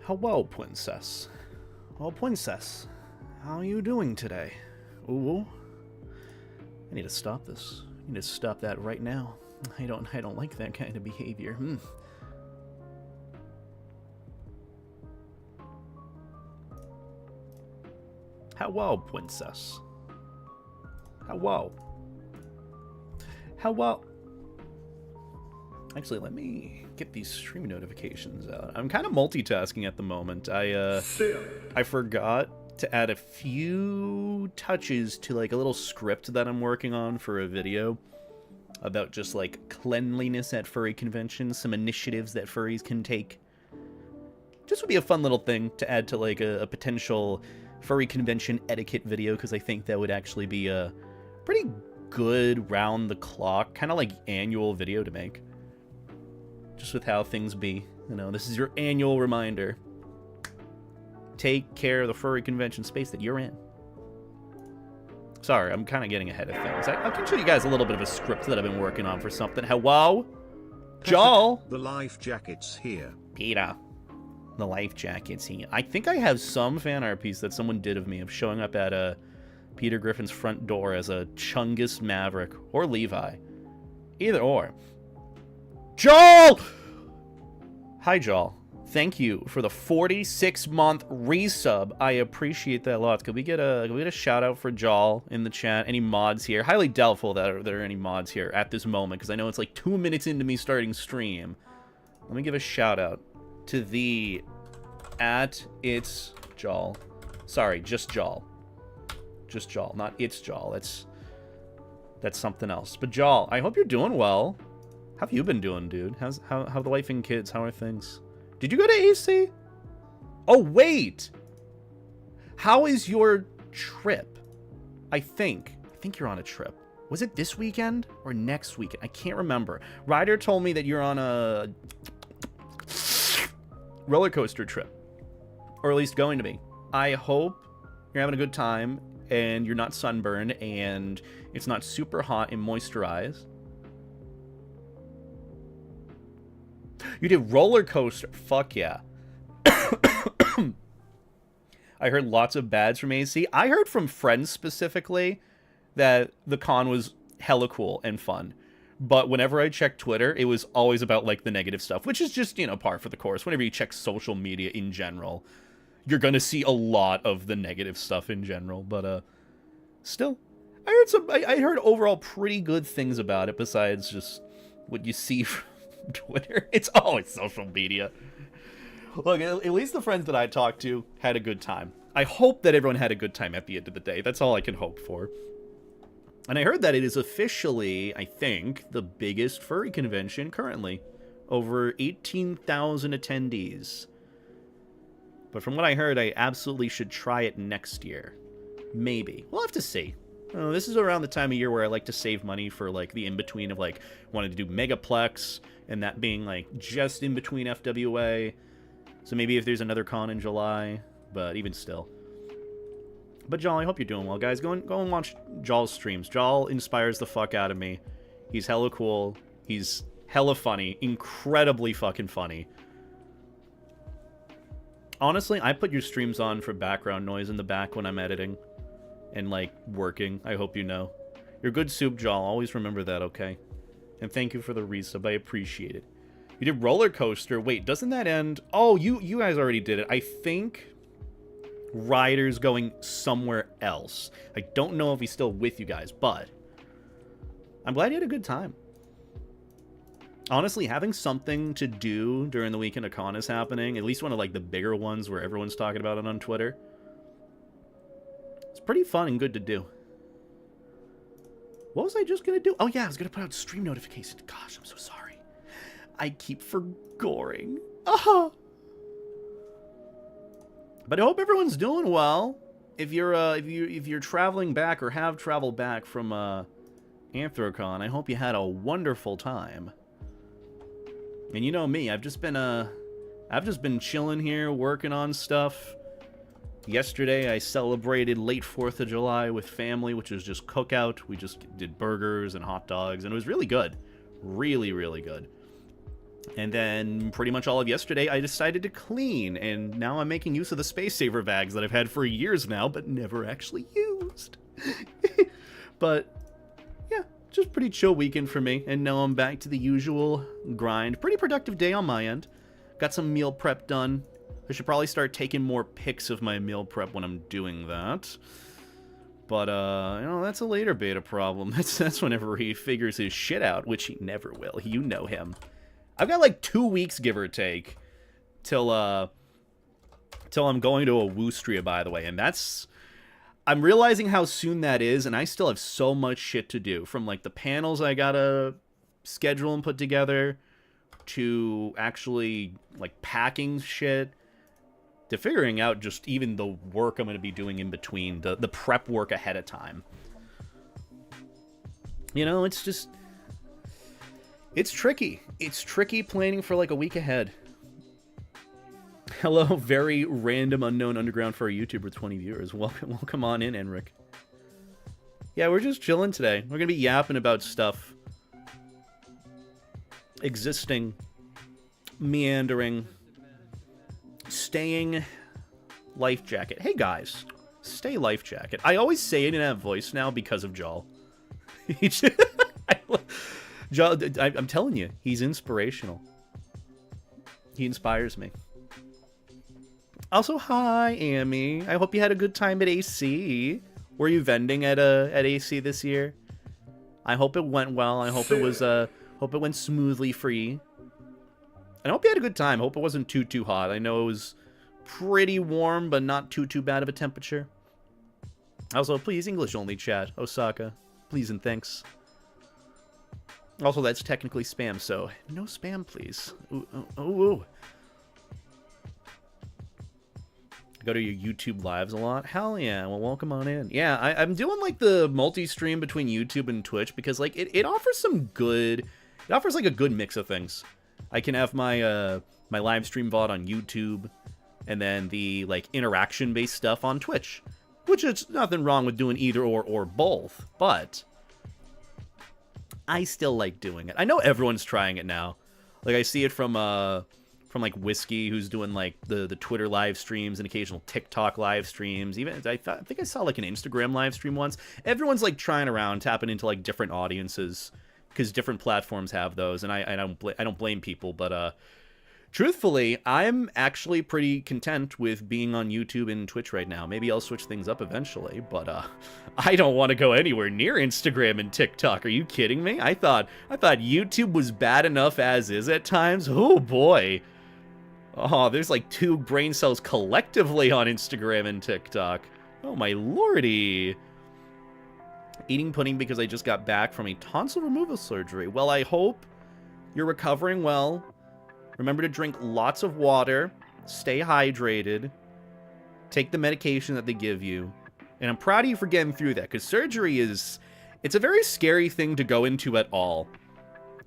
Hello, princess. Oh, princess. How are you doing today? Ooh. I need to stop this. I need to stop that right now. I don't like that kind of behavior. Hello, princess. Hello. Hello. Actually, let me get these stream notifications out. I'm kind of multitasking at the moment. I forgot to add a few touches to like a little script that I'm working on for a video about just like cleanliness at furry conventions, some initiatives that furries can take. Just would be a fun little thing to add to like a potential furry convention etiquette video, because I think that would actually be a pretty good round the clock kind of like annual video to make. Just with how things be. You know, this is your annual reminder. Take care of the furry convention space that you're in. Sorry, I'm kind of getting ahead of things. I can show you guys a little bit of a script that I've been working on for something. Hello? Joel? The life jacket's here. Peter. The life jacket's here. I think I have some fan art piece that someone did of me of showing up at Peter Griffin's front door as a Chungus Maverick or Levi. Either or. Joel! Hi, Joel. Thank you for the 46-month resub. I appreciate that a lot. Could we get a shout out for Joel in the chat? Any mods here? Highly doubtful that there are any mods here at this moment, because I know it's like 2 minutes into me starting stream. Let me give a shout out to the @it's Joel. Sorry, just Joel. Just Joel, not it's Joel. That's something else. But Joel, I hope you're doing well. How have you been doing, dude? How the wife and kids? How are things? Did you go to AC? Oh, wait. How is your trip? I think you're on a trip. Was it this weekend or next weekend? I can't remember. Ryder told me that you're on a roller coaster trip, or at least going to be. I hope you're having a good time and you're not sunburned and it's not super hot and moisturized. You did roller coaster. Fuck yeah. I heard lots of bads from AC. I heard from friends specifically that the con was hella cool and fun. But whenever I checked Twitter, it was always about like the negative stuff, which is just, you know, par for the course. Whenever you check social media in general, you're going to see a lot of the negative stuff in general. But still, I heard overall pretty good things about it besides just what you see from Twitter. It's always social media. Look, at least the friends that I talked to had a good time. I hope that everyone had a good time at the end of the day. That's all I can hope for. And I heard that it is officially, I think, the biggest furry convention currently. Over 18,000 attendees. But from what I heard, I absolutely should try it next year. Maybe. We'll have to see. This is around the time of year where I like to save money for, like, the in-between of, like, wanting to do Megaplex, and that being, like, just in between FWA. So maybe if there's another con in July, but even still. But Joel, I hope you're doing well, guys. Go and watch Joel's streams. Joel inspires the fuck out of me. He's hella cool. He's hella funny. Incredibly fucking funny. Honestly, I put your streams on for background noise in the back when I'm editing. And, like, working. I hope you know. You're good soup, Joel. Always remember that, okay? And thank you for the resub. I appreciate it. You did roller coaster. Wait, doesn't that end? Oh, you guys already did it. I think Ryder's going somewhere else. I don't know if he's still with you guys, but I'm glad you had a good time. Honestly, having something to do during the weekend a con is happening, at least one of like the bigger ones where everyone's talking about it on Twitter, it's pretty fun and good to do. What was I just gonna do? Oh yeah, I was gonna put out stream notifications. Gosh, I'm so sorry. I keep forgoing. But I hope everyone's doing well. If you're traveling back or have traveled back from Anthrocon, I hope you had a wonderful time. And you know me, I've just been chilling here, working on stuff. Yesterday, I celebrated late 4th of July with family, which was just cookout. We just did burgers and hot dogs, and it was really good. Really, really good. And then pretty much all of yesterday, I decided to clean, and now I'm making use of the Space Saver bags that I've had for years now, but never actually used. But, yeah, just pretty chill weekend for me, and now I'm back to the usual grind. Pretty productive day on my end. Got some meal prep done. I should probably start taking more pics of my meal prep when I'm doing that. But, you know, that's a later beta problem. That's whenever he figures his shit out, which he never will. You know him. I've got like 2 weeks, give or take, till I'm going to a Woostria, by the way, and that's... I'm realizing how soon that is, and I still have so much shit to do, from like the panels I gotta schedule and put together, to actually like packing shit, to figuring out just even the work I'm gonna be doing in between, the prep work ahead of time. You know, it's just... It's tricky. It's tricky planning for like a week ahead. Hello, very random unknown underground for a YouTuber with 20 viewers. Welcome on in, Enric. Yeah, we're just chilling today. We're gonna be yapping about stuff. Existing. Meandering. Staying. Life jacket. Hey guys. Stay life jacket. I always say it in that voice now because of Jal. I'm telling you, he's inspirational. He inspires me. Also, hi, Amy. I hope you had a good time at AC. Were you vending at AC this year? I hope it went well. I hope it was hope it went smoothly for you. And I hope you had a good time. I hope it wasn't too hot. I know it was pretty warm, but not too bad of a temperature. Also, please English only chat, Osaka. Please and thanks. Also, that's technically spam, so no spam, please. Ooh. Go to your YouTube lives a lot? Hell yeah, well, welcome on in. Yeah, I'm doing, like, the multi-stream between YouTube and Twitch because, like, it offers some good... It offers, like, a good mix of things. I can have my, my live stream VOD on YouTube, and then the, like, interaction-based stuff on Twitch. Which is nothing wrong with doing either or both, but... I still like doing it. I know everyone's trying it now. Like, I see it from like Whiskey, who's doing like the Twitter live streams and occasional TikTok live streams. Even I think I saw like an Instagram live stream once. Everyone's like trying around, tapping into like different audiences because different platforms have those, and I don't blame people, but truthfully, I'm actually pretty content with being on YouTube and Twitch right now. Maybe I'll switch things up eventually, but I don't want to go anywhere near Instagram and TikTok. Are you kidding me? I thought YouTube was bad enough as is at times. Oh boy. Oh, there's like 2 brain cells collectively on Instagram and TikTok. Oh my lordy. Eating pudding because I just got back from a tonsil removal surgery. Well, I hope you're recovering well. Remember to drink lots of water, stay hydrated, take the medication that they give you, and I'm proud of you for getting through that, because surgery it's a very scary thing to go into at all.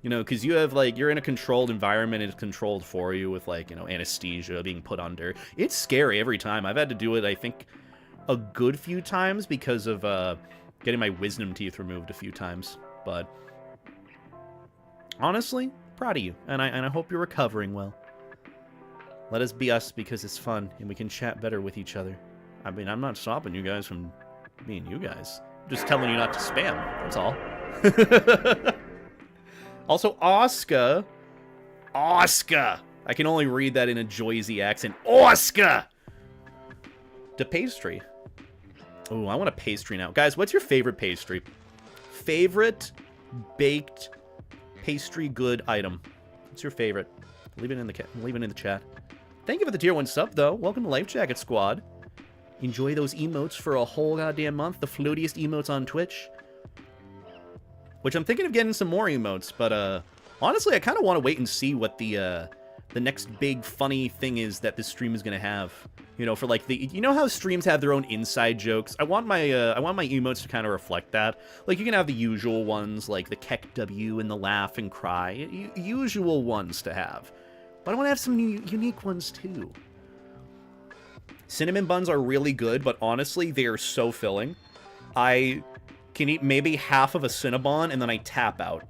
You know, because you have, like, you're in a controlled environment, and it's controlled for you with, like, you know, anesthesia being put under. It's scary every time. I've had to do it, I think, a good few times because of getting my wisdom teeth removed a few times, but honestly... proud of you, and I hope you're recovering well. Let us be us because it's fun, and we can chat better with each other. I mean, I'm not stopping you guys from being you guys. I'm just telling you not to spam, that's all. Also, Oscar. I can only read that in a Joyzy accent. Oscar! The pastry. Oh, I want a pastry now. Guys, what's your favorite pastry? Favorite baked pastry good item. What's your favorite? Leave it in the chat. Thank you for the tier 1 sub, though. Welcome to Life Jacket Squad. Enjoy those emotes for a whole goddamn month. The floatiest emotes on Twitch. Which I'm thinking of getting some more emotes, but honestly, I kind of want to wait and see what the next big funny thing is that this stream is gonna have. You know, for like you know how streams have their own inside jokes? I want my emotes to kind of reflect that. Like, you can have the usual ones, like the Keck W and the laugh and cry, usual ones to have. But I want to have some new, unique ones too. Cinnamon buns are really good, but honestly, they are so filling. I can eat maybe half of a Cinnabon and then I tap out.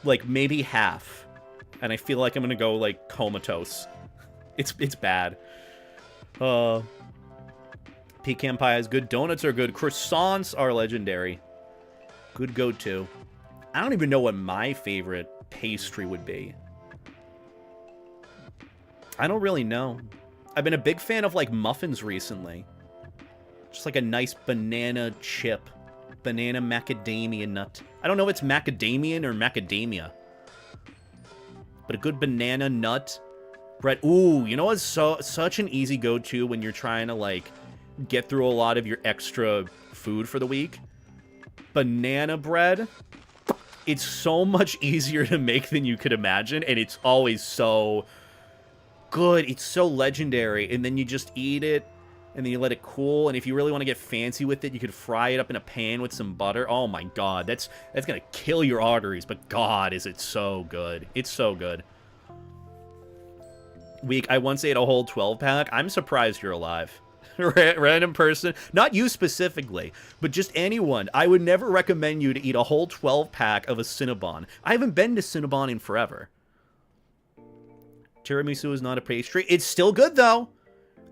Like, maybe half. and I feel like I'm gonna go, like, comatose. It's bad. Pecan pie is good. Donuts are good. Croissants are legendary. Good go-to. I don't even know what my favorite pastry would be. I don't really know. I've been a big fan of, like, muffins recently. Just like a nice banana chip. Banana macadamia nut. I don't know if it's macadamian or macadamia. But a good banana nut. Bread. Ooh, you know what's such an easy go-to when you're trying to, like, get through a lot of your extra food for the week? Banana bread. It's so much easier to make than you could imagine, and it's always so good. It's so legendary, and then you just eat it, and then you let it cool, and if you really want to get fancy with it, you could fry it up in a pan with some butter. Oh my god, that's gonna kill your arteries, but god, is it so good. It's so good. I once ate a whole 12-pack. I'm surprised you're alive. Random person, not you specifically, but just anyone. I would never recommend you to eat a whole 12-pack of a Cinnabon. I haven't been to Cinnabon in forever. Tiramisu is not a pastry. It's still good, though.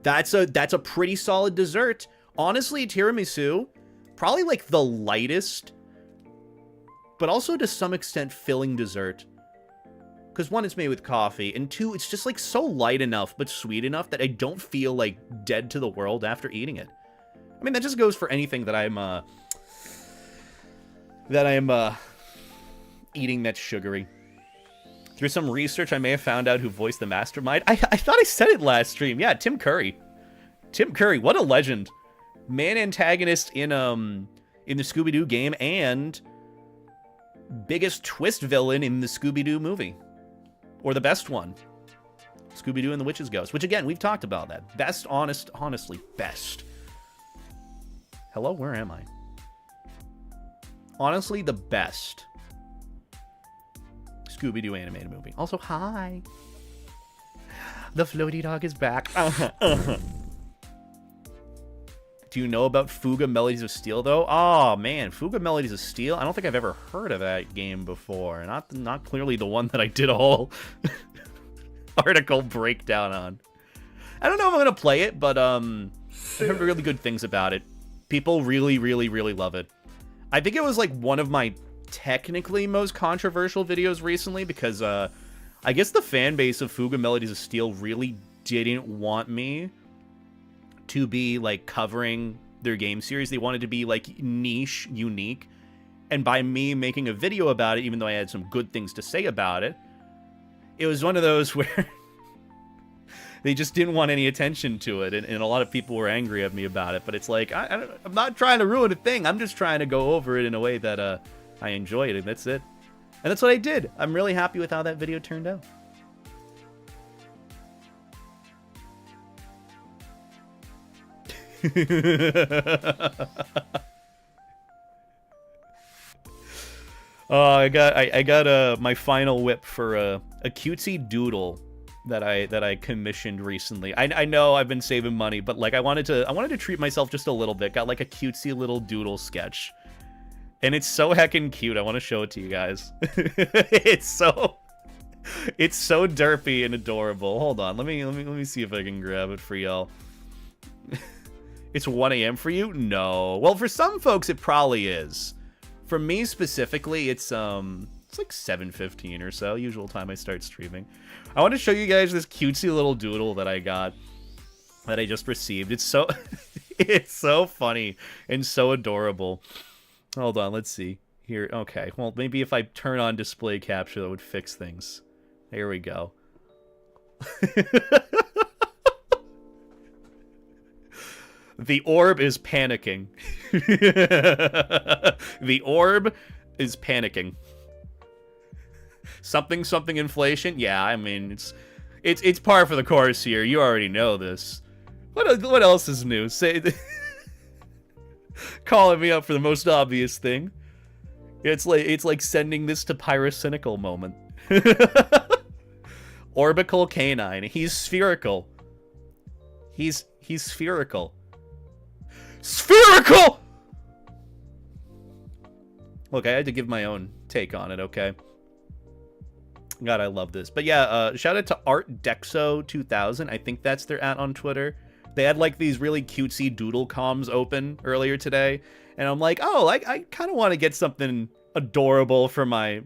That's a pretty solid dessert. Honestly, tiramisu, probably like the lightest, but also to some extent filling dessert. Because one, it's made with coffee, and two, it's just like so light enough but sweet enough that I don't feel like dead to the world after eating it. I mean, that just goes for anything that I'm eating that's sugary. Through some research, I may have found out who voiced the mastermind. I thought I said it last stream. Yeah, Tim Curry. Tim Curry, what a legend. Man antagonist in the Scooby-Doo game and biggest twist villain in the Scooby-Doo movie. Or the best one. Scooby-Doo and the Witch's Ghost. Which, again, we've talked about that. Best, honestly, best. Hello, where am I? Honestly, the best Scooby-Doo animated movie. Also, hi. The floaty dog is back. Do you know about Fuga Melodies of Steel, though? Oh, man. Fuga Melodies of Steel? I don't think I've ever heard of that game before. Not clearly the one that I did a whole article breakdown on. I don't know if I'm going to play it, but I heard really good things about it. People really, really, really love it. I think it was like one of my technically most controversial videos recently because I guess the fan base of Fuga Melodies of Steel really didn't want me to be like covering their game series. They wanted to be like niche, unique, and by me making a video about it, even though I had some good things to say about it, it was one of those where they just didn't want any attention to it, and a lot of people were angry at me about it. But it's like, I'm not trying to ruin a thing. I'm just trying to go over it in a way that I enjoy it, and that's it. And that's what I did. I'm really happy with how that video turned out. I got my final whip for a cutesy doodle that I commissioned recently. I know I've been saving money, but like I wanted to treat myself just a little bit. Got like a cutesy little doodle sketch, and it's so heckin' cute. I want to show it to you guys. It's so derpy and adorable. Hold on, let me see if I can grab it for y'all. It's 1 a.m. for you? No. Well, for some folks, it probably is. For me specifically, it's like 7:15 or so, usual time I start streaming. I want to show you guys this cutesy little doodle that I got, that I just received. It's so, it's so funny and so adorable. Hold on, let's see. Here, okay. Well, maybe if I turn on display capture, that would fix things. There we go. The orb is panicking. The orb is panicking. Something inflation? Yeah, I mean, it's par for the course here. You already know this. What else is new? Say, calling me up for the most obvious thing. It's like sending this to Pyrocynical moment. Orbical canine. He's spherical. He's spherical. Spherical! Look, I had to give my own take on it, okay? God, I love this. But yeah, shout out to ArtDexo2000. I think that's their @ on Twitter. They had like these really cutesy doodle comms open earlier today, and I'm like, oh, I kind of want to get something adorable for my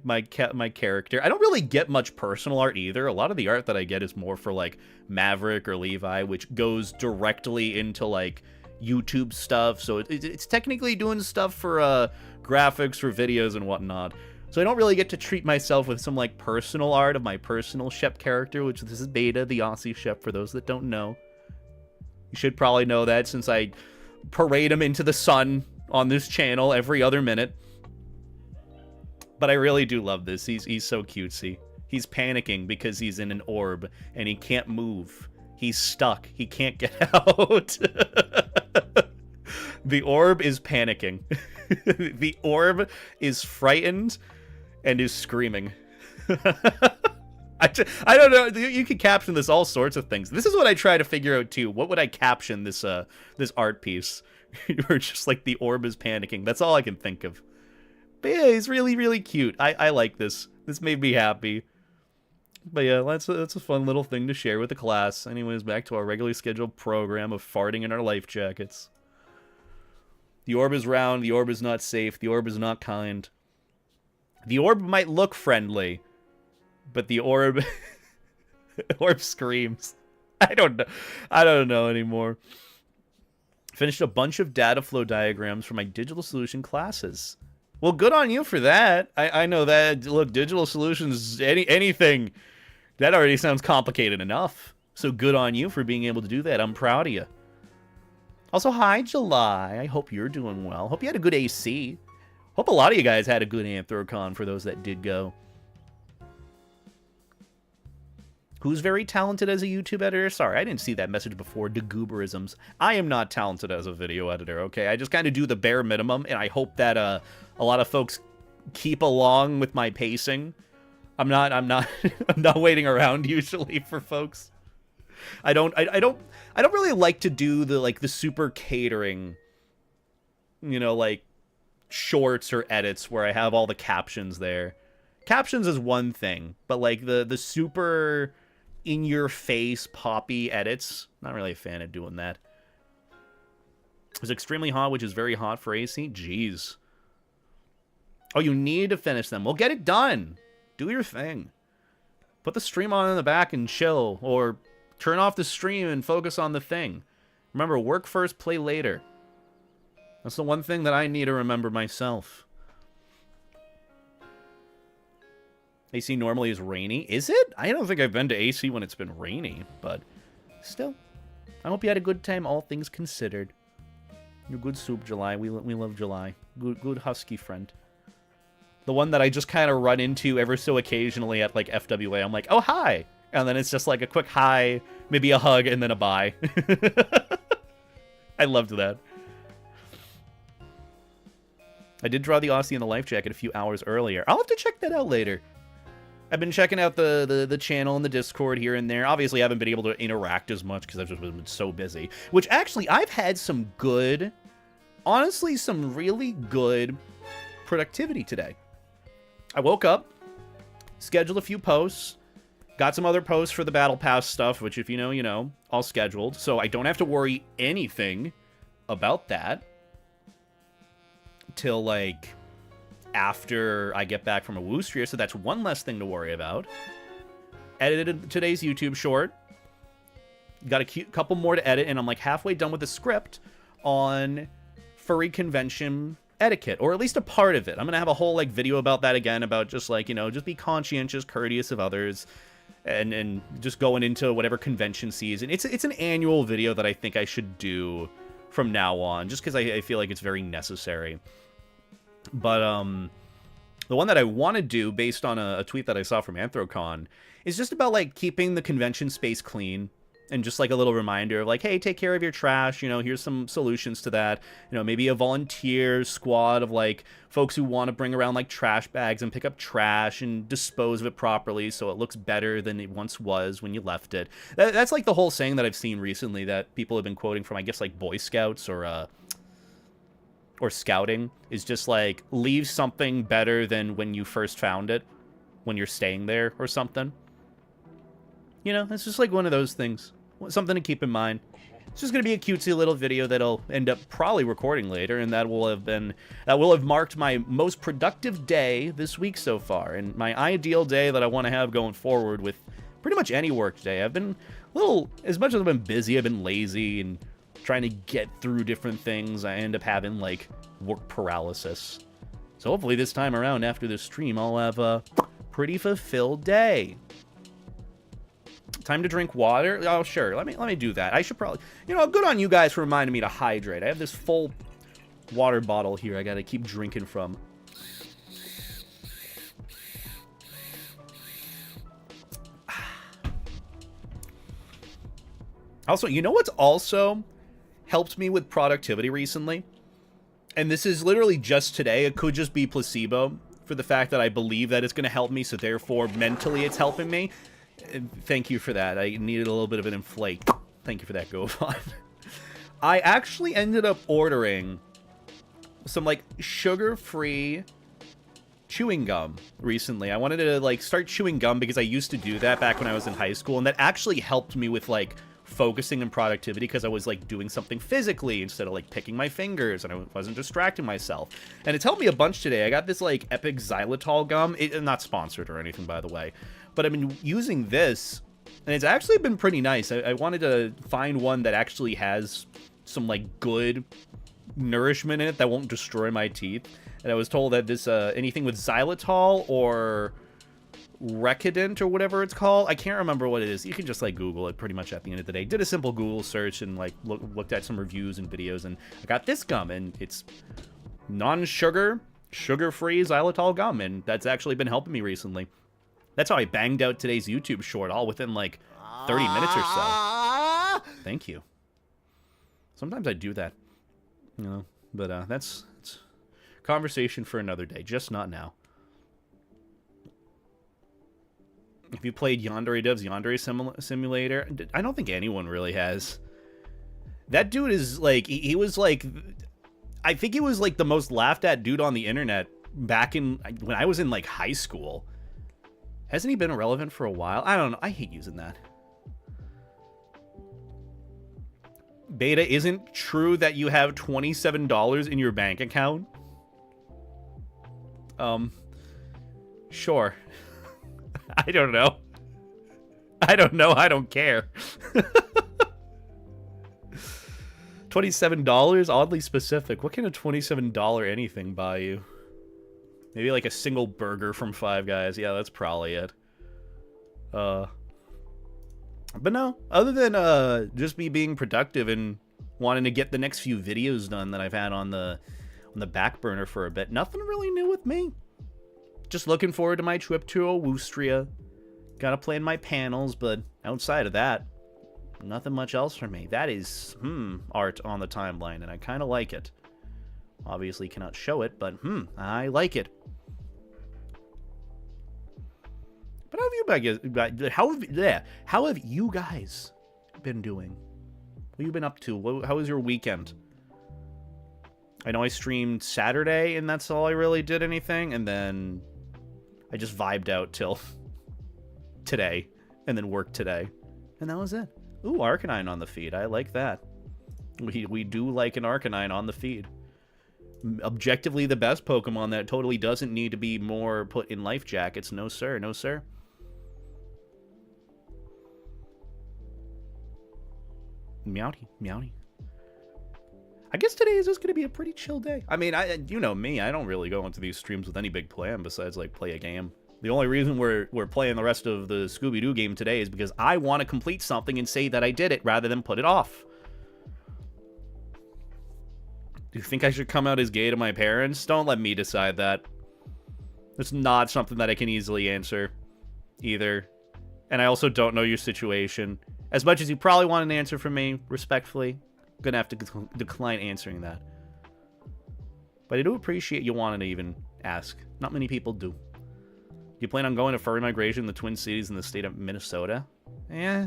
character. I don't really get much personal art either. A lot of the art that I get is more for like Maverick or Levi, which goes directly into like YouTube stuff. So it's technically doing stuff for graphics for videos and whatnot. So I don't really get to treat myself with some like personal art of my personal Shep character, which this is Beta, the Aussie Shep, for those that don't know. You should probably know that since I parade him into the sun on this channel every other minute. But I really do love this. He's so cutesy. He's panicking because he's in an orb and he can't move. He's stuck. He can't get out. The orb is panicking. The orb is frightened and is screaming. I don't know. You could caption this all sorts of things. This is what I try to figure out too. What would I caption this this art piece? Or just like the orb is panicking. That's all I can think of. But yeah, he's really, really cute. I like this. This made me happy. But yeah, that's a fun little thing to share with the class. Anyways, back to our regularly scheduled program of farting in our life jackets. The orb is round. The orb is not safe. The orb is not kind. The orb might look friendly, but the orb... the orb screams. I don't know anymore. Finished a bunch of data flow diagrams for my digital solution classes. Well, good on you for that. I know that. Look, digital solutions, anything, that already sounds complicated enough. So good on you for being able to do that. I'm proud of you. Also, hi, July. I hope you're doing well. Hope you had a good AC. Hope a lot of you guys had a good Anthrocon for those that did go. Who's very talented as a YouTube editor? Sorry, I didn't see that message before. Degooberisms. I am not talented as a video editor, okay? I just kind of do the bare minimum, and I hope that a lot of folks keep along with my pacing. I'm not I'm not waiting around usually for folks. I don't really like to do the super catering, you know, like shorts or edits where I have all the captions there. Captions is one thing, but like the super in-your-face poppy edits, not really a fan of doing that. It's extremely hot, which is very hot for AC. Jeez. Oh, you need to finish them. Well, get it done. Do your thing. Put the stream on in the back and chill, or turn off the stream and focus on the thing. Remember, work first, play later. That's the one thing that I need to remember myself. AC normally is rainy. Is it? I don't think I've been to AC when it's been rainy, but still. I hope you had a good time, all things considered. You're good soup, July. We love July. Good husky friend. The one that I just kind of run into ever so occasionally at, like, FWA. I'm like, oh, hi! And then it's just like a quick hi, maybe a hug, and then a bye. I loved that. I did draw the Aussie in the life jacket a few hours earlier. I'll have to check that out later. I've been checking out the channel and the Discord here and there. Obviously, I haven't been able to interact as much because I've just been so busy. Which, actually, I've had some good, honestly, some really good productivity today. I woke up, scheduled a few posts, got some other posts for the Battle Pass stuff, which, if you know, you know, all scheduled. So I don't have to worry anything about that till, like, after I get back from a Woostrier, so that's one less thing to worry about. Edited today's YouTube short. Got a couple more to edit, and I'm like halfway done with the script on furry convention etiquette, or at least a part of it. I'm gonna have a whole like video about that again, about just like, you know, just be conscientious, courteous of others, and just going into whatever convention season. It's an annual video that I think I should do from now on, just because I feel like it's very necessary. But the one that I want to do, based on a tweet that I saw from Anthrocon, is just about, like, keeping the convention space clean. And just, like, a little reminder of, like, hey, take care of your trash. You know, here's some solutions to that. You know, maybe a volunteer squad of, like, folks who want to bring around, like, trash bags and pick up trash and dispose of it properly so it looks better than it once was when you left it. That's, like, the whole saying that I've seen recently that people have been quoting from, I guess, like, Boy Scouts or scouting, is just like, leave something better than when you first found it. when you're staying there or something. You know, it's just like one of those things. Something to keep in mind. It's just going to be a cutesy little video that I'll end up probably recording later, and that will have marked my most productive day this week so far, and my ideal day that I want to have going forward with pretty much any work day. I've been as much as I've been busy, I've been lazy and trying to get through different things. I end up having, like, work paralysis. So hopefully this time around after this stream, I'll have a pretty fulfilled day. Time to drink water? Oh, sure. Let me do that. I should probably... You know, good on you guys for reminding me to hydrate. I have this full water bottle here I gotta keep drinking from. Also, you know what's also helped me with productivity recently? And this is literally just today. It could just be placebo for the fact that I believe that it's going to help me, so therefore mentally it's helping me. Thank you for that. I needed a little bit of an inflate. Thank you for that, Govan. I actually ended up ordering some, like, sugar-free chewing gum recently. I wanted to, like, start chewing gum because I used to do that back when I was in high school, and that actually helped me with, like, focusing and productivity because I was, like, doing something physically instead of, like, picking my fingers, and I wasn't distracting myself. And it's helped me a bunch today. I got this, like, epic xylitol gum. Not sponsored or anything, by the way. But I've been using this, and it's actually been pretty nice. I wanted to find one that actually has some, like, good nourishment in it that won't destroy my teeth. And I was told that this, anything with xylitol or Recadent or whatever it's called, I can't remember what it is. You can just, like, Google it pretty much at the end of the day. Did a simple Google search and, like, looked at some reviews and videos, and I got this gum, and it's non-sugar, sugar-free xylitol gum, and that's actually been helping me recently. That's how I banged out today's YouTube short, all within, like, 30 minutes or so. Thank you. Sometimes I do that, you know, but that's conversation for another day, just not now. Have you played YandereDev's Yandere Simulator? I don't think anyone really has. That dude is, like, he was, like, I think he was, like, the most laughed at dude on the internet back in, when I was in, like, high school. Hasn't he been relevant for a while? I don't know. I hate using that. Beta, isn't true that you have $27 in your bank account? Sure. I don't know. I don't know. I don't care. $27? Oddly specific. What can a $27 anything buy you? Maybe like a single burger from Five Guys. Yeah, that's probably it. But no, other than just me being productive and wanting to get the next few videos done that I've had on the back burner for a bit, nothing really new with me. Just looking forward to my trip to Austria. Gotta plan my panels, but outside of that, nothing much else for me. That is, art on the timeline, and I kind of like it. Obviously cannot show it, but, I like it. But how have you guys been doing? What have you been up to? How was your weekend? I know I streamed Saturday, and that's all I really did anything, and then I just vibed out till today, and then worked today. And that was it. Ooh, Arcanine on the feed. I like that. We do like an Arcanine on the feed. Objectively the best Pokemon that totally doesn't need to be more put in life jackets. No, sir. No, sir. Meowty. Meowty. I guess today is just going to be a pretty chill day. I mean, you know me. I don't really go into these streams with any big plan besides, like, play a game. The only reason we're playing the rest of the Scooby-Doo game today is because I want to complete something and say that I did it rather than put it off. Do you think I should come out as gay to my parents? Don't let me decide that. It's not something that I can easily answer either. And I also don't know your situation. As much as you probably want an answer from me, respectfully, I'm going to have to decline answering that. But I do appreciate you wanting to even ask. Not many people do. You plan on going to furry migration in the Twin Cities in the state of Minnesota? Eh.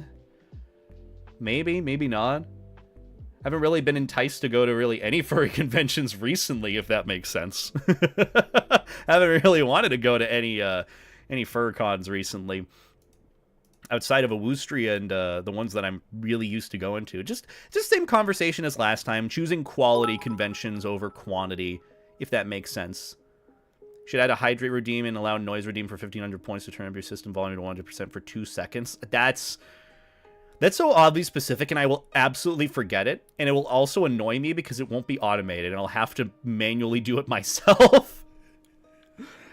Maybe, maybe not. I haven't really been enticed to go to really any furry conventions recently, if that makes sense. I haven't really wanted to go to any any fur cons recently. Outside of Awustria and the ones that I'm really used to going to. Just same conversation as last time. Choosing quality conventions over quantity, if that makes sense. Should add a hydrate redeem and allow noise redeem for 1,500 points to turn up your system volume to 100% for 2 seconds. That's so oddly specific, and I will absolutely forget it. And it will also annoy me because it won't be automated, and I'll have to manually do it myself.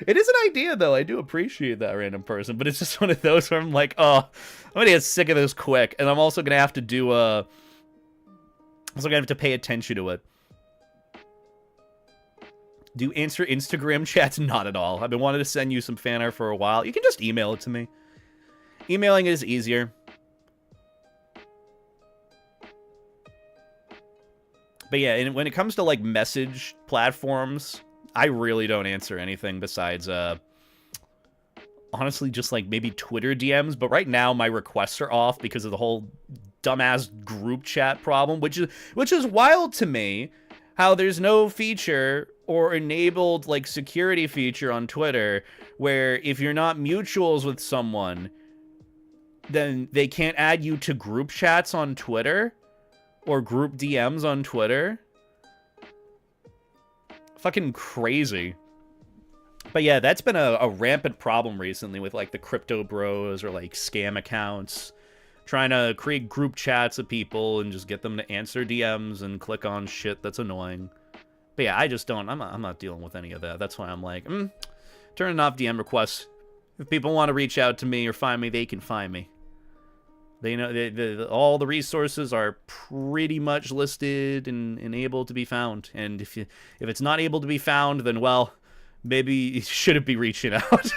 It is an idea, though. I do appreciate that, random person. But it's just one of those where I'm like, oh, I'm going to get sick of this quick. And I'm also going to have to do also going to have to pay attention to it. Do answer Instagram chats? Not at all. I've been wanting to send you some fan art for a while. You can just email it to me. Emailing is easier. But yeah, and when it comes to, like, message platforms, I really don't answer anything besides, honestly, just, like, maybe Twitter DMs. But right now, my requests are off because of the whole dumbass group chat problem, which is wild to me, how there's no feature or enabled, like, security feature on Twitter where if you're not mutuals with someone, then they can't add you to group chats on Twitter or group DMs on Twitter. Fucking crazy. But yeah, that's been a rampant problem recently with, like, the crypto bros or, like, scam accounts trying to create group chats of people and just get them to answer DMs and click on shit that's annoying. But yeah, I just don't. I'm not dealing with any of that. That's why I'm like, turning off DM requests. If people want to reach out to me or find me, they can find me. They know all the resources are pretty much listed and able to be found. And if it's not able to be found, then, well, maybe you shouldn't be reaching out.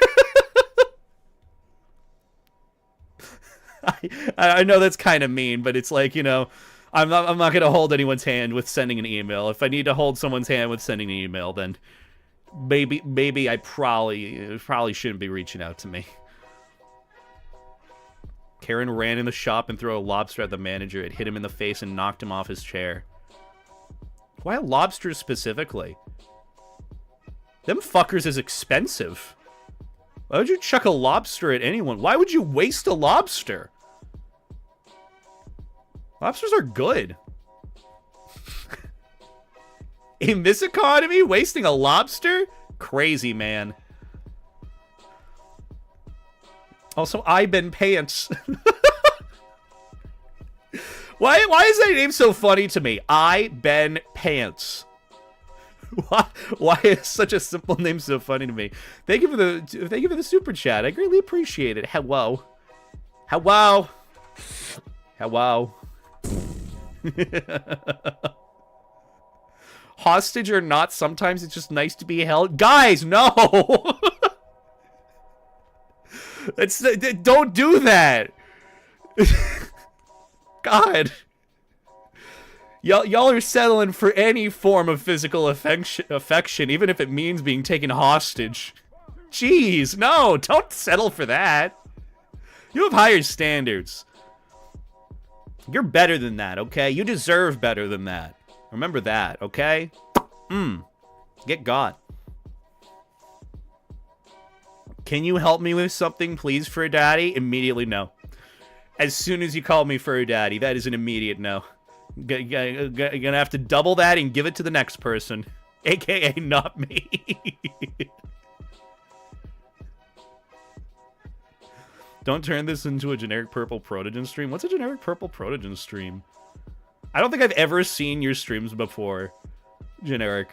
I know that's kind of mean, but it's like, you know, I'm not going to hold anyone's hand with sending an email. If I need to hold someone's hand with sending an email, then maybe I probably shouldn't be reaching out to me. Karen ran in the shop and threw a lobster at the manager. It hit him in the face and knocked him off his chair. Why lobsters specifically? Them fuckers is expensive. Why would you chuck a lobster at anyone? Why would you waste a lobster? Lobsters are good. In this economy, wasting a lobster? Crazy, man. Also, I been pants. Why is that name so funny to me? I been pants. Why is such a simple name so funny to me? Thank you for the super chat. I greatly appreciate it. Hello. Hello. Hello. Hostage or not, sometimes it's just nice to be held. Guys, no. Don't do that. God. Y'all are settling for any form of physical affection, even if it means being taken hostage. Jeez, no, don't settle for that. You have higher standards. You're better than that, okay? You deserve better than that. Remember that, okay? Get got. Can you help me with something, please, Fur Daddy? Immediately, no. As soon as you call me Fur Daddy, that is an immediate no. Gonna have to double that and give it to the next person. AKA not me. Don't turn this into a generic purple protogen stream. What's a generic purple protogen stream? I don't think I've ever seen your streams before. Generic.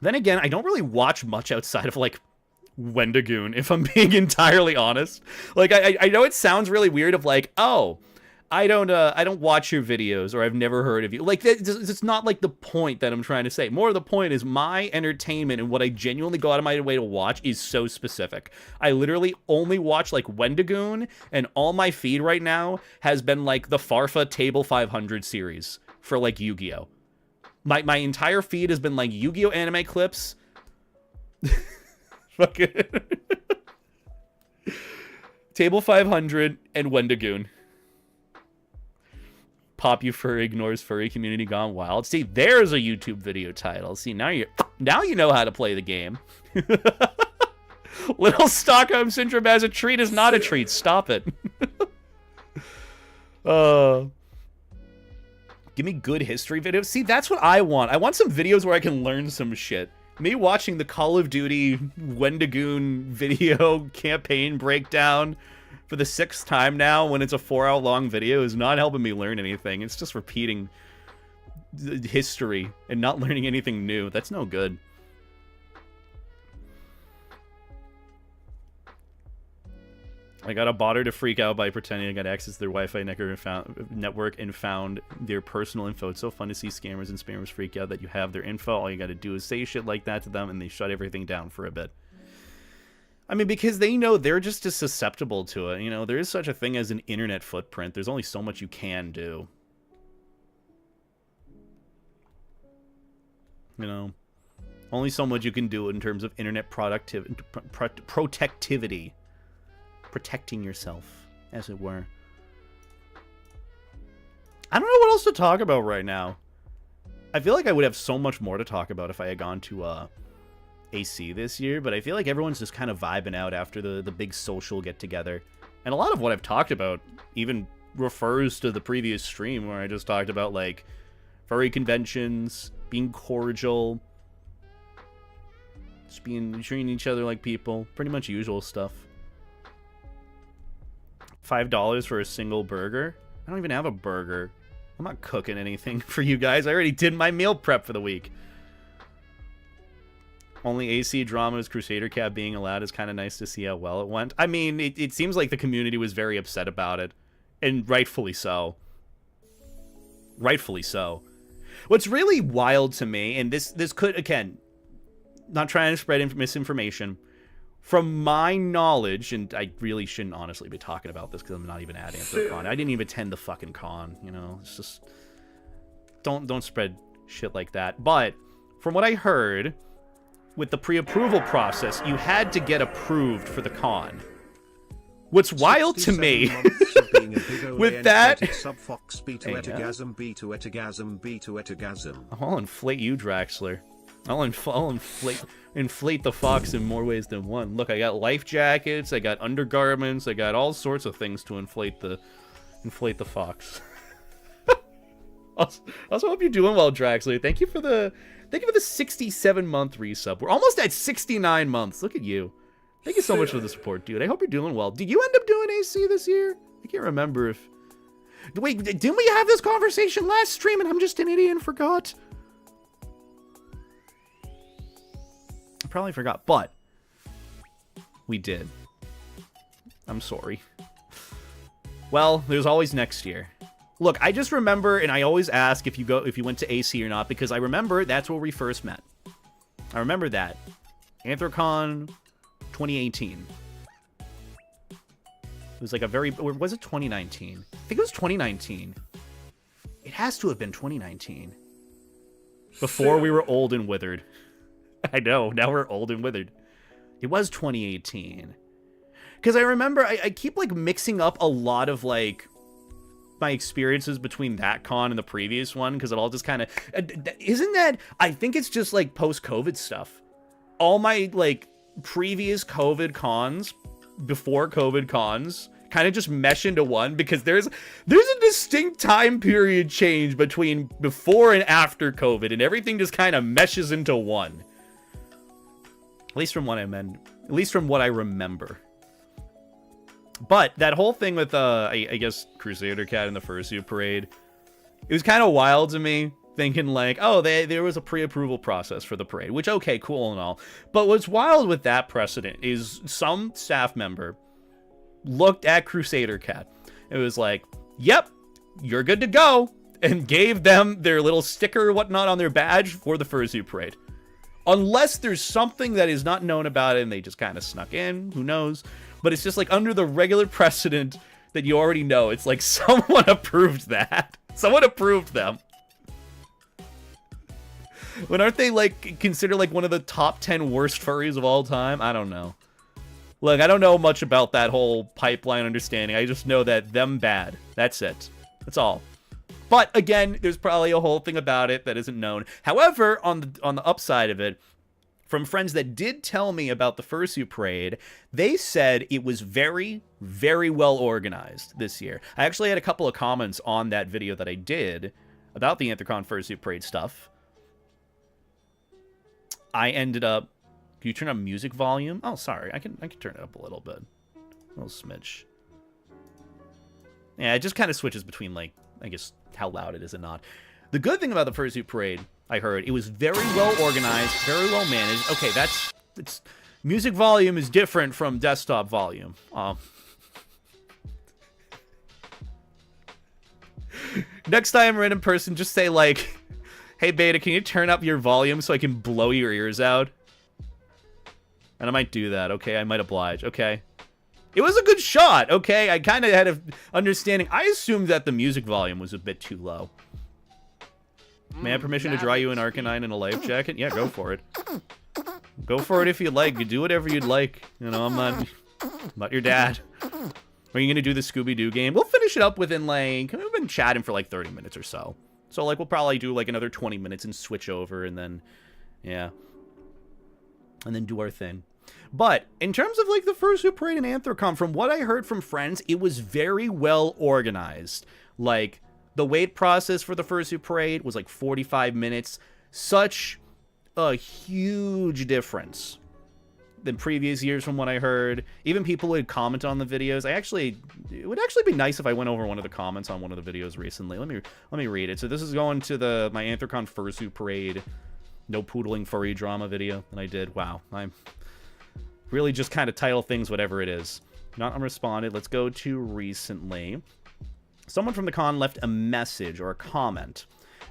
Then again, I don't really watch much outside of, like, Wendigoon, if I'm being entirely honest. Like, I know it sounds really weird of, like, oh, I don't watch your videos, or I've never heard of you. Like, it's not, like, the point that I'm trying to say. More of the point is my entertainment and what I genuinely go out of my way to watch is so specific. I literally only watch, like, Wendigoon, and all my feed right now has been, like, the Farfa Table 500 series for, like, Yu-Gi-Oh! My entire feed has been, like, Yu-Gi-Oh! Anime clips. Fucking Table 500 and Wendigoon. Pop You Furry ignores furry community gone wild. See, there's a YouTube video title. See, now you know how to play the game. Little Stockholm Syndrome as a treat is not a treat. Stop it. Give me good history videos. See, that's what I want. I want some videos where I can learn some shit. Me watching the Call of Duty Wendigoon video campaign breakdown for the 6th time now when it's a 4-hour-long video is not helping me learn anything. It's just repeating history and not learning anything new. That's no good. I got a botter to freak out by pretending I got access to their Wi-Fi network and found their personal info. It's so fun to see scammers and spammers freak out that you have their info. All you got to do is say shit like that to them and they shut everything down for a bit. I mean, because they know they're just as susceptible to it. You know, there is such a thing as an internet footprint. There's only so much you can do. You know, only so much you can do in terms of internet protectivity. Protecting yourself, as it were. I don't know what else to talk about right now. I feel like I would have so much more to talk about if I had gone to AC this year, but I feel like everyone's just kind of vibing out after the big social get-together. And a lot of what I've talked about even refers to the previous stream where I just talked about, like, furry conventions, being cordial, just treating each other like people. Pretty much usual stuff. $5 for a single burger? I don't even have a burger. I'm not cooking anything for you guys. I already did my meal prep for the week. Only AC dramas, Crusader Cat being allowed is kind of nice to see how well it went. I mean, it seems like the community was very upset about it. And rightfully so. Rightfully so. What's really wild to me, and this could, again, not trying to spread misinformation, from my knowledge, and I really shouldn't honestly be talking about this because I'm not even at Anthrocon. I didn't even attend the fucking con, you know? It's just... Don't spread shit like that. But, from what I heard, with the pre-approval process, you had to get approved for the con. What's wild to me, with that... I'll inflate you, Draxler. I'll inflate the fox in more ways than one. Look, I got life jackets, I got undergarments, I got all sorts of things to inflate the fox. Also hope you're doing well, Draxler. Thank you for the 67-month resub. We're almost at 69 months. Look at you. Thank you so much for the support, dude. I hope you're doing well. Did you end up doing AC this year? I can't remember if... Wait, didn't we have this conversation last stream and I'm just an idiot and forgot? I probably forgot, but we did. I'm sorry. Well, there's always next year. Look, I just remember, and I always ask if you went to AC or not, because I remember that's where we first met. I remember that. Anthrocon 2018. It was like a very... Or was it 2019? I think it was 2019. It has to have been 2019. Before we were old and withered. I know, now we're old and withered. It was 2018. Because I remember, I keep, like, mixing up a lot of, like, my experiences between that con and the previous one, because it all just kind of... Isn't that... I think it's just, like, post-COVID stuff. All my, like, previous COVID cons, before COVID cons, kind of just mesh into one, because there's a distinct time period change between before and after COVID, and everything just kind of meshes into one. At least from what I remember. But that whole thing with, I guess, Crusader Cat in the Fursuit Parade, it was kind of wild to me, thinking like, oh, there was a pre-approval process for the parade, which, okay, cool and all. But what's wild with that precedent is some staff member looked at Crusader Cat. It was like, yep, you're good to go, and gave them their little sticker or whatnot on their badge for the Fursuit Parade. Unless there's something that is not known about it and they just kind of snuck in, who knows? But it's just like under the regular precedent that you already know. It's like someone approved that. Someone approved them. When aren't they like considered like one of the top 10 worst furries of all time? I don't know. Look, I don't know much about that whole pipeline understanding. I just know that them bad. That's it. That's all. But again, there's probably a whole thing about it that isn't known. However, on the upside of it, from friends that did tell me about the Fursuit Parade, they said it was very, very well organized this year. I actually had a couple of comments on that video that I did about the Anthrocon Fursuit Parade stuff. I ended up... Can you turn up music volume? Oh, sorry. I can turn it up a little bit. A little smidge. Yeah, it just kind of switches between, like, I guess, how loud it is and not. The good thing about the Fursuit Parade, I heard, it was very well organized, very well managed. Okay, it's music volume is different from desktop volume. Next time, random person, just say, like, hey, Beta, can you turn up your volume so I can blow your ears out? And I might do that, okay? I might oblige, okay? It was a good shot, okay? I kind of had an understanding. I assumed that the music volume was a bit too low. May I have permission to draw you an Arcanine in a life jacket? Yeah, go for it. Go for it if you like. You do whatever you'd like. You know, I'm not your dad. Are you going to do the Scooby-Doo game? We'll finish it up within, like... We've been chatting for, like, 30 minutes or so. So, like, we'll probably do, like, another 20 minutes and switch over and then... Yeah. And then do our thing. But, in terms of, like, the Fursuit Parade and Anthrocon, from what I heard from friends, it was very well organized. Like... The wait process for the Fursuit Parade was like 45 minutes. Such a huge difference than previous years from what I heard. Even people would comment on the videos. It would actually be nice if I went over one of the comments on one of the videos recently. Let me read it. So this is going to my Anthrocon Fursuit Parade no poodling furry drama video that I did. Wow, I'm really just kind of title things whatever it is. Not unresponded. Let's go to recently. Someone from the con left a message or a comment.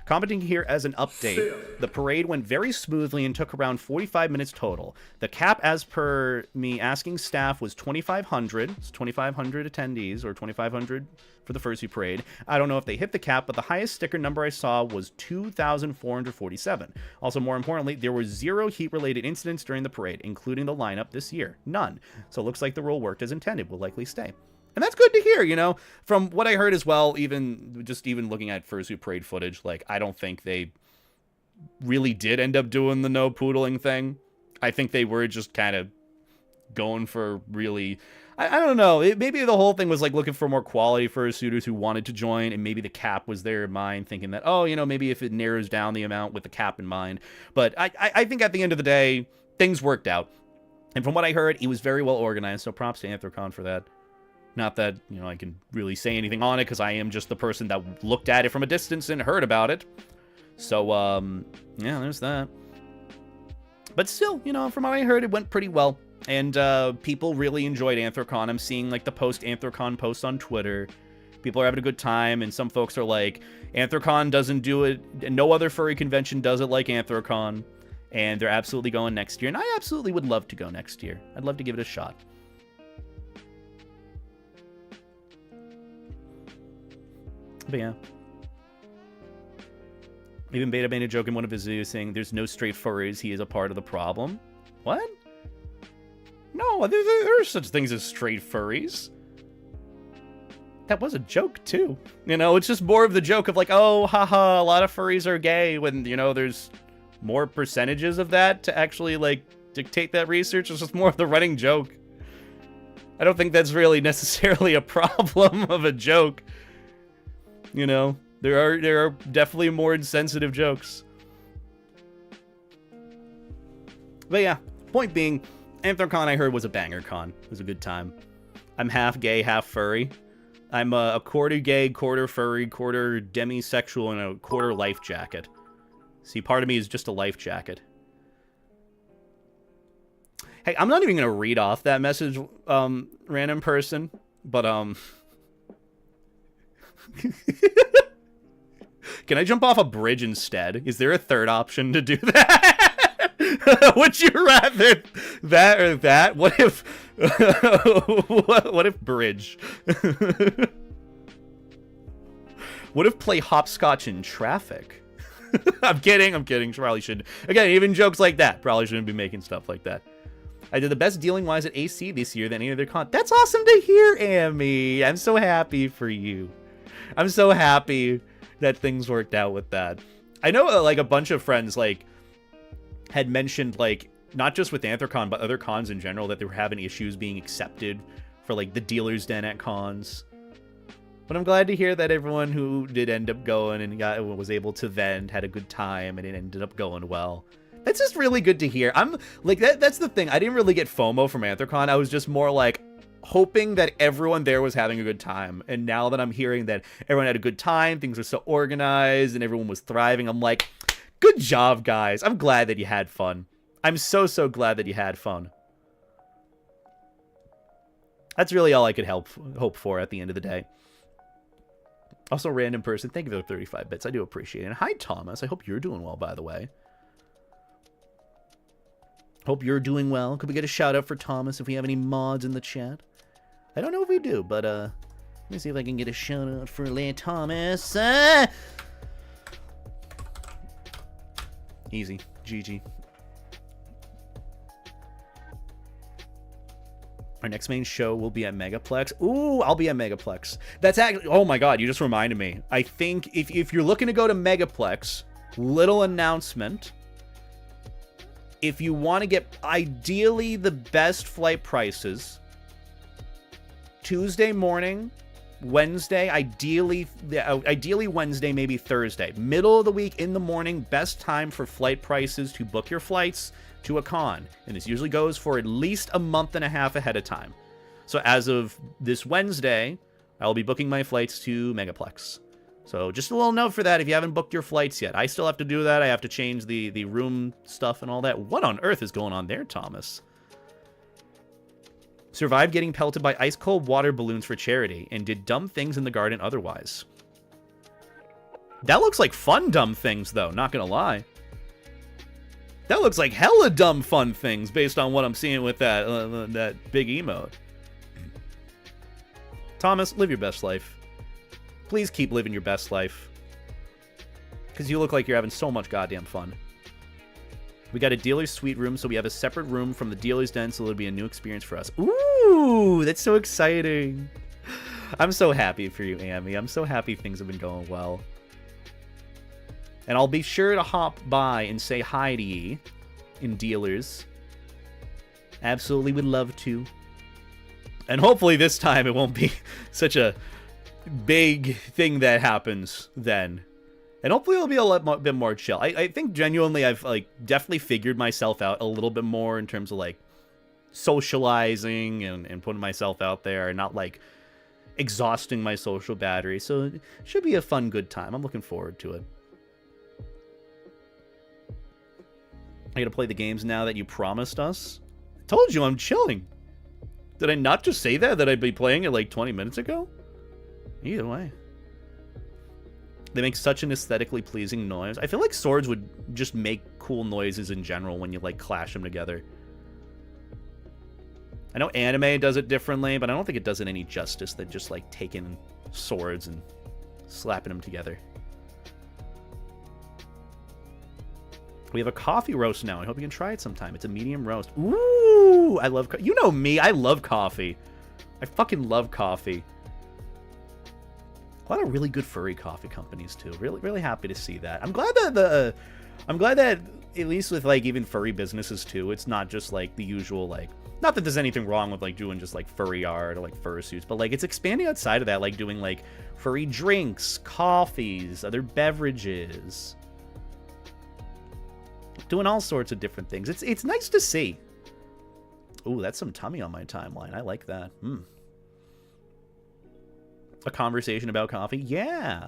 Commenting here as an update. The parade went very smoothly and took around 45 minutes total. The cap, as per me asking staff, was 2,500. It's 2,500 attendees, or 2,500 for the Fursuit Parade. I don't know if they hit the cap, but the highest sticker number I saw was 2,447. Also, more importantly, there were 0 heat-related incidents during the parade, including the lineup this year. None. So it looks like the rule worked as intended. Will likely stay. And that's good to hear, you know, from what I heard as well, even looking at Fursuit Parade footage, like, I don't think they really did end up doing the no poodling thing. I think they were just kind of going for really, I don't know, maybe the whole thing was, like, looking for more quality fursuiters who wanted to join, and maybe the cap was there in mind, thinking that, oh, you know, maybe if it narrows down the amount with the cap in mind. But I think at the end of the day, things worked out. And from what I heard, it was very well organized, so props to Anthrocon for that. Not that, you know, I can really say anything on it, because I am just the person that looked at it from a distance and heard about it. So, yeah, there's that. But still, you know, from what I heard, it went pretty well. And people really enjoyed Anthrocon. I'm seeing, like, the post-Anthrocon posts on Twitter. People are having a good time, and some folks are like, Anthrocon doesn't do it, no other furry convention does it like Anthrocon. And they're absolutely going next year. And I absolutely would love to go next year. I'd love to give it a shot. But yeah. Even Beta made a joke in one of his videos saying there's no straight furries, he is a part of the problem. What? No, there are such things as straight furries. That was a joke too. You know, it's just more of the joke of like, oh, haha, a lot of furries are gay, when, you know, there's more percentages of that to actually, like, dictate that research. It's just more of the running joke. I don't think that's really necessarily a problem of a joke. You know, there are definitely more insensitive jokes. But yeah, point being, Anthrocon I heard was a banger con. It was a good time. I'm half gay, half furry. I'm a quarter gay, quarter furry, quarter demisexual, and a quarter life jacket. See, part of me is just a life jacket. Hey, I'm not even gonna read off that message, random person, but can I jump off a bridge instead? Is there a third option to do that? Would you rather that or that? What if what if bridge? What if play hopscotch in traffic? I'm kidding. Probably should. Again, even jokes like that. Probably shouldn't be making stuff like that. I did the best dealing-wise at AC this year than any other con. That's awesome to hear, Amy. I'm so happy for you. I'm so happy that things worked out with that. I know, like, a bunch of friends, like, had mentioned, like, not just with Anthrocon, but other cons in general, that they were having issues being accepted for, like, the dealer's den at cons. But I'm glad to hear that everyone who did end up going and was able to vend had a good time, and it ended up going well. That's just really good to hear. I'm, like, that's the thing. I didn't really get FOMO from Anthrocon. I was just more, like, hoping that everyone there was having a good time. And now that I'm hearing that everyone had a good time, things were so organized, and everyone was thriving, I'm like, good job, guys. I'm glad that you had fun. I'm so glad that you had fun. That's really all I could hope for at the end of the day. Also, random person, thank you for the 35 bits. I do appreciate it. And hi, Thomas. I hope you're doing well, by the way. Hope you're doing well. Could we get a shout out for Thomas if we have any mods in the chat? I don't know if we do, but let me see if I can get a shout out for Leigh Thomas. Easy. GG. Our next main show will be at Megaplex. Ooh, I'll be at Megaplex. That's actually... Oh my god, you just reminded me. I think if you're looking to go to Megaplex, little announcement. If you want to get, ideally, the best flight prices, Tuesday morning, Wednesday, ideally Wednesday, maybe Thursday. Middle of the week in the morning, best time for flight prices to book your flights to a con. And this usually goes for at least a month and a half ahead of time. So as of this Wednesday, I'll be booking my flights to Megaplex. So just a little note for that if you haven't booked your flights yet. I still have to do that. I have to change the room stuff and all that. What on earth is going on there, Thomas? Survived getting pelted by ice-cold water balloons for charity and did dumb things in the garden otherwise. That looks like fun dumb things, though, not gonna lie. That looks like hella dumb fun things based on what I'm seeing with that big emote. Thomas, live your best life. Please keep living your best life. Because you look like you're having so much goddamn fun. We got a dealer's suite room, so we have a separate room from the dealer's den, so it'll be a new experience for us. Ooh, that's so exciting. I'm so happy for you, Amy. I'm so happy things have been going well. And I'll be sure to hop by and say hi to ye in dealers. Absolutely would love to. And hopefully this time it won't be such a big thing that happens then. And hopefully it'll be a bit more chill. I think genuinely I've, like, definitely figured myself out a little bit more in terms of, like, socializing and putting myself out there and not, like, exhausting my social battery. So it should be a fun, good time. I'm looking forward to it. I gotta play the games now that you promised us. I told you I'm chilling. Did I not just say that I'd be playing it like 20 minutes ago? Either way. They make such an aesthetically pleasing noise. I feel like swords would just make cool noises in general when you, like, clash them together. I know anime does it differently, but I don't think it does it any justice than just, like, taking swords and slapping them together. We have a coffee roast now. I hope you can try it sometime. It's a medium roast. Ooh, I love... You know me. I love coffee. I fucking love coffee. A lot of really good furry coffee companies too. Really happy to see that. I'm glad that at least with, like, even furry businesses too, it's not just like the usual, like, not that there's anything wrong with, like, doing just, like, furry art or, like, fursuits, but, like, it's expanding outside of that, like doing, like, furry drinks, coffees, other beverages, doing all sorts of different things. It's nice to see. Ooh, that's some tummy on my timeline. I like that. A conversation about coffee? Yeah.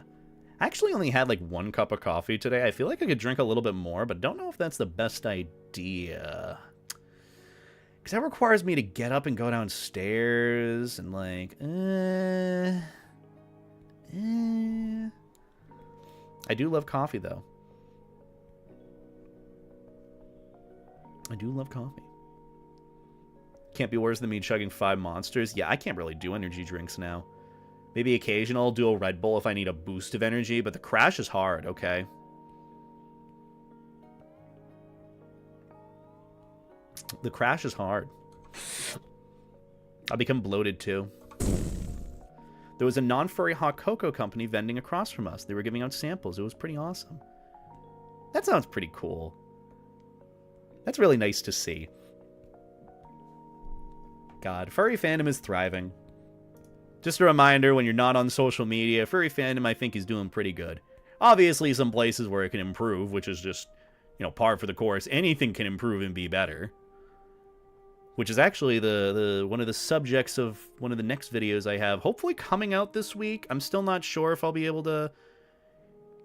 I actually only had, like, 1 cup of coffee today. I feel like I could drink a little bit more, but don't know if that's the best idea. Because that requires me to get up and go downstairs and, like, I do love coffee, though. I do love coffee. Can't be worse than me chugging 5 Monsters. Yeah, I can't really do energy drinks now. Maybe occasional, I'll do a Red Bull if I need a boost of energy, but the crash is hard, okay? The crash is hard. I'll become bloated, too. There was a non-furry hot cocoa company vending across from us. They were giving out samples. It was pretty awesome. That sounds pretty cool. That's really nice to see. God, furry fandom is thriving. Just a reminder, when you're not on social media, furry fandom, I think, is doing pretty good. Obviously, some places where it can improve, which is just, you know, par for the course. Anything can improve and be better. Which is actually the one of the subjects of one of the next videos I have, hopefully coming out this week. I'm still not sure if I'll be able to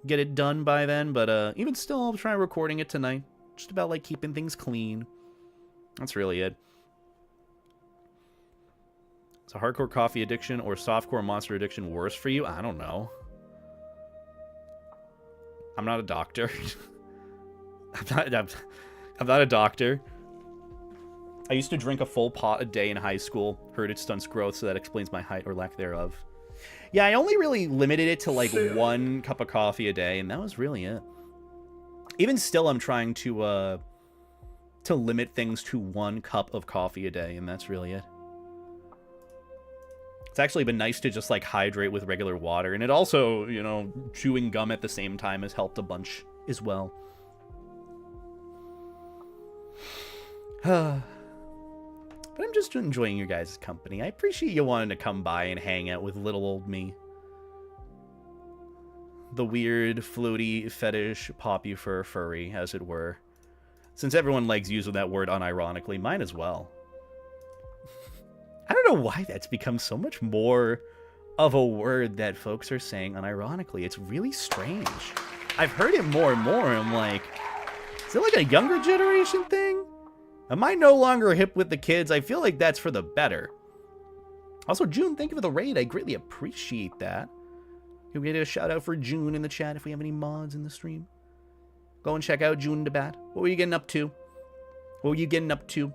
get it done by then, but even still, I'll try recording it tonight. Just about, like, keeping things clean. That's really it. Is a hardcore coffee addiction or softcore monster addiction worse for you? I don't know. I'm not a doctor. I'm not a doctor. I used to drink a full pot a day in high school. Heard it stunts growth, so that explains my height or lack thereof. Yeah, I only really limited it to like 1 cup of coffee a day, and that was really it. Even still, I'm trying to limit things to 1 cup of coffee a day, and that's really it. It's actually been nice to just like hydrate with regular water, and it also, you know, chewing gum at the same time has helped a bunch as well. But I'm just enjoying your guys' company. I appreciate you wanting to come by and hang out with little old me. The weird, floaty, fetish, poppy fur furry, as it were. Since everyone likes using that word unironically, mine as well. I don't know why that's become so much more of a word that folks are saying unironically. It's really strange. I've heard it more and more, and I'm like, is it like a younger generation thing? Am I no longer hip with the kids? I feel like that's for the better. Also, June, thank you for the raid. I greatly appreciate that. Can we get a shout out for June in the chat if we have any mods in the stream? Go and check out DusktheDutchie. What were you getting up to? What were you getting up to?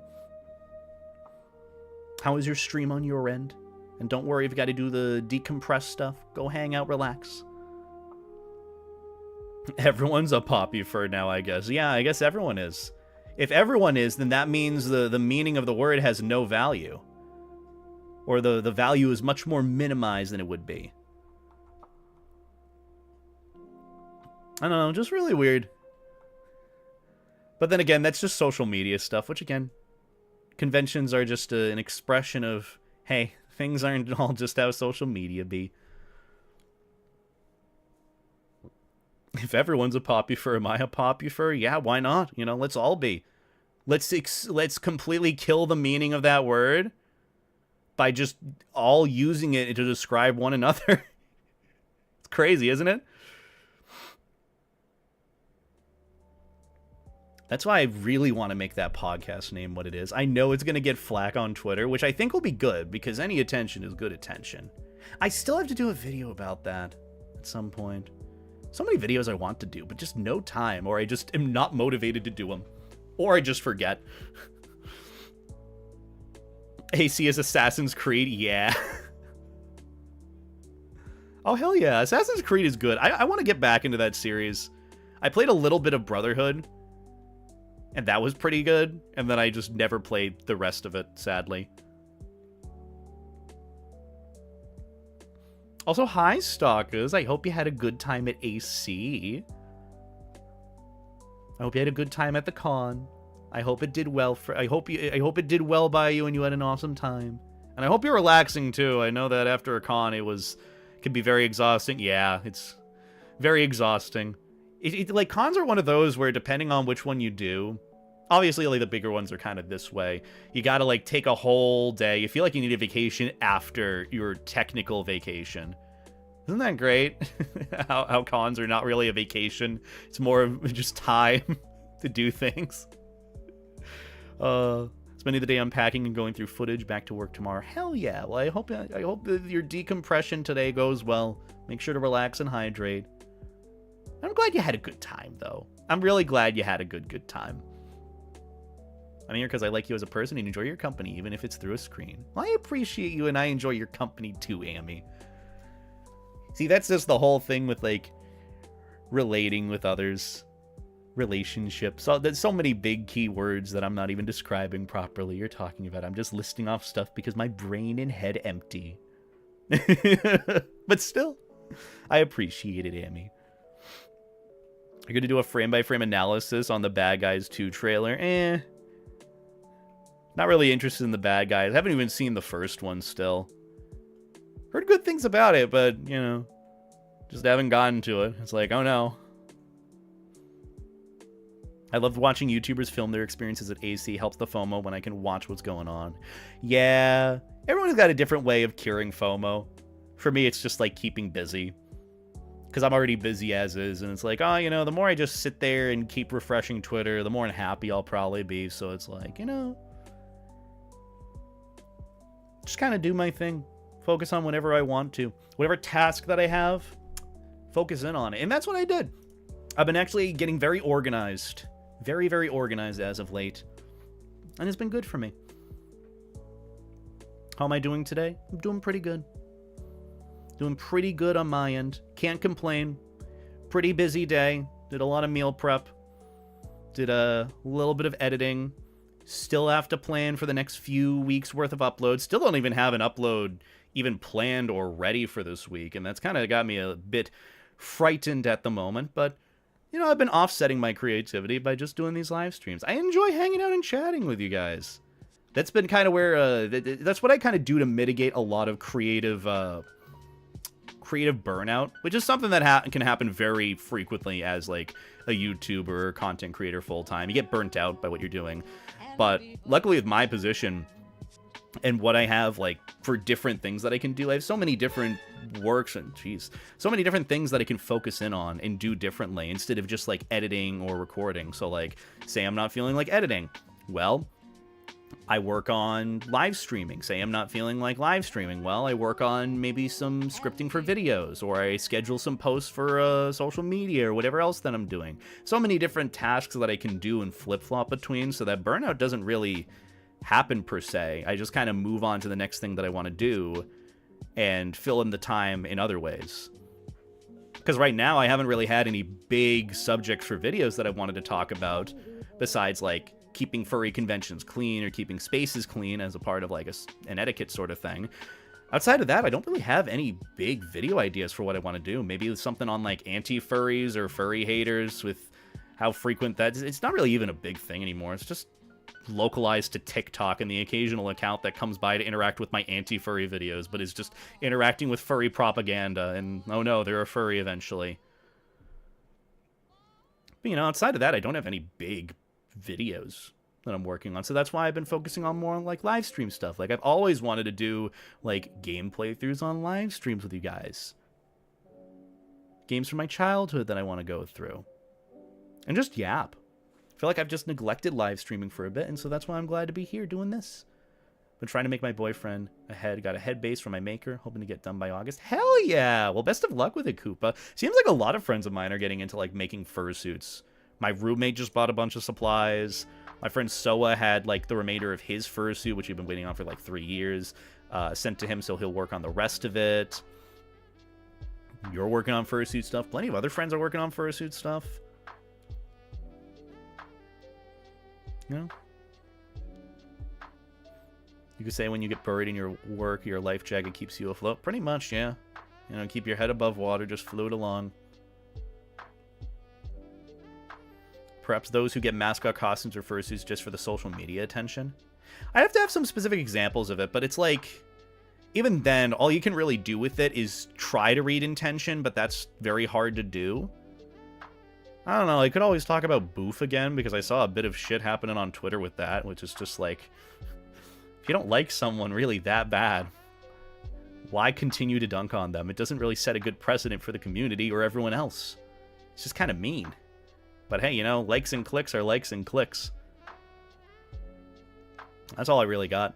How was your stream on your end? And don't worry if you got to do the decompress stuff. Go hang out, relax. Everyone's a poppy fur now, I guess. Yeah, I guess everyone is. If everyone is, then that means the meaning of the word has no value. Or the value is much more minimized than it would be. I don't know, just really weird. But then again, that's just social media stuff, which again, conventions are just an expression of, hey, things aren't all just how social media be. If everyone's a poppy fur, am I a poppy fur? Yeah, why not? You know, let's all be. Let's completely kill the meaning of that word by just all using it to describe one another. It's crazy, isn't it? That's why I really want to make that podcast name what it is. I know it's going to get flack on Twitter, which I think will be good, because any attention is good attention. I still have to do a video about that at some point. So many videos I want to do, but just no time, or I just am not motivated to do them. Or I just forget. AC is Assassin's Creed? Yeah. Oh, hell yeah. Assassin's Creed is good. I want to get back into that series. I played a little bit of Brotherhood, and that was pretty good, and then I just never played the rest of it, sadly. Also, hi, Stalkers. I hope you had a good time at AC. I hope you had a good time at the con. I hope it did well I hope it did well by you and you had an awesome time. And I hope you're relaxing too. I know that after a con it can be very exhausting. Yeah, it's very exhausting. Like, cons are one of those where, depending on which one you do, obviously, like, the bigger ones are kind of this way. You gotta, like, take a whole day. You feel like you need a vacation after your technical vacation. Isn't that great? how cons are not really a vacation. It's more of just time to do things. Spending the day unpacking and going through footage, back to work tomorrow. Hell yeah. Well, I hope that your decompression today goes well. Make sure to relax and hydrate. I'm glad you had a good time, though. I'm really glad you had a good time. I'm here because I like you as a person and enjoy your company, even if it's through a screen. Well, I appreciate you, and I enjoy your company too, Amy. See, that's just the whole thing with, like, relating with others. Relationships. So, there's so many big keywords that I'm not even describing properly. You're talking about. I'm just listing off stuff because my brain and head empty. But still, I appreciate it, Amy. You're gonna do a frame-by-frame analysis on the Bad Guys 2 trailer. Not really interested in the Bad Guys. I haven't even seen the first one still. Heard good things about it, but, you know, just haven't gotten to it. It's like, oh no. I love watching YouTubers film their experiences at AC. Helps the FOMO when I can watch what's going on. Yeah, everyone's got a different way of curing FOMO. For me, it's just like keeping busy. Because I'm already busy as is, and it's like, oh, you know, the more I just sit there and keep refreshing Twitter, the more unhappy I'll probably be. So it's like, you know, just kind of do my thing. Focus on whatever I want to. Whatever task that I have, focus in on it. And that's what I did. I've been actually getting very organized. Very, very organized as of late. And it's been good for me. How am I doing today? I'm doing pretty good. Doing pretty good on my end. Can't complain. Pretty busy day. Did a lot of meal prep. Did a little bit of editing. Still have to plan for the next few weeks worth of uploads. Still don't even have an upload even planned or ready for this week. And that's kind of got me a bit frightened at the moment. But, you know, I've been offsetting my creativity by just doing these live streams. I enjoy hanging out and chatting with you guys. That's been kind of where, that's what I kind of do to mitigate a lot of creative burnout, which is something that can happen very frequently as like a YouTuber or content creator full-time. You get burnt out by what you're doing. But luckily with my position and what I have like for different things that I can do, I have so many different works and so many different things that I can focus in on and do differently instead of just like editing or recording. So like, say I'm not feeling like editing. Well, I work on live streaming. Say I'm not feeling like live streaming. Well, I work on maybe some scripting for videos, or I schedule some posts for social media or whatever else that I'm doing. So many different tasks that I can do and flip-flop between so that burnout doesn't really happen per se. I just kind of move on to the next thing that I want to do and fill in the time in other ways. Because right now I haven't really had any big subjects for videos that I wanted to talk about besides like keeping furry conventions clean or keeping spaces clean as a part of like an etiquette sort of thing. Outside of that, I don't really have any big video ideas for what I want to do. Maybe something on like anti-furries or furry haters with how frequent that is. It's not really even a big thing anymore. It's just localized to TikTok and the occasional account that comes by to interact with my anti-furry videos, but is just interacting with furry propaganda. And oh no, they're a furry eventually. But you know, outside of that, I don't have any big videos that I'm working on, so that's why I've been focusing on more like live stream stuff. Like I've always wanted to do like game playthroughs on live streams with you guys, games from my childhood that I want to go through and just yap. I feel like I've just neglected live streaming for a bit, and so that's why I'm glad to be here doing this. Been trying to make my boyfriend got a head base from my maker, hoping to get done by August. Hell yeah! Well, best of luck with it, Koopa. Seems like a lot of friends of mine are getting into like making fursuits. My roommate just bought a bunch of supplies. My friend Soa had like the remainder of his fursuit, which we've been waiting on for like 3 years, sent to him, so he'll work on the rest of it. You're working on fursuit stuff. Plenty of other friends are working on fursuit stuff. You know? You could say when you get buried in your work, your life jacket keeps you afloat. Pretty much, yeah. You know, keep your head above water, just float along. Perhaps those who get mascot costumes or fursuits just for the social media attention. I have to have some specific examples of it, but it's like, even then, all you can really do with it is try to read intention, but that's very hard to do. I don't know, I could always talk about Boof again, because I saw a bit of shit happening on Twitter with that, which is just like, if you don't like someone really that bad, why continue to dunk on them? It doesn't really set a good precedent for the community or everyone else. It's just kind of mean. But hey, you know, likes and clicks are likes and clicks. That's all I really got.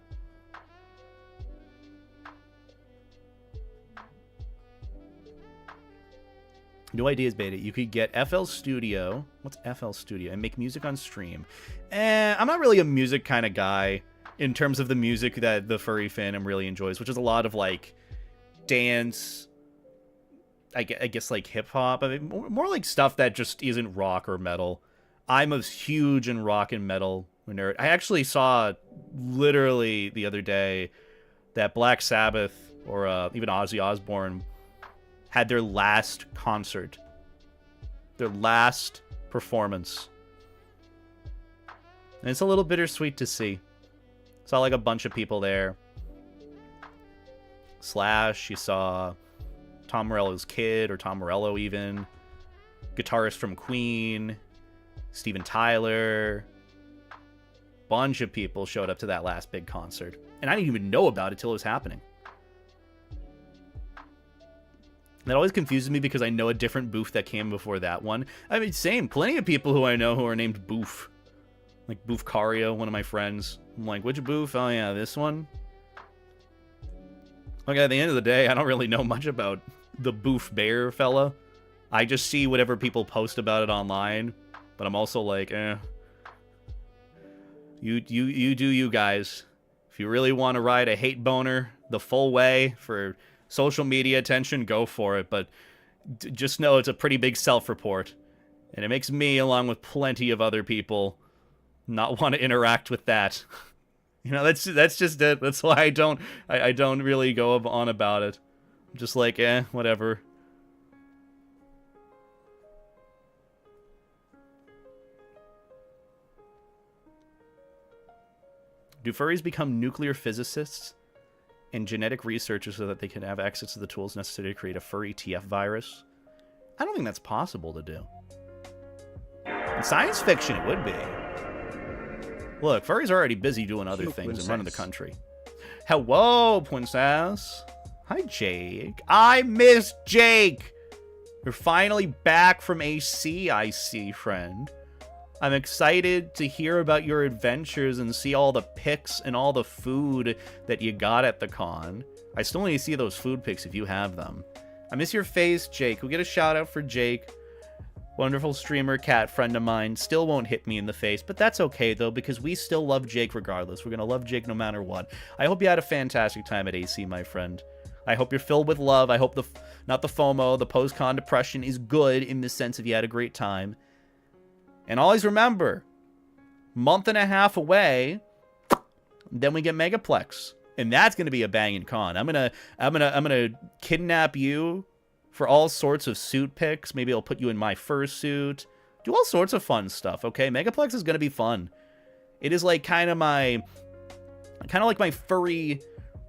New ideas, beta. You could get FL Studio. What's FL Studio? And make music on stream. I'm not really a music kind of guy in terms of the music that the furry fandom really enjoys, which is a lot of like dance, I guess like hip-hop. I mean, more like stuff that just isn't rock or metal. I'm a huge in rock and metal nerd. I actually saw literally the other day that Black Sabbath or even Ozzy Osbourne had their last concert Their last performance. And it's a little bittersweet to see. Saw like a bunch of people there. Slash, you saw Tom Morello's kid, or Tom Morello even. Guitarist from Queen. Steven Tyler. Bunch of people showed up to that last big concert. And I didn't even know about it till it was happening. That always confuses me because I know a different Boof that came before that one. I mean, same. Plenty of people who I know who are named Boof. Like Boof Cario, one of my friends. I'm like, which Boof? Oh yeah, this one? Like, at the end of the day, I don't really know much about the Boof Bear fella. I just see whatever people post about it online. But I'm also like, You do you guys. If you really want to ride a hate boner the full way for social media attention, go for it. But just know it's a pretty big self-report. And it makes me, along with plenty of other people, not want to interact with that. You know, that's just it. That's why I don't really go on about it. I'm just like, whatever. Do furries become nuclear physicists and genetic researchers so that they can have access to the tools necessary to create a furry TF virus? I don't think that's possible to do. In science fiction, it would be. Look, furries are already busy doing other things and running the country. Hello, princess. Hi, Jake. I miss Jake. You're finally back from AC, I see, friend. I'm excited to hear about your adventures and see all the pics and all the food that you got at the con. I still need to see those food pics if you have them. I miss your face, Jake. We'll get a shout out for Jake. Wonderful streamer, cat friend of mine. Still won't hit me in the face, but that's okay, though, because we still love Jake regardless. We're going to love Jake no matter what. I hope you had a fantastic time at AC, my friend. I hope you're filled with love. I hope not the FOMO, the post-con depression is good in the sense of you had a great time. And always remember, month and a half away, then we get Megaplex. And that's going to be a banging con. I'm gonna kidnap you for all sorts of suit picks. Maybe I'll put you in my fursuit. Do all sorts of fun stuff, okay? Megaplex is going to be fun. It is like kind of like my furry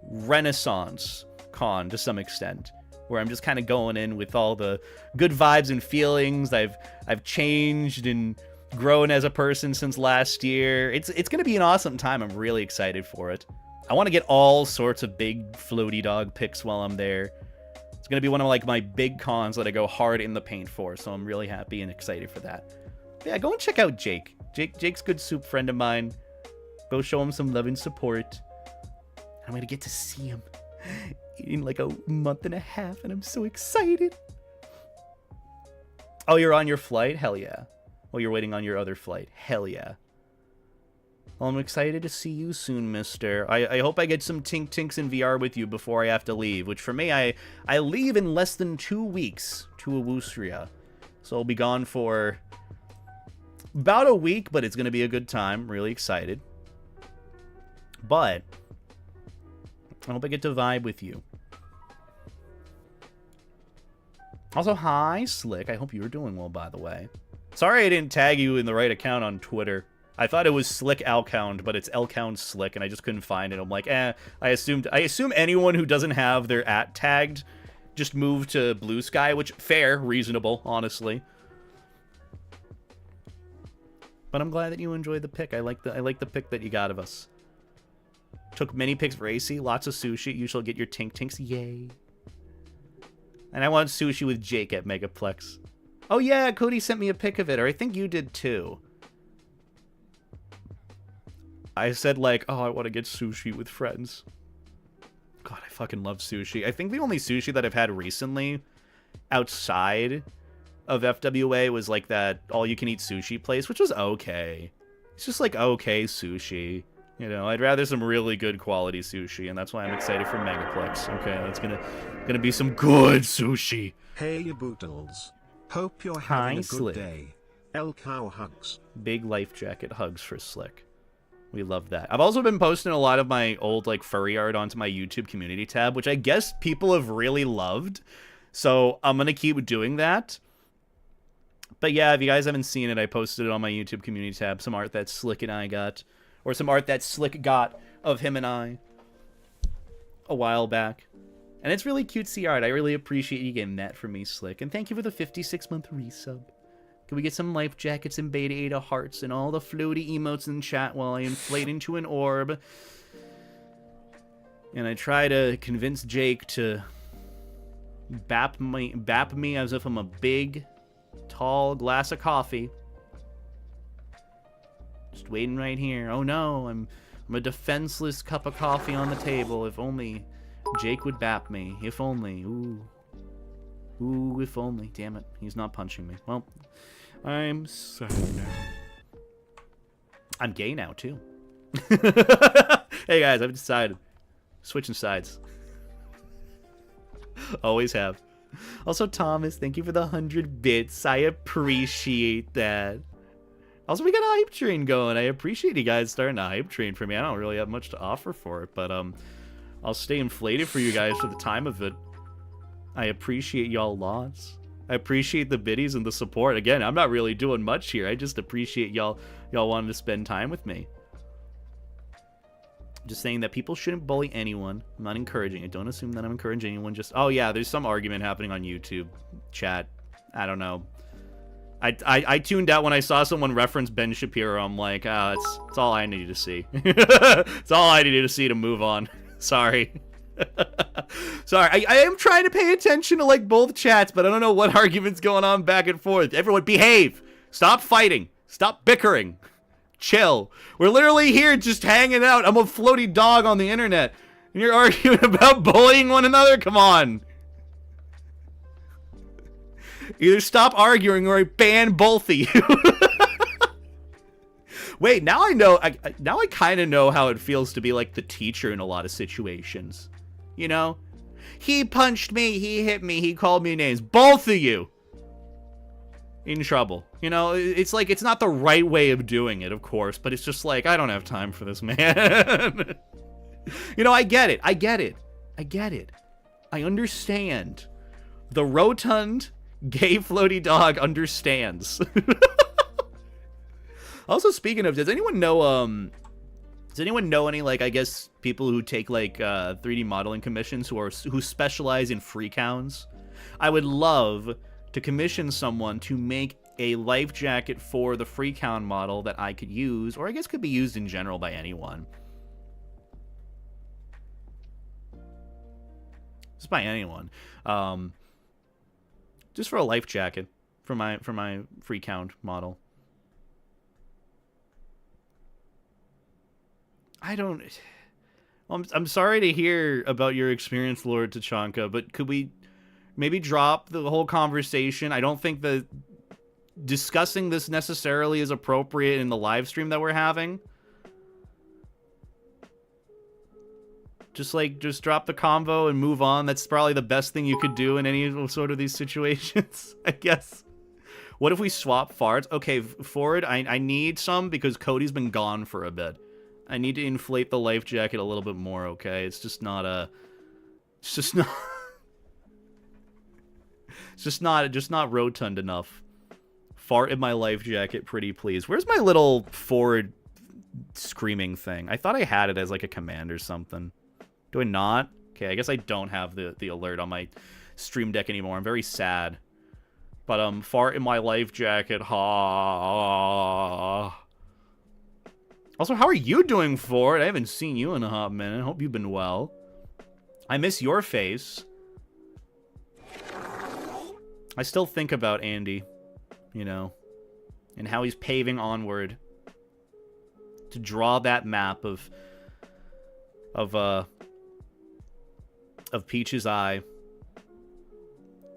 renaissance con to some extent, where I'm just kind of going in with all the good vibes and feelings. I've changed and grown as a person since last year. It's going to be an awesome time. I'm really excited for it. I want to get all sorts of big floaty dog picks while I'm there. It's going to be one of like my big cons that I go hard in the paint for, so I'm really happy and excited for that. But yeah, go and check out Jake. Jake's a good soup friend of mine. Go show him some love and support. I'm going to get to see him in like a month and a half, and I'm so excited. Oh, you're on your flight? Hell yeah. Well, you're waiting on your other flight. Hell yeah. Well, I'm excited to see you soon, mister. I hope I get some Tink Tinks in VR with you before I have to leave, which for me, I leave in less than 2 weeks to Awustria. So I'll be gone for about a week, but it's going to be a good time. Really excited. But I hope I get to vibe with you. Also, hi, Slick. I hope you're doing well, by the way. Sorry I didn't tag you in the right account on Twitter. I thought it was Slick Alcound, but it's Alcound Slick, and I just couldn't find it. I'm like, I assume anyone who doesn't have their @ tagged just moved to Blue Sky, which, fair, reasonable, honestly. But I'm glad that you enjoyed the pick. I like the pick that you got of us. Took many picks for AC, lots of sushi. You shall get your Tink Tinks, yay. And I want sushi with Jake at Megaplex. Oh yeah, Cody sent me a pic of it, or I think you did too. I said like, oh, I want to get sushi with friends. God, I fucking love sushi. I think the only sushi that I've had recently outside of FWA was like that all-you-can-eat sushi place, which was okay. It's just like okay sushi. You know, I'd rather some really good quality sushi, and that's why I'm excited for Megaplex. Okay, that's gonna be some good sushi. Hey, you boodles. Hope you're having a good day. El Cow hugs. Big life jacket hugs for Slick. We love that. I've also been posting a lot of my old like furry art onto my YouTube community tab, which I guess people have really loved. So I'm gonna keep doing that. But yeah, if you guys haven't seen it, I posted it on my YouTube community tab. Some art that Slick and I got. Or some art that Slick got of him and I a while back. And it's really cutesy art. I really appreciate you getting that for me, Slick. And thank you for the 56-month resub. Can we get some life jackets and beta 8 hearts and all the floaty emotes in chat while I inflate into an orb? And I try to convince Jake to bap me as if I'm a big, tall glass of coffee. Just waiting right here. Oh no, I'm a defenseless cup of coffee on the table. If only Jake would bap me. If only. Ooh. Ooh, if only. Damn it. He's not punching me. Well, I'm sad now. I'm gay now, too. Hey, guys, I've decided. Switching sides. Always have. Also, Thomas, thank you for the 100 bits. I appreciate that. Also, we got a hype train going. I appreciate you guys starting a hype train for me. I don't really have much to offer for it, but I'll stay inflated for you guys for the time of it. I appreciate y'all lots. I appreciate the biddies and the support. Again, I'm not really doing much here. I just appreciate y'all wanting to spend time with me. Just saying that people shouldn't bully anyone. I'm not encouraging it. Don't assume that I'm encouraging anyone. Just, oh yeah, there's some argument happening on YouTube chat. I don't know. I tuned out when I saw someone reference Ben Shapiro. I'm like, it's all I needed to see. It's all I needed to see to move on. Sorry. Sorry, I am trying to pay attention to, like, both chats, but I don't know what argument's going on back and forth. Everyone, behave. Stop fighting. Stop bickering. Chill. We're literally here just hanging out. I'm a floaty dog on the internet. And you're arguing about bullying one another? Come on. Either stop arguing or I ban both of you. Wait, now I know. Now I kind of know how it feels to be like the teacher in a lot of situations. You know? He punched me, he hit me, he called me names. Both of you in trouble. You know, it's like, it's not the right way of doing it, of course, but it's just like, I don't have time for this, man. You know, I get it. I get it. I get it. I understand. The rotund gay floaty dog understands. Also, speaking of, does anyone know any, like, I guess people who take, like, 3D modeling commissions who specialize in freakhounds? I would love to commission someone to make a life jacket for the freakhound model that I could use, or I guess could be used in general by anyone. Just by anyone. Just for a life jacket for my freakhound model. I don't... I'm sorry to hear about your experience, Lord Tachanka, but could we maybe drop the whole conversation? I don't think that discussing this necessarily is appropriate in the live stream that we're having. Just drop the convo and move on. That's probably the best thing you could do in any sort of these situations, I guess. What if we swap farts? Okay, Ford, I need some because Cody's been gone for a bit. I need to inflate the life jacket a little bit more, okay? It's just not it's just not rotund enough. Fart in my life jacket, pretty please. Where's my little forward screaming thing? I thought I had it as like a command or something. Do I not? Okay, I guess I don't have the alert on my stream deck anymore. I'm very sad. But fart in my life jacket. Ha. Also, how are you doing, Ford? I haven't seen you in a hot minute. Hope you've been well. I miss your face. I still think about Andy, you know, and how he's paving onward to draw that map of Peach's eye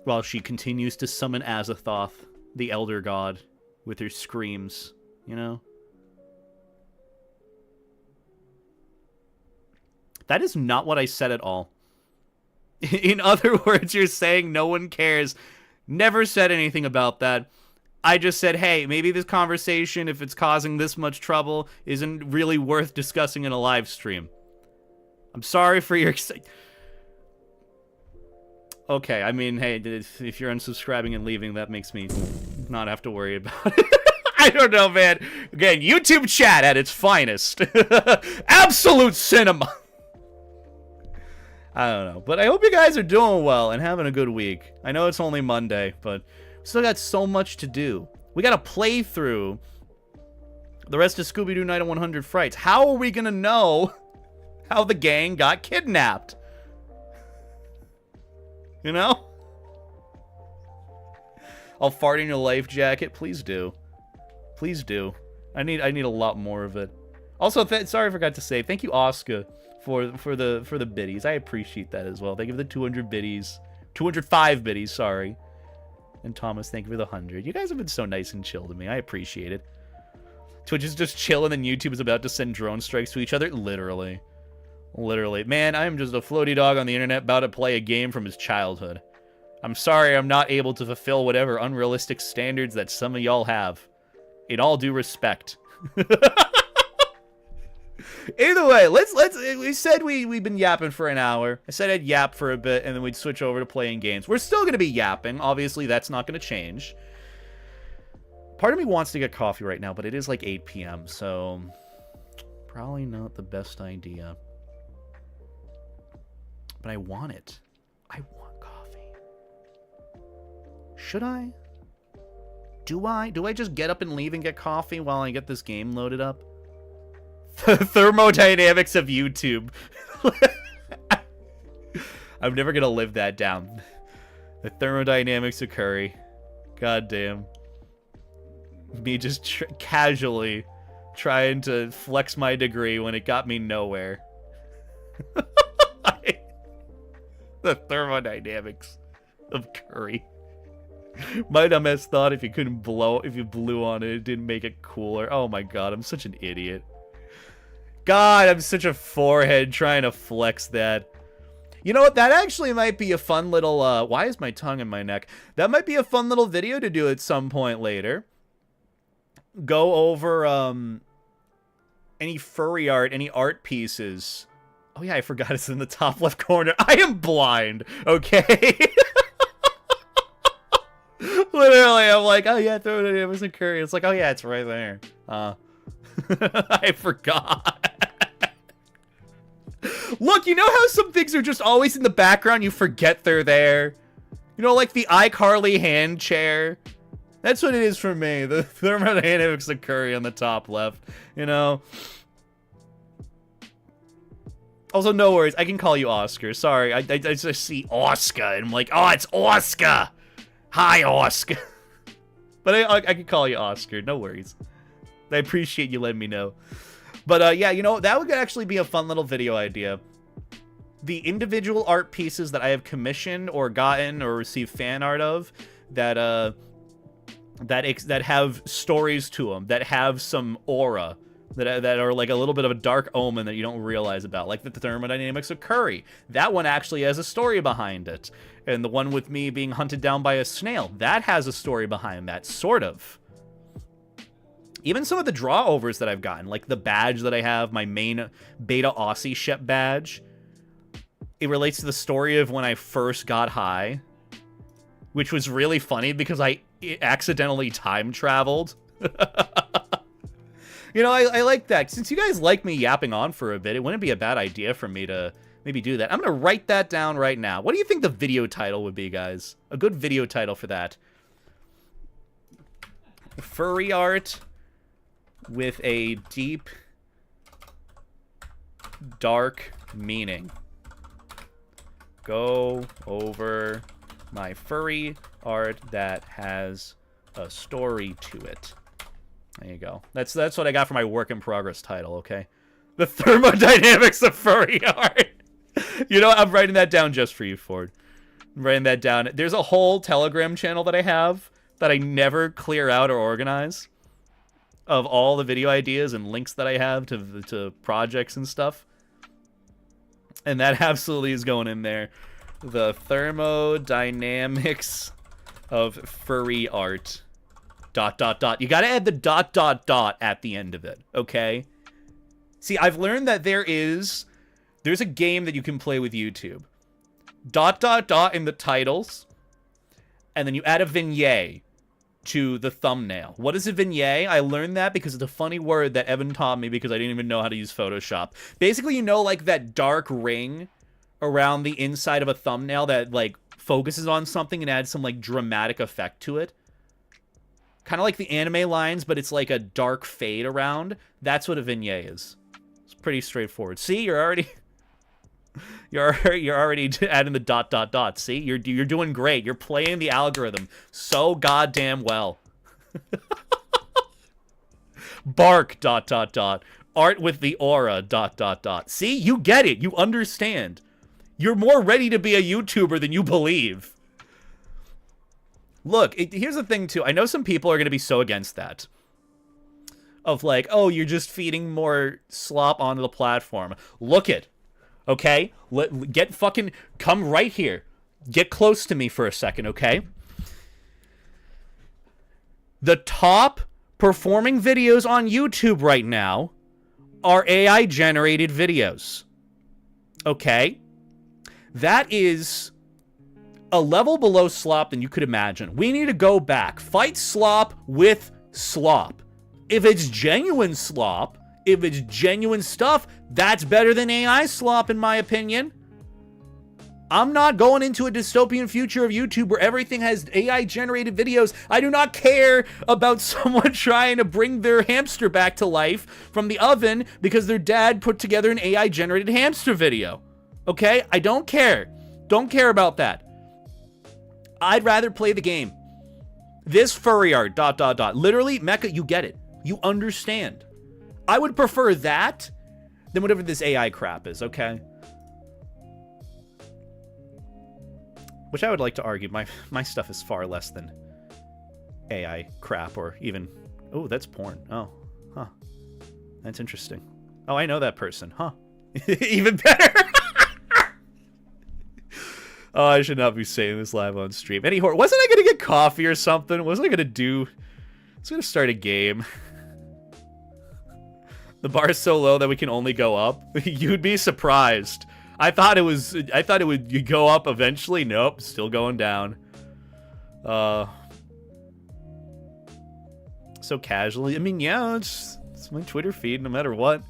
while she continues to summon Azathoth, the Elder God, with her screams, you know? That is not what I said at all. In other words, you're saying no one cares. Never said anything about that. I just said, hey, maybe this conversation, if it's causing this much trouble, isn't really worth discussing in a live stream. I'm sorry for your... Okay, I mean, hey, if you're unsubscribing and leaving, that makes me not have to worry about it. I don't know, man. Again, YouTube chat at its finest. Absolute cinema. I don't know. But I hope you guys are doing well and having a good week. I know it's only Monday, but we still got so much to do. We got to play through the rest of Scooby-Doo Night of 100 Frights. How are we going to know how the gang got kidnapped? You know? I'll fart in your life jacket. Please do. Please do. I need a lot more of it. Also, sorry I forgot to say, thank you, Oscar, for the biddies. I appreciate that as well. Thank you for the 200 biddies. 205 biddies, sorry. And Thomas, thank you for the 100. You guys have been so nice and chill to me. I appreciate it. Twitch is just chill, and then YouTube is about to send drone strikes to each other. Literally. Literally. Man, I am just a floaty dog on the internet about to play a game from his childhood. I'm sorry I'm not able to fulfill whatever unrealistic standards that some of y'all have. In all due respect. Either way, we said we've been yapping for an hour. I said I'd yap for a bit, and then we'd switch over to playing games. We're still going to be yapping. Obviously, that's not going to change. Part of me wants to get coffee right now, but it is like 8 p.m., so probably not the best idea. But I want it. I want coffee. Should I? Do I? Do I just get up and leave and get coffee while I get this game loaded up? The thermodynamics of YouTube. I'm never gonna live that down. The thermodynamics of curry. God damn. Me just casually trying to flex my degree when it got me nowhere. The thermodynamics of curry. My dumbass thought if you blew on it, it didn't make it cooler. Oh my god, I'm such an idiot. God, I'm such a forehead trying to flex that. You know what? That actually might be a fun little, why is my tongue in my neck? That might be a fun little video to do at some point later. Go over, any furry art, any art pieces. Oh yeah, I forgot it's in the top left corner. I am blind, okay? Literally, I'm like, oh yeah, throw it in, it was a curry. It's like, oh yeah, it's right there. I forgot. Look, you know how some things are just always in the background, you forget they're there? You know, like the iCarly hand chair? That's what it is for me. The thermodynamics of curry on the top left, you know? Also, no worries, I can call you Oscar. Sorry, I just see Oscar, and I'm like, oh, it's Oscar! Hi, Oscar! But I can call you Oscar, no worries. I appreciate you letting me know. But, yeah, you know, that would actually be a fun little video idea. The individual art pieces that I have commissioned or gotten or received fan art of that have stories to them, that have some aura, that are like a little bit of a dark omen that you don't realize about, like the thermodynamics of curry. That one actually has a story behind it. And the one with me being hunted down by a snail, that has a story behind that, sort of. Even some of the draw-overs that I've gotten, like the badge that I have, my main Beta Aussie Shep badge, it relates to the story of when I first got high, which was really funny because I accidentally time traveled. You know, I like that. Since you guys like me yapping on for a bit, it wouldn't be a bad idea for me to maybe do that. I'm going to write that down right now. What do you think the video title would be, guys? A good video title for that. Furry art with a deep, dark meaning. Go over my furry art that has a story to it. There you go. That's what I got for my work in progress title, okay? The thermodynamics of furry art. You know what? I'm writing that down just for you, Ford. I'm writing that down. There's a whole Telegram channel that I have that I never clear out or organize of all the video ideas and links that I have to projects and stuff. And that absolutely is going in there. The thermodynamics of furry art. ... You gotta add the ... at the end of it, okay? See, I've learned that there's a game that you can play with YouTube. ... in the titles, and then you add a vignette to the thumbnail. What is a vignette? I learned that because it's a funny word that Evan taught me because I didn't even know how to use Photoshop. Basically, you know, like that dark ring around the inside of a thumbnail that like focuses on something and adds some like dramatic effect to it. Kind of like the anime lines, but it's like a dark fade around. That's what a vignette is. It's pretty straightforward. See, you're already you're already adding the ... See, you're doing great. You're playing the algorithm so goddamn well. Bark ... Art with the aura ... See, you get it. You understand. You're more ready to be a YouTuber than you believe. Look, here's the thing, too. I know some people are going to be so against that. Of like, oh, you're just feeding more slop onto the platform. Look it. Okay? Get fucking... Come right here. Get close to me for a second, okay? The top performing videos on YouTube right now are AI-generated videos. Okay? That is a level below slop than you could imagine. We need to go back. Fight slop with slop. If it's genuine slop, if it's genuine stuff, that's better than AI slop, in my opinion. I'm not going into a dystopian future of YouTube where everything has AI-generated videos. I do not care about someone trying to bring their hamster back to life from the oven because their dad put together an AI-generated hamster video. Okay? I don't care. Don't care about that. I'd rather play the game. This furry art, ... Literally, Mecha, you get it. You understand. I would prefer that than whatever this AI crap is, okay? Which I would like to argue, my stuff is far less than AI crap or even... Oh, that's porn. Oh, huh. That's interesting. Oh, I know that person, huh? Even better! Oh, I should not be saying this live on stream. Anyhow, wasn't I gonna get coffee or something? Wasn't I gonna do... I was gonna start a game. The bar is so low that we can only go up. You'd be surprised. I thought it would go up eventually. Nope, still going down. So casually. I mean, yeah, it's my Twitter feed no matter what.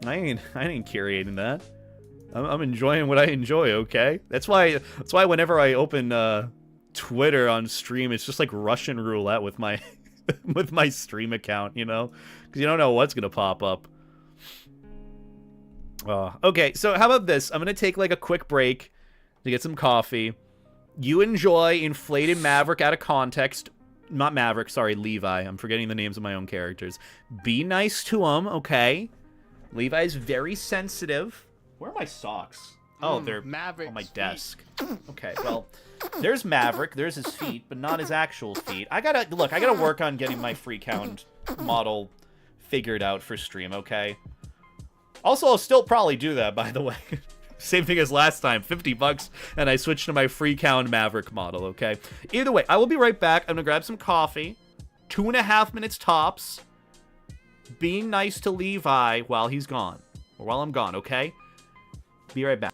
I ain't curating that. I'm enjoying what I enjoy, okay? That's why whenever I open Twitter on stream, it's just like Russian roulette with my with my stream account, you know? Because you don't know what's gonna pop up. Okay, so how about this? I'm gonna take like a quick break to get some coffee. You enjoy inflated Maverick out of context. Not Maverick, sorry, Levi. I'm forgetting the names of my own characters. Be nice to him, okay? Levi's very sensitive. Where are my socks? Oh, they're Maverick's on my desk. Okay, well, there's Maverick. There's his feet, but not his actual feet. I gotta work on getting my free count model figured out for stream, okay? Also, I'll still probably do that, by the way. Same thing as last time, 50 bucks, and I switched to my free count Maverick model, okay? Either way, I will be right back. I'm gonna grab some coffee. 2.5 minutes tops. Being nice to Levi while he's gone. Or while I'm gone, okay? Be right back.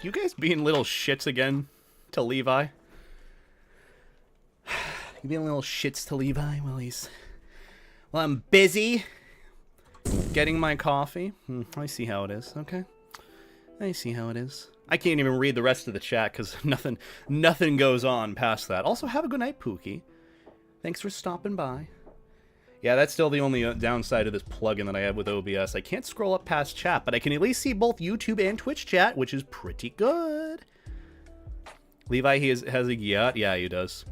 You guys being little shits again to Levi? You being little shits to Levi while he's... Well, I'm busy getting my coffee. I see how it is, okay? I see how it is. I can't even read the rest of the chat because nothing goes on past that. Also, have a good night, Pookie. Thanks for stopping by. Yeah, that's still the only downside of this plugin that I have with OBS. I can't scroll up past chat, but I can at least see both YouTube and Twitch chat, which is pretty good. Levi, has a yacht? Yeah, he does.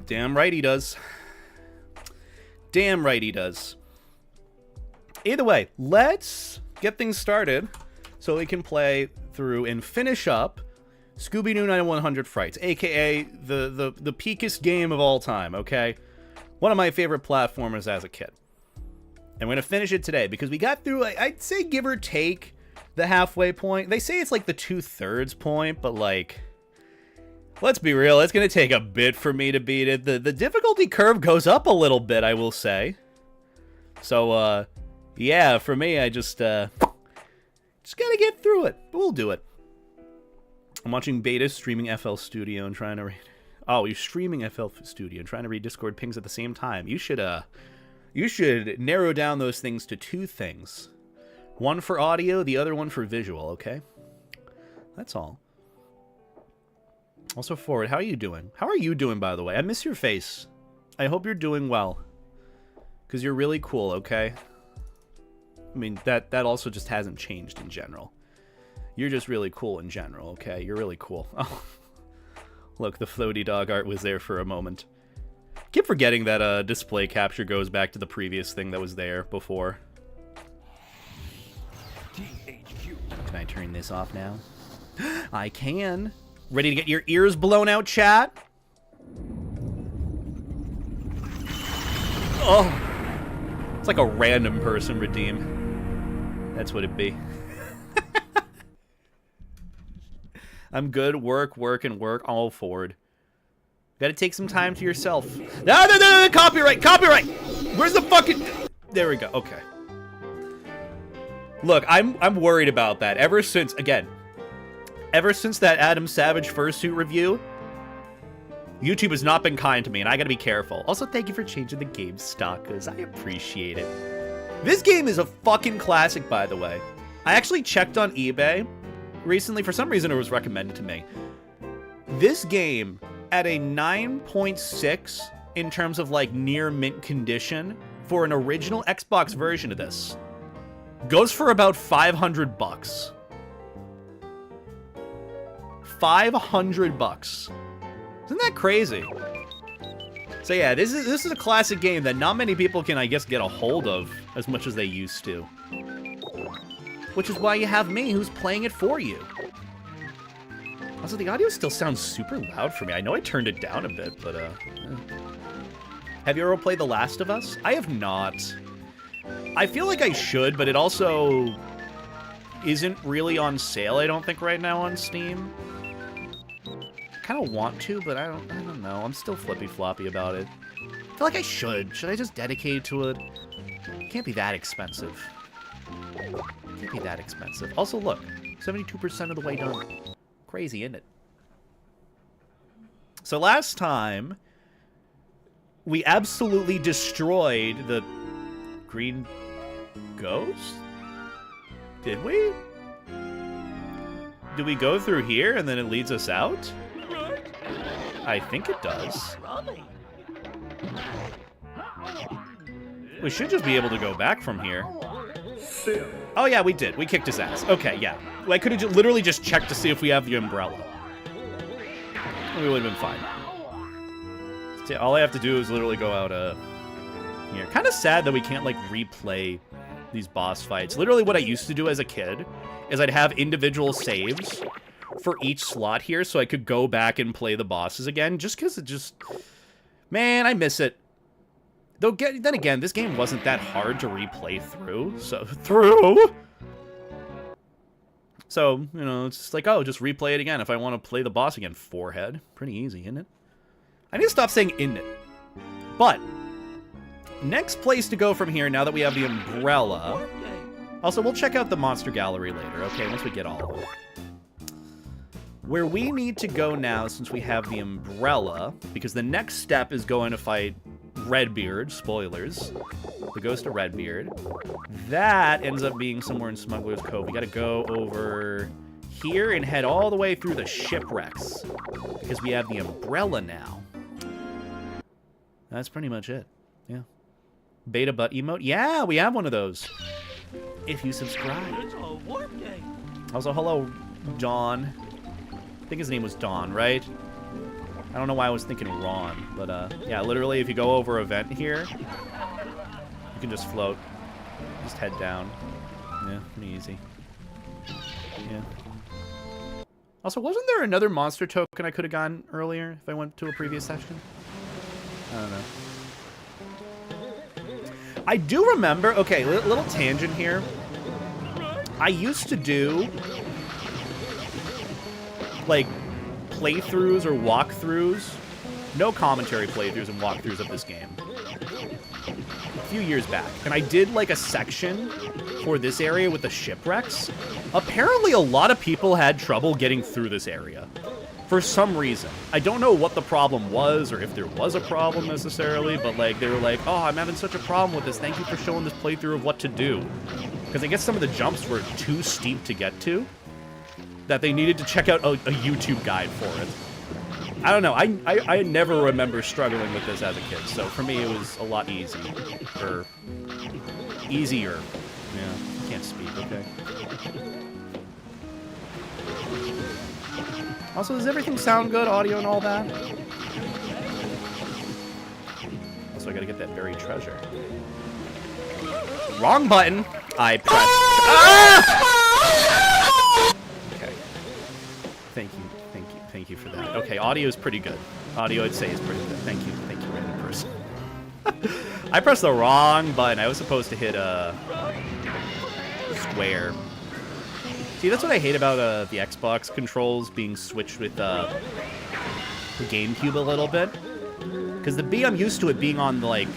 Damn right he does. Damn right he does. Either way, let's get things started so we can play through and finish up Scooby-Doo 9100 Frights, aka the peakest game of all time, okay? One of my favorite platformers as a kid. And we're going to finish it today because we got through, I'd say give or take, the halfway point. They say it's like the 2/3 point, but like, let's be real, it's going to take a bit for me to beat it. The difficulty curve goes up a little bit, I will say. So, yeah, for me, I just gotta get through it. But we'll do it. I'm watching beta, streaming FL Studio, and trying to read... Oh, you're streaming FL Studio and trying to read Discord pings at the same time. You should narrow down those things to 2 things. One for audio, the other one for visual, okay? That's all. Also, Forward, how are you doing? How are you doing, by the way? I miss your face. I hope you're doing well. Because you're really cool, okay? I mean, that also just hasn't changed in general. You're just really cool in general, okay? You're really cool. Oh, look, the floaty dog art was there for a moment. Keep forgetting that display capture goes back to the previous thing that was there before. Can I turn this off now? I can. Ready to get your ears blown out, chat? Oh. It's like a random person redeem. That's what it'd be. I'm good. Work, and work. All forward. Gotta take some time to yourself. No, copyright! Where's the fucking... There we go. Okay. Look, I'm worried about that. Ever since that Adam Savage fursuit review, YouTube has not been kind to me, and I gotta be careful. Also, thank you for changing the game stock, because I appreciate it. This game is a fucking classic, by the way. I actually checked on eBay recently. For some reason, it was recommended to me. This game, at a 9.6 in terms of, like, near mint condition, for an original Xbox version of this, goes for about $500. $500. Isn't that crazy? So yeah, this is a classic game that not many people can, I guess, get a hold of as much as they used to. Which is why you have me, who's playing it for you. Also, the audio still sounds super loud for me. I know I turned it down a bit, but Have you ever played The Last of Us? I have not. I feel like I should, but it also isn't really on sale, I don't think, right now on Steam. Kind of want to, but I don't know. I'm still flippy-floppy about it. I feel like I should. Should I just dedicate to it? It can't be that expensive. Can't be that expensive. Also, look, 72% of the way done. Crazy, isn't it? So last time, we absolutely destroyed the green ghost? Did we? Do we go through here and then it leads us out? I think it does. We should just be able to go back from here. Oh yeah, we did. We kicked his ass. Okay, yeah. I could have literally just checked to see if we have the umbrella. We would have been fine. See, all I have to do is literally go out here. Kind of sad that we can't, like, replay these boss fights. Literally what I used to do as a kid is I'd have individual saves for each slot here so I could go back and play the bosses again, just because it just... Man, I miss it. Though, then again, this game wasn't that hard to replay through, So, you know, it's just like, oh, just replay it again if I want to play the boss again. Forehead. Pretty easy, isn't it? I need to stop saying "in it." But, next place to go from here, now that we have the umbrella, Also, we'll check out the monster gallery later, okay, once we get all of them. Where we need to go now, since we have the umbrella, because the next step is going to fight Redbeard, spoilers, the ghost of Redbeard. That ends up being somewhere in Smuggler's Cove. We gotta go over here and head all the way through the shipwrecks, because we have the umbrella now. That's pretty much it, yeah. Beta butt emote? Yeah, we have one of those. If you subscribe. Also, hello, Dawn. I think his name was Dawn, right? I don't know why I was thinking Ron, but yeah, literally, if you go over a vent here, you can just float. Just head down. Yeah, pretty easy. Yeah. Also, wasn't there another monster token I could have gotten earlier if I went to a previous session? I don't know. I do remember, okay, little tangent here. I used to do, like, playthroughs or walkthroughs, no commentary playthroughs and walkthroughs of this game, a few years back. And I did, like, a section for this area with the shipwrecks. Apparently, a lot of people had trouble getting through this area. For some reason. I don't know what the problem was, or if there was a problem necessarily, but like they were like, oh, I'm having such a problem with this. Thank you for showing this playthrough of what to do. Because I guess some of the jumps were too steep to get to, that they needed to check out a YouTube guide for it. I don't know. I never remember struggling with this as a kid, so for me it was a lot easier. Yeah, can't speak, okay. Also, does everything sound good, audio and all that? Also, I gotta get that buried treasure. Wrong button! I pressed... Ah! Okay. Thank you for that. Okay, audio is pretty good. Audio, I'd say, is pretty good. Thank you, random person. I pressed the wrong button. I was supposed to hit a square. See, that's what I hate about the Xbox controls being switched with the GameCube a little bit. Because the B, I'm used to it being on, like,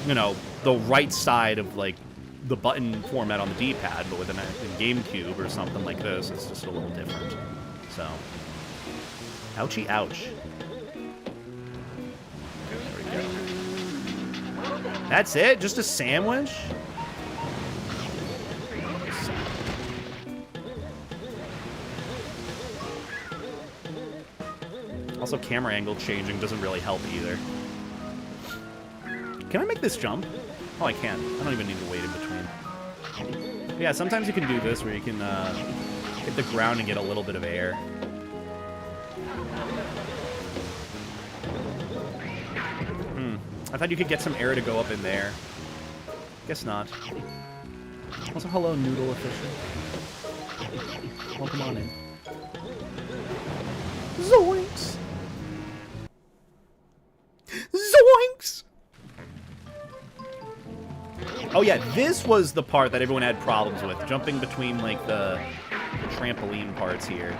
you know, the right side of, like, the button format on the D-pad, but with a GameCube or something like this, it's just a little different. So, ouchie, ouch. There we go. That's it? Just a sandwich? Also, camera angle changing doesn't really help either. Can I make this jump? Oh, I can. I don't even need to wait in between. But yeah, sometimes you can do this where you can hit the ground and get a little bit of air. I thought you could get some air to go up in there. Guess not. Also, hello, Noodle Official. Welcome on in. Zoinks! Zoinks! Oh yeah, this was the part that everyone had problems with. Jumping between, like, the trampoline parts here.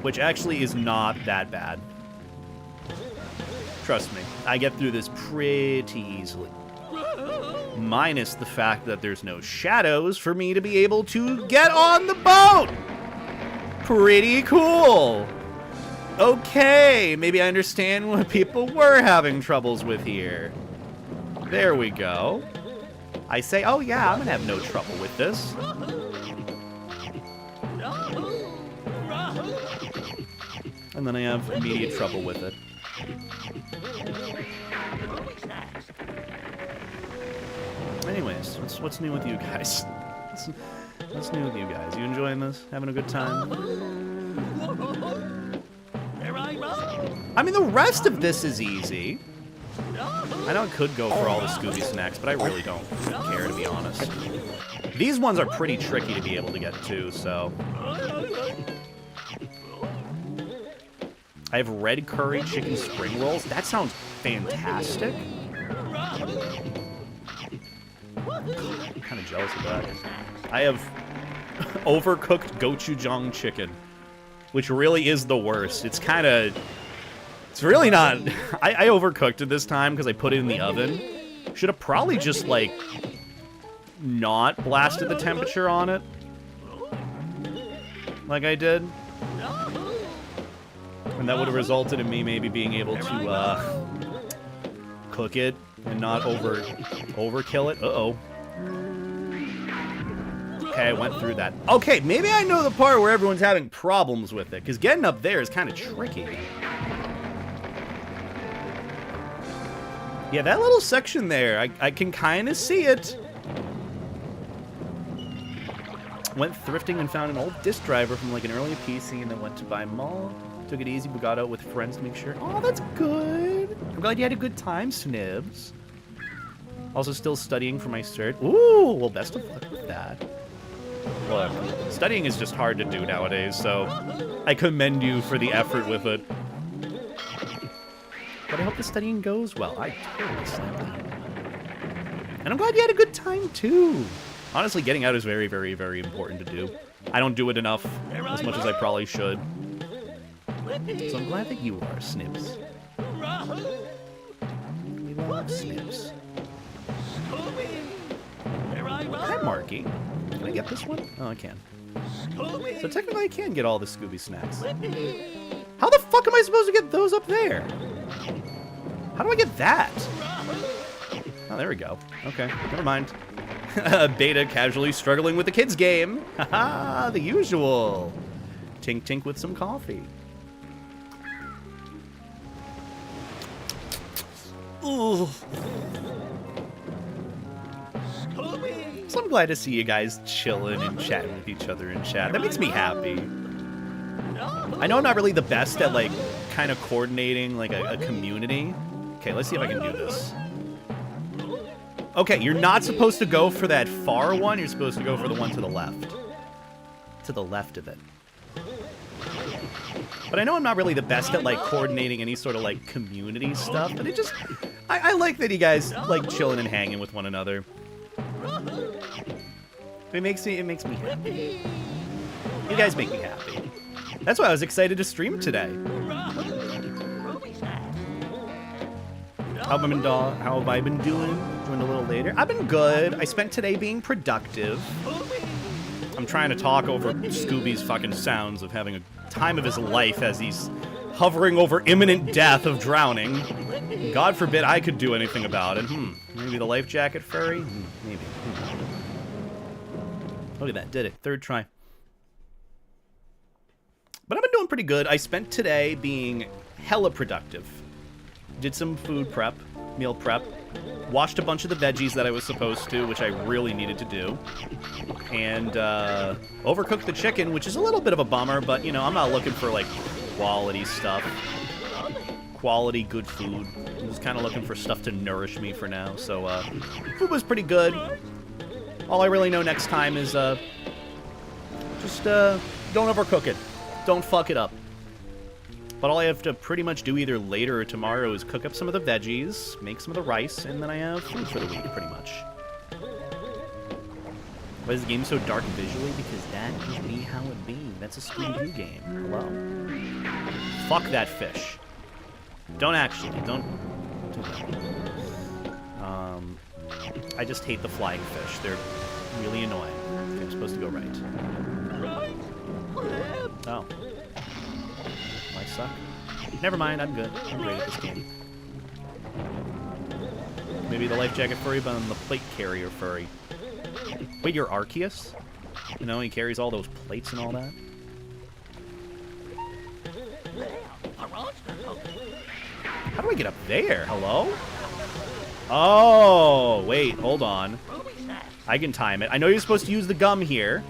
Which actually is not that bad. Trust me, I get through this pretty easily. Minus the fact that there's no shadows for me to be able to get on the boat! Pretty cool! Okay, maybe I understand what people were having troubles with here. There we go. I say, oh yeah, I'm gonna have no trouble with this. And then I have immediate trouble with it. Anyways, what's new with you guys? What's new with you guys? You enjoying this? Having a good time? I mean, the rest of this is easy. I know I could go for all the Scooby snacks, but I really don't care, to be honest. These ones are pretty tricky to be able to get to, so... I have red curry chicken spring rolls. That sounds fantastic. I'm kind of jealous of that. I have overcooked gochujang chicken, which really is the worst. It's kind of... It's really not... I overcooked it this time because I put it in the oven. Should have probably just, like, not blasted the temperature on it like I did. And that would have resulted in me maybe being able to cook it and not overkill it. Uh-oh. Okay, I went through that. Okay, maybe I know the part where everyone's having problems with it, because getting up there is kind of tricky. Yeah, that little section there, I can kind of see it. Went thrifting and found an old disk driver from like an early PC, and then went to buy mall. Took it easy, but got out with friends to make sure. Oh, that's good. I'm glad you had a good time, Snibs. Also still studying for my cert. Ooh, well, best of luck with that. Look, studying is just hard to do nowadays, so I commend you for the effort with it. But I hope the studying goes well. I totally snapped that. And I'm glad you had a good time, too. Honestly, getting out is very, very, very important to do. I don't do it enough, as much as I probably should. So I'm glad that you are, Snips. We love Snips. Hi, Marky. Can I get this one? Oh, I can. So technically I can get all the Scooby snacks. How the fuck am I supposed to get those up there? How do I get that? Oh, there we go. Okay, never mind. Beta casually struggling with the kids game. Haha, the usual. Tink tink with some coffee. Ooh. So I'm glad to see you guys chilling and chatting with each other in chat. That makes me happy. I know I'm not really the best at, like, kind of coordinating, like, a community. Okay, let's see if I can do this. Okay, you're not supposed to go for that far one. You're supposed to go for the one to the left. To the left of it. But I know I'm not really the best at, like, coordinating any sort of, like, community stuff. But it just... I like that you guys like chilling and hanging with one another. It makes me happy. You guys make me happy. That's why I was excited to stream today. How have I been doing? Joined a little later. I've been good. I spent today being productive. I'm trying to talk over Scooby's fucking sounds of having a time of his life as he's hovering over imminent death of drowning. God forbid I could do anything about it. Maybe the life jacket furry? Maybe. Look at that. Did it. Third try. But I've been doing pretty good. I spent today being hella productive. Did some food prep, meal prep. Washed a bunch of the veggies that I was supposed to, which I really needed to do. And overcooked the chicken, which is a little bit of a bummer, but, you know, I'm not looking for, like, quality stuff. Quality, good food. I'm just kind of looking for stuff to nourish me for now. So, food was pretty good. All I really know next time is, just, don't overcook it. Don't fuck it up. But all I have to pretty much do either later or tomorrow is cook up some of the veggies, make some of the rice, and then I have food for the week, pretty much. Why is the game so dark visually? Because that is me how it be. That's a Scooby-Doo game. Hello. Fuck that fish. Don't actually. Don't do that. I just hate the flying fish. They're really annoying. Okay, I'm supposed to go right. Oh. I suck. Never mind, I'm good. I'm great at this game. Maybe the life jacket furry, but I'm the plate carrier furry. Wait, you're Arceus? You know, he carries all those plates and all that? How do I get up there? Hello? Oh, wait, hold on. I can time it. I know you're supposed to use the gum here.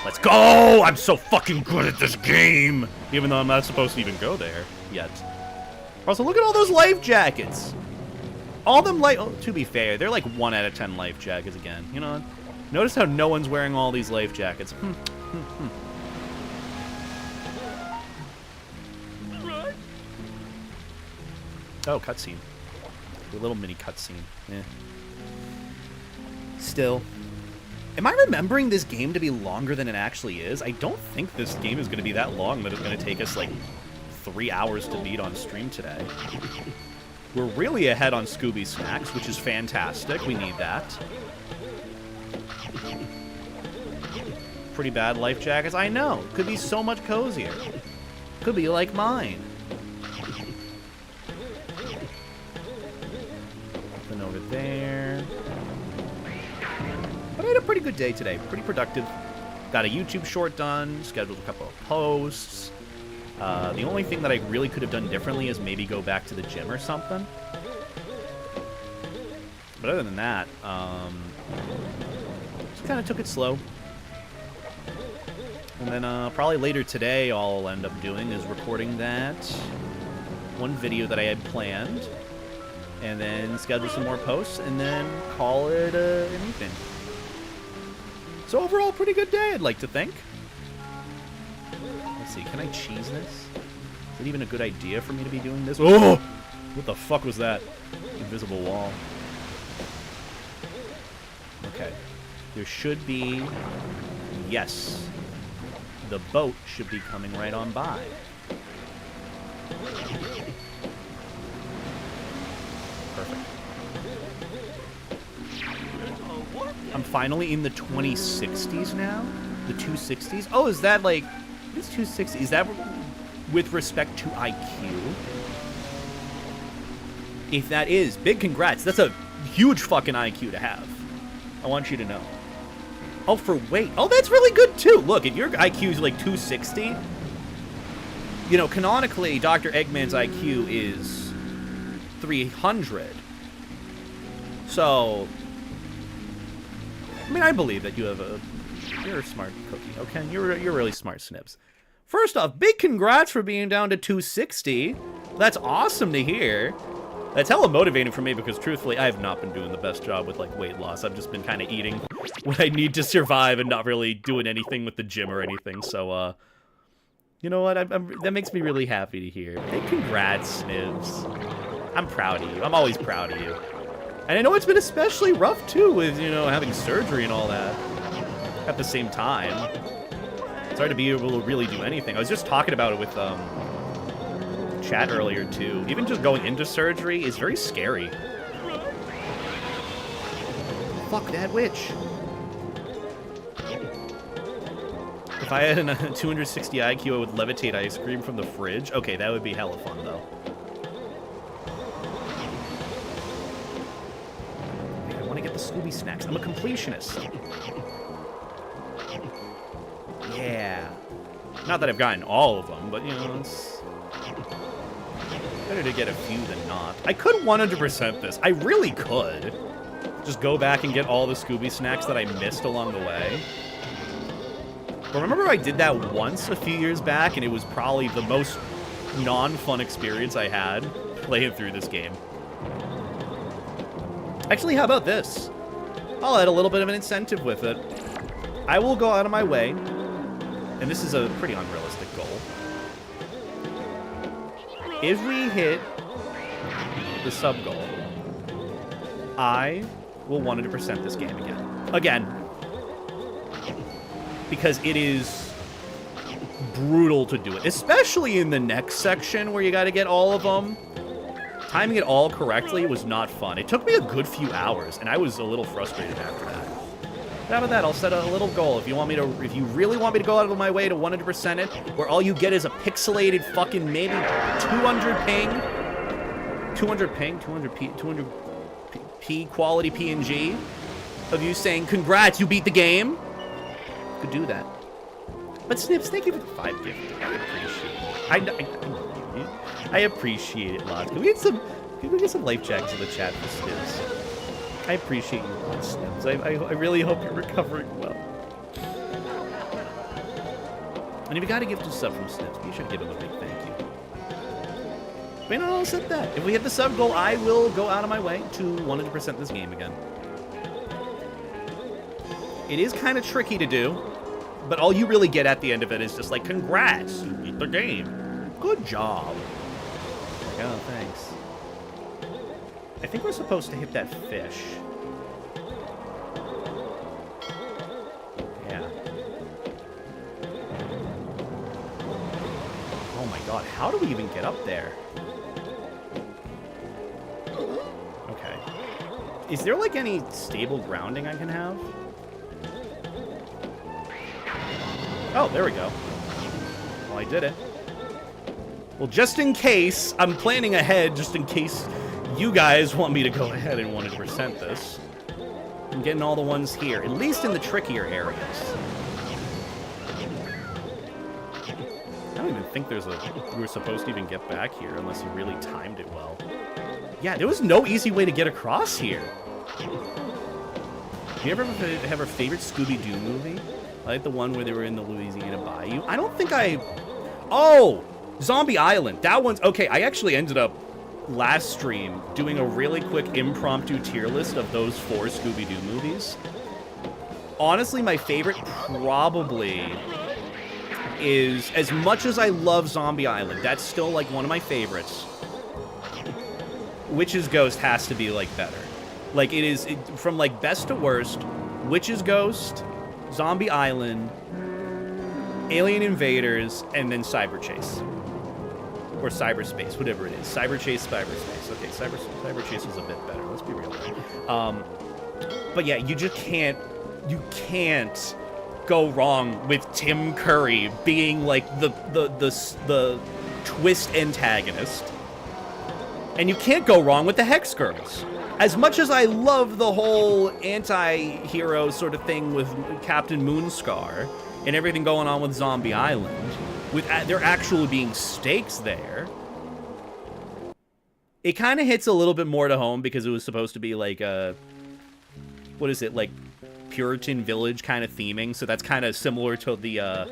Let's go! I'm so fucking good at this game! Even though I'm not supposed to even go there yet. Also, look at all those life jackets! All them oh, to be fair, they're like 1 out of 10 life jackets again. You know, notice how no one's wearing all these life jackets. Oh, cutscene. A little mini cutscene. Eh. Still. Am I remembering this game to be longer than it actually is? I don't think this game is going to be that long that it's going to take us like 3 hours to beat on stream today. We're really ahead on Scooby Snacks, which is fantastic. We need that. Pretty bad life jackets. I know. Could be so much cozier. Could be like mine. Nothing over there. But I had a pretty good day today. Pretty productive. Got a YouTube short done. Scheduled a couple of posts. The only thing that I really could have done differently is maybe go back to the gym or something. But other than that, just kind of took it slow. And then probably later today, all I'll end up doing is recording that one video that I had planned. And then schedule some more posts, and then call it an evening. So overall, pretty good day, I'd like to think. Let's see, can I cheese this? Is it even a good idea for me to be doing this? Oh! What the fuck was that? Invisible wall. Okay. There should be... Yes. The boat should be coming right on by. Perfect. I'm finally in the 2060s now? The 260s? Oh, is that like... It's 260. Is that with respect to IQ? If that is, big congrats. That's a huge fucking IQ to have. I want you to know. Oh, for weight. Oh, that's really good, too. Look, if your IQ is like 260, you know, canonically, Dr. Eggman's IQ is 300. So, I mean, I believe that you have a... You're a smart cookie, okay? You're really smart, Snibbs. First off, big congrats for being down to 260. That's awesome to hear. That's hella motivating for me because, truthfully, I have not been doing the best job with, like, weight loss. I've just been kind of eating what I need to survive and not really doing anything with the gym or anything. So, you know what? That makes me really happy to hear. Hey, congrats, Snibbs. I'm proud of you. I'm always proud of you. And I know it's been especially rough, too, with, you know, having surgery and all that at the same time. It's hard to be able to really do anything. I was just talking about it with chat earlier, too. Even just going into surgery is very scary. Fuck that witch. If I had a 260 IQ, I would levitate ice cream from the fridge. Okay, that would be hella fun, though. I want to get the Scooby Snacks. I'm a completionist. Yeah. Not that I've gotten all of them, but, you know, it's better to get a few than not. I could 100% this. I really could. Just go back and get all the Scooby Snacks that I missed along the way. But remember I did that once a few years back, and it was probably the most non-fun experience I had playing through this game. Actually, how about this? I'll add a little bit of an incentive with it. I will go out of my way, and this is a pretty unrealistic goal. If we hit the sub goal, I will 100% this game again. Again. Because it is brutal to do it. Especially in the next section where you gotta get all of them. Timing it all correctly was not fun. It took me a good few hours, and I was a little frustrated after that. But how about that? I'll set a little goal. If you really want me to go out of my way to 100% it, where all you get is a pixelated fucking maybe 200 ping, 200 P quality PNG of you saying, congrats, you beat the game. Could do that. But Snibbs, thank you for the 5 gift. I appreciate it. I appreciate it lots. Can we get some life jacks in the chat for Snibbs? I appreciate you a lot, Snibbs. I really hope you're recovering well. And if you got a gift to sub from Snibbs, you should give him a big thank you. But you know, I'll set that. If we hit the sub goal, I will go out of my way to 100% this game again. It is kind of tricky to do, but all you really get at the end of it is just like, congrats, you beat the game. Good job. Like, oh, thanks. I think we're supposed to hit that fish. Yeah. Oh my god, how do we even get up there? Is there, like, any stable grounding I can have? Oh, there we go. Well, I did it. Well, just in case, I'm planning ahead, just in case you guys want me to go ahead and 100% this. I'm getting all the ones here, at least in the trickier areas. I don't even think we were supposed to even get back here unless you really timed it well. Yeah, there was no easy way to get across here. Do you ever have a favorite Scooby-Doo movie? Like the one where they were in the Louisiana Bayou? I don't think I... Oh! Zombie Island. That one's... Okay, I actually ended up last stream doing a really quick impromptu tier list of those 4 Scooby-Doo movies. Honestly, my favorite probably is, as much as I love Zombie Island, that's still like one of my favorites. Witch's Ghost has to be like better. Like it is from like best to worst. Witch's Ghost, Zombie Island, Alien Invaders, and then Cyber Chase. Or Cyberspace, whatever it is. Cyber Chase, Cyberspace. Okay, Cyber Chase was a bit better. Let's be real. But yeah, you just can't go wrong with Tim Curry being like the twist antagonist. And you can't go wrong with the Hex Girls. As much as I love the whole anti-hero sort of thing with Captain Moonscar and everything going on with Zombie Island, with there actually being stakes there, it kind of hits a little bit more to home because it was supposed to be like a, what is it, like Puritan village kind of theming, so that's kind of similar to the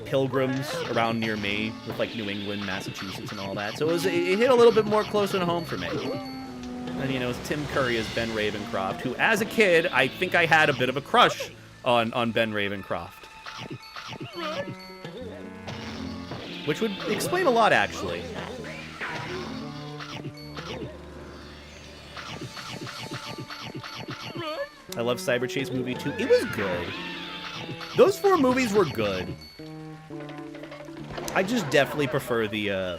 Pilgrims around near me with like New England, Massachusetts, and all that. So it hit a little bit more close to home for me. And you know, it's Tim Curry as Ben Ravencroft, who as a kid I think I had a bit of a crush on Ben Ravencroft. Which would explain a lot, actually. I love Cyber Chase movie too. It was good. Those 4 movies were good. I just definitely prefer the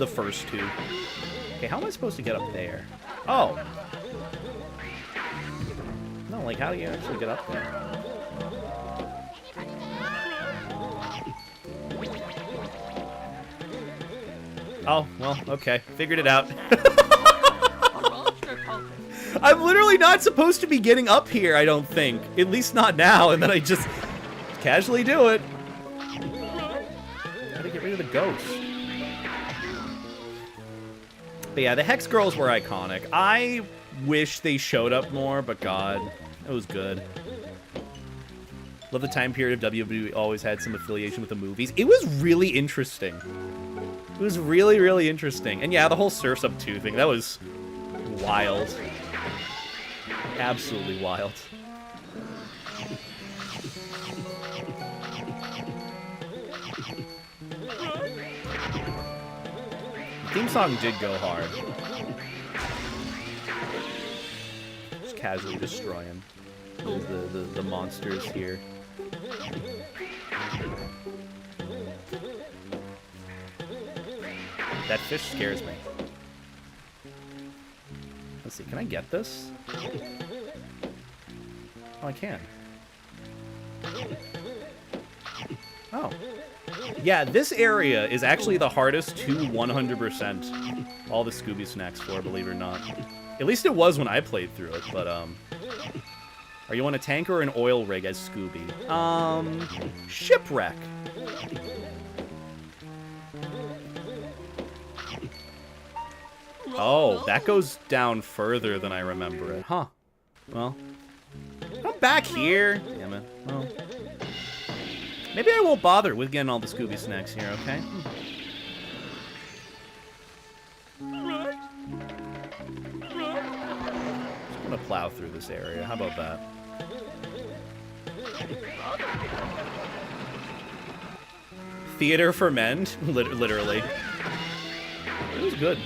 first 2. Okay, how am I supposed to get up there? Oh. No, like, how do you actually get up there? Oh, well, okay. Figured it out. I'm literally not supposed to be getting up here, I don't think. At least not now, and then I just casually do it. Gotta get rid of the ghosts. But yeah, the Hex Girls were iconic. I wish they showed up more, but God, it was good. Love the time period of WWE always had some affiliation with the movies. It was really interesting. It was really, really interesting. And yeah, the whole Surf's Up 2 thing, that was wild. Absolutely wild. The theme song did go hard. Just casually destroying the monsters here. That fish scares me. Let's see, can I get this? Oh, I can. Oh. Yeah, this area is actually the hardest to 100% all the Scooby snacks for, believe it or not. At least it was when I played through it, but, are you on a tank or an oil rig as Scooby? Shipwreck. Oh, that goes down further than I remember it. Huh. Well, I'm back here. Damn it. Well, maybe I won't bother with getting all the Scooby snacks here, okay? Just gonna plow through this area. How about that? Theater for men? Literally. It was good.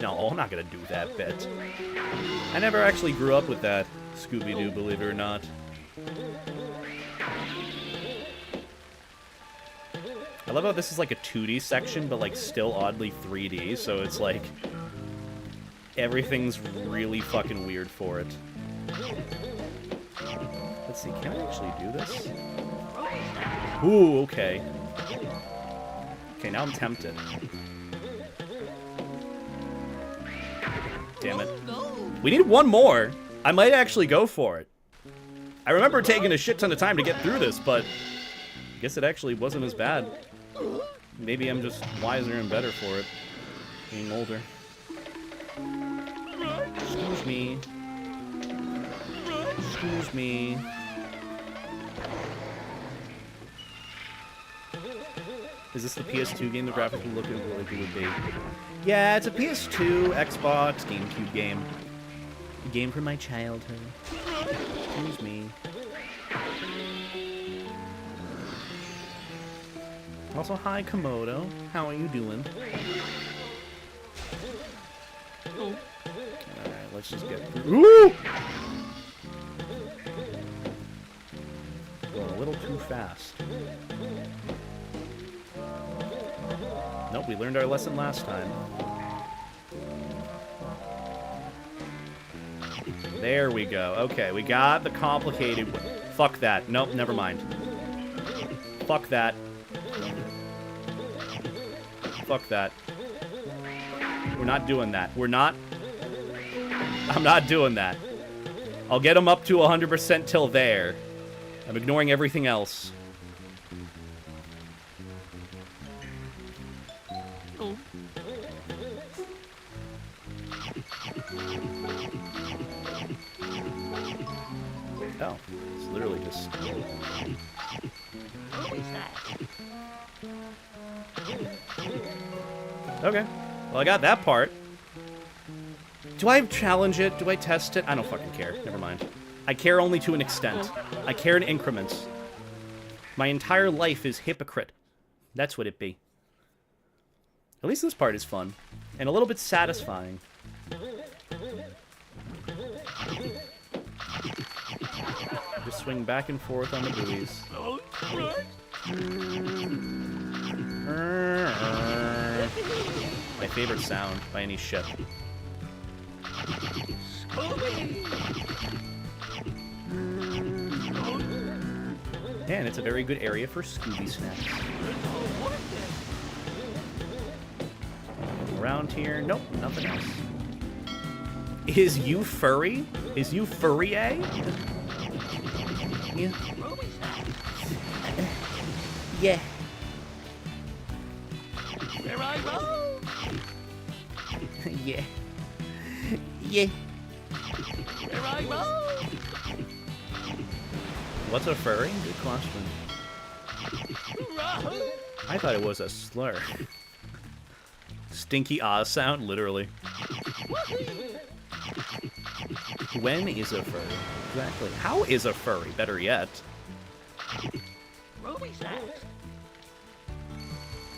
No, I'm not gonna do that bit. I never actually grew up with that Scooby-Doo, believe it or not. I love how this is like a 2D section, but like still oddly 3D, so it's like everything's really fucking weird for it. Let's see, can I actually do this? Ooh, okay. Okay, now I'm tempted. Damn it. We need one more. I might actually go for it. I remember taking a shit ton of time to get through this, but I guess it actually wasn't as bad. Maybe I'm just wiser and better for it, being older. Excuse me. Excuse me. Is this the PS2 game the graphics would look like it would be? Yeah, it's a PS2, Xbox, GameCube game. A game from my childhood. Excuse me. Also, hi, Komodo. How are you doing? Alright, let's just get through. Ooh! Going a little too fast. Nope, we learned our lesson last time. There we go. Okay, we got the complicated one. Fuck that. Nope, never mind. Fuck that. Fuck that. We're not doing that. We're not... I'm not doing that. I'll get him up to 100% till there. I'm ignoring everything else. Oh, it's literally just... Okay. Well, I got that part. Do I challenge it? Do I test it? I don't fucking care. Never mind. I care only to an extent. I care in increments. My entire life is hypocrite. That's what it be. At least this part is fun. And a little bit satisfying. Just swing back and forth on the buoys. My favorite sound by any ship. And it's a very good area for Scooby snacks. Around here, nope, nothing else. Is you furry? Is you furry, eh? Yeah. Yeah. Where I roll. Yeah. Yeah. Where I roll. What's a furry? Good question. I thought it was a slur. Stinky Oz sound, literally. When is a furry? Exactly. How is a furry? Better yet.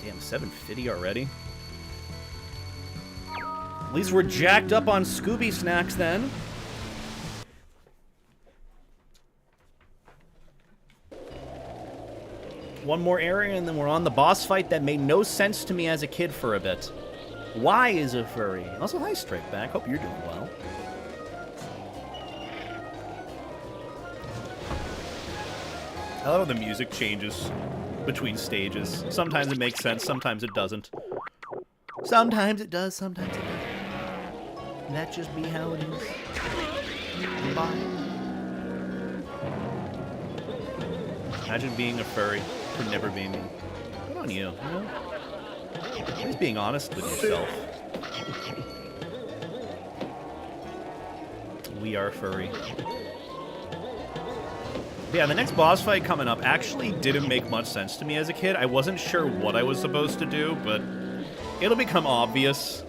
Damn, 750 already? At least we're jacked up on Scooby snacks then. One more area and then we're on the boss fight that made no sense to me as a kid for a bit. Why is a furry? Also, hi Straight Back. Hope you're doing well. I love how the music changes between stages. Sometimes it makes sense, sometimes it doesn't. Sometimes it does, sometimes it doesn't. That just be how it is. Bye. Imagine being a furry. Could never be me. Good on you, you know? Just being honest with yourself. We are furry. Yeah, the next boss fight coming up actually didn't make much sense to me as a kid. I wasn't sure what I was supposed to do, but it'll become obvious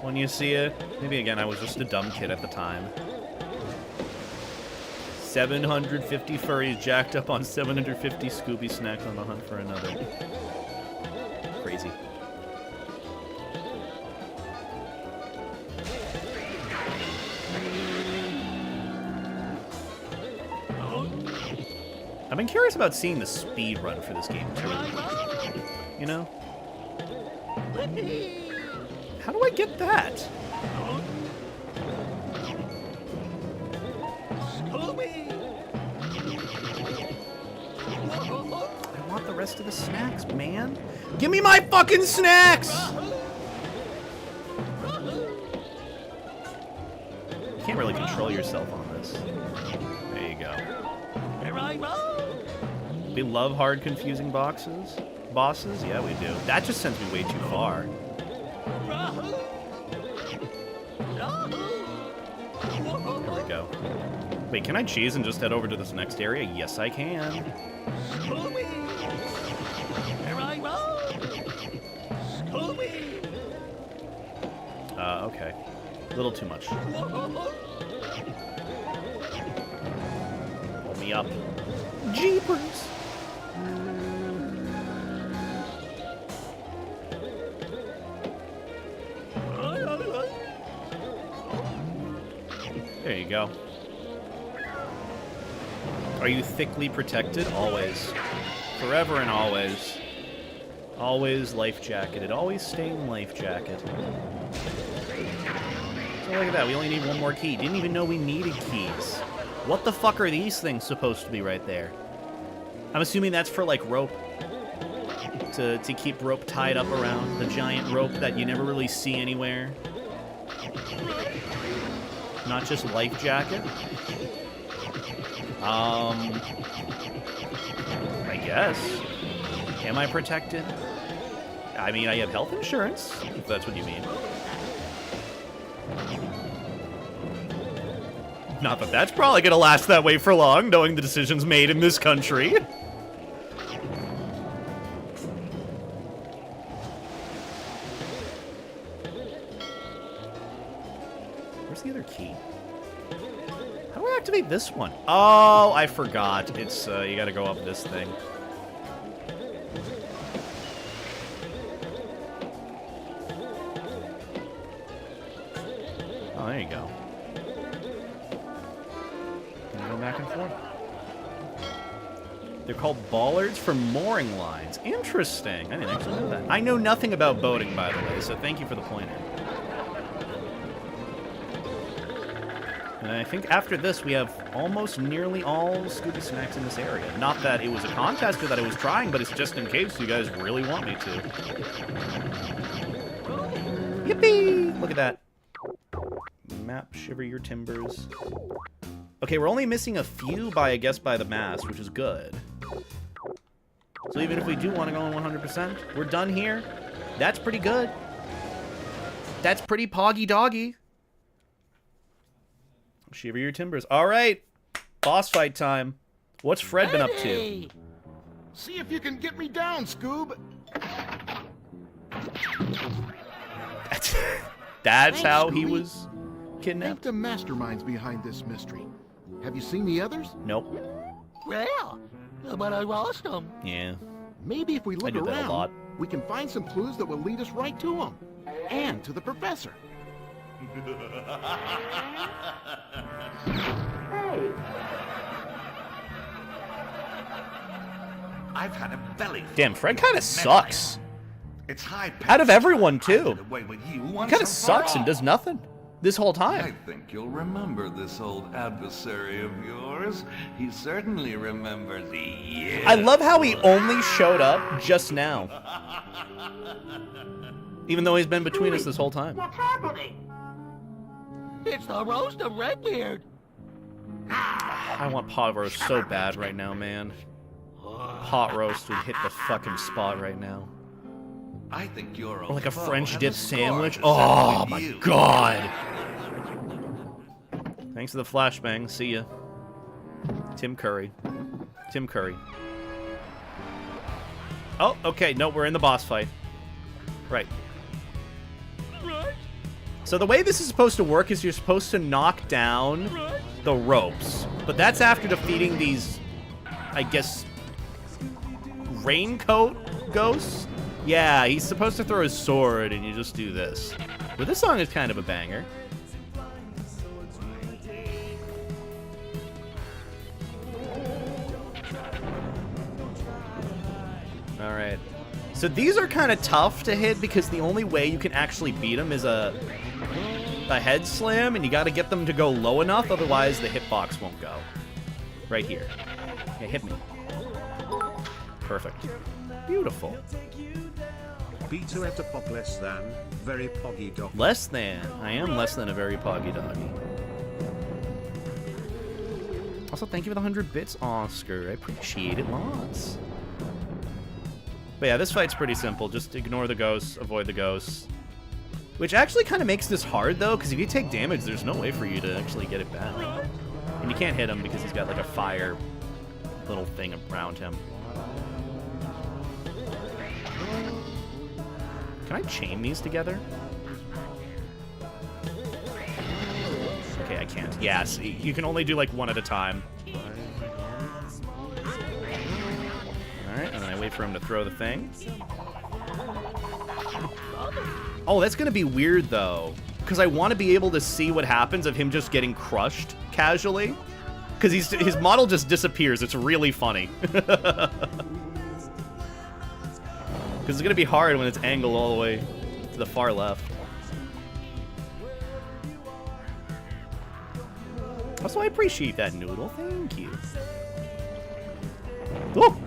when you see it. Maybe, again, I was just a dumb kid at the time. 750 furries jacked up on 750 Scooby snacks on the hunt for another. Crazy. I've been curious about seeing the speed run for this game, too. you know? How do I get that? Scooby! I want the rest of the snacks, man. Give me my fucking snacks! You can't really control yourself on this. There you go. Here I go! We love hard, confusing bosses. Yeah, we do. That just sends me way too far. There we go. Wait, can I cheese and just head over to this next area? Yes, I can. Scooby! Here I go! Scooby! Okay. A little too much. Pull me up. Jeepers! There you go. Are you thickly protected? Always. Forever and always. Always life jacketed. Always staying life jacket. So look at that. We only need one more key. Didn't even know we needed keys. What the fuck are these things supposed to be right there? I'm assuming that's for, like, rope. To keep rope tied up around. The giant rope that you never really see anywhere. Not just life jacket. I guess. Am I protected? I mean, I have health insurance, if that's what you mean. Not that that's probably gonna last that way for long, knowing the decisions made in this country. Where's the other key? How do I activate this one? Oh, I forgot. It's, you gotta go up this thing. Oh, there you go. Can you go back and forth? They're called bollards for mooring lines. Interesting. I didn't actually know that. I know nothing about boating, by the way, so thank you for the pointer. And I think after this, we have almost nearly all Scooby snacks in this area. Not that it was a contest or that I was trying, but it's just in case you guys really want me to. Yippee! Look at that. Map, shiver your timbers. Okay, we're only missing a few by, I guess, by the mast, which is good. So even if we do want to go in 100%, we're done here. That's pretty good. That's pretty poggy doggy. Shiver your timbers. All right, boss fight time. What's Fred been up to? See if you can get me down, Scoob. That's how Scooby. he was Think kidnapped? the masterminds behind this mystery. Have you seen the others? Nope. Well, but I lost them. Yeah. Maybe if we look do that a around, lot. we can find some clues that will lead us right to them. And to the professor. I've had a belly. Damn, Fred kind of sucks. It's high. Out of everyone, too. Away with you He once kind of and for sucks and all. does nothing this whole I time. think you'll remember this old adversary of yours. He certainly remembers the year. I love how he only showed up just now. Even though he's been between us this whole time. What's happening? It's the roast of Redbeard. I want pot roast so bad right now, man. Pot roast would hit the fucking spot right now. I think you're Or like a foe French has dip score sandwich. to settle Oh with my you. god. Thanks for the flashbang. See ya. Tim Curry. Tim Curry. Oh, okay. No, we're in the boss fight. Right. Right, So the way this is supposed to work is you're supposed to knock down right. the ropes. But that's after defeating these, I guess, raincoat ghosts? Yeah, he's supposed to throw his sword and you just do this. But this song is kind of a banger. Alright. So these are kind of tough to hit because the only way you can actually beat them is a head slam, and you got to get them to go low enough, otherwise the hitbox won't go. Right here. Yeah, hit me. Perfect. Beautiful. B2 at a pop less than, very poggy dog. Less than. I am less than a very poggy doggy. Also, thank you for the 100 bits, Oscar. I appreciate it lots. But yeah, this fight's pretty simple. Just ignore the ghosts, avoid the ghosts. Which actually kind of makes this hard, though, because if you take damage, there's no way for you to actually get it back. And you can't hit him because he's got, like, a fire little thing around him. Can I chain these together? Okay, I can't. Yeah, see, you can only do, like, one at a time. Alright, and then I wait for him to throw the thing. Oh, that's gonna be weird, though. Because I want to be able to see what happens of him just getting crushed casually. Because his model just disappears. It's really funny. Because it's gonna be hard when it's angled all the way to the far left. Also, I appreciate that noodle. Thank you. Oh!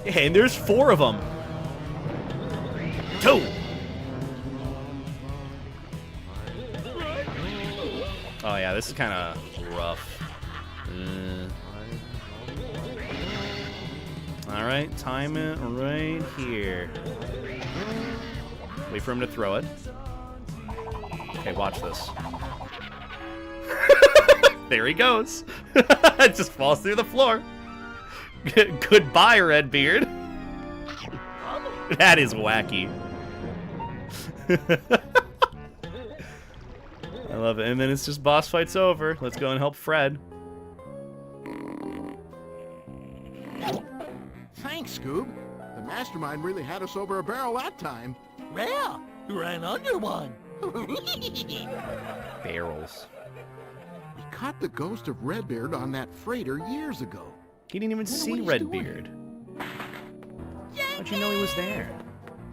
Yeah, and there's 4 of them. 2! Oh yeah, this is kind of rough. Alright, time it right here. Wait for him to throw it. Okay, watch this. There he goes. It just falls through the floor. Goodbye, Redbeard. That is wacky. I love it. And then it's just boss fight's over. Let's go and help Fred. Thanks, Scoob. The mastermind really had us over a barrel that time. Yeah, you ran under one. Barrels. We caught the ghost of Redbeard on that freighter years ago. He didn't even see Redbeard. How'd you know he was there?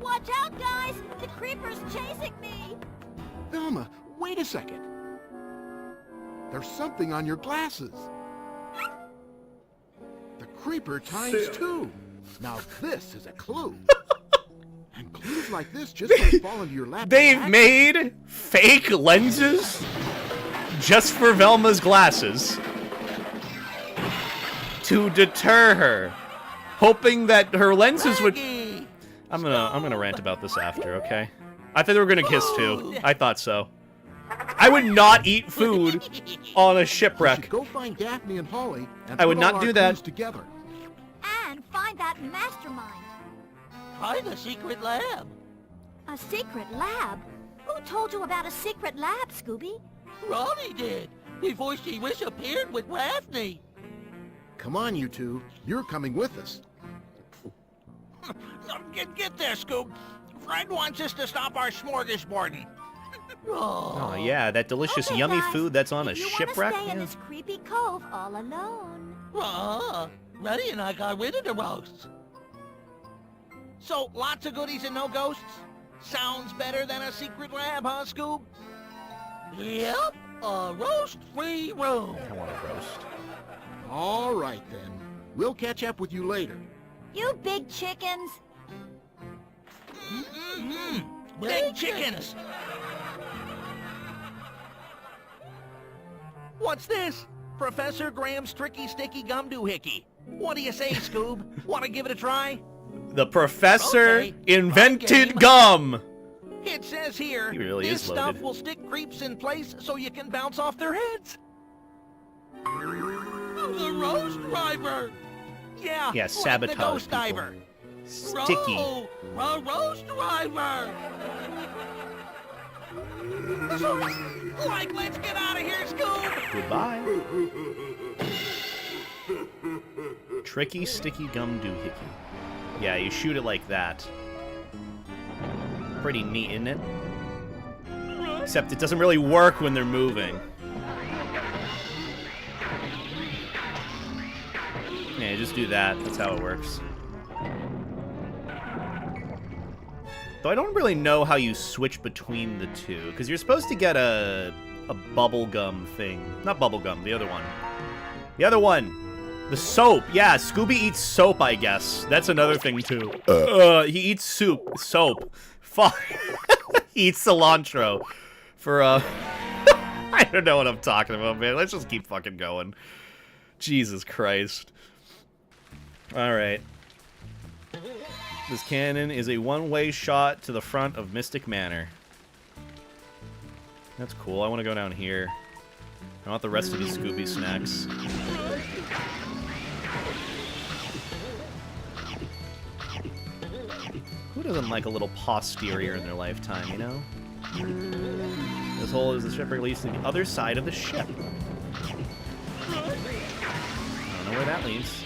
Watch out, guys! The creeper's chasing me! Velma, wait a second. There's something on your glasses. The creeper ×2. Now this is a clue. And clues like this just don't fall into your lap. They've made fake lenses just for Velma's glasses to deter her, hoping that her lenses would... I'm gonna rant about this after, okay? I thought they were gonna kiss too. I thought so. I would not eat food on a We shipwreck. should go find Daphne and Holly and I would put all not our do that. clues together. And find that mastermind. Try the secret lab. A secret lab? Who told you about a secret lab, Scooby? Roddy did. Before she disappeared with Daphne. Come on, you two. You're coming with us. Get there, Scoob. Fred wants us to stop our smorgasbording. Oh yeah, that delicious Okay, yummy guys, food that's on a if you shipwreck. wanna stay in Yeah. this creepy cove all alone. Reddy and I got rid of the roasts. So, lots of goodies and no ghosts? Sounds better than a secret lab, huh, Scoob? Yep, a roast-free room. I want a roast. All right, then. We'll catch up with you later. You big chickens. Big chickens! What's this? Professor Graham's Tricky Sticky Gum Doohickey. What do you say, Scoob? Want to give it a try? The professor Okay, invented game. gum. It says here, He really this is stuff loaded. will stick creeps in place so you can bounce off their heads. The roast driver. Yeah, Yeah, like sabotage the ghost people. diver. Sticky. A roast driver. So, like, let's get out of here, Scoob! Goodbye. Tricky sticky gum doohickey. Yeah, you shoot it like that. Pretty neat, isn't it? Except it doesn't really work when they're moving. Yeah, just do that. That's how it works. Though I don't really know how you switch between the two, because you're supposed to get a bubblegum thing. Not bubblegum, the other one. The other one! The soap! Yeah, Scooby eats soap, I guess. That's another thing, too. He eats soap. Fuck. He eats cilantro. For, I don't know what I'm talking about, man. Let's just keep fucking going. Jesus Christ. Alright. This cannon is a one-way shot to the front of Mystic Manor. That's cool. I want to go down here. I want the rest of these Scooby snacks. Who doesn't like a little posterior in their lifetime, you know? This hole is the ship released to the other side of the ship. I don't know where that leads.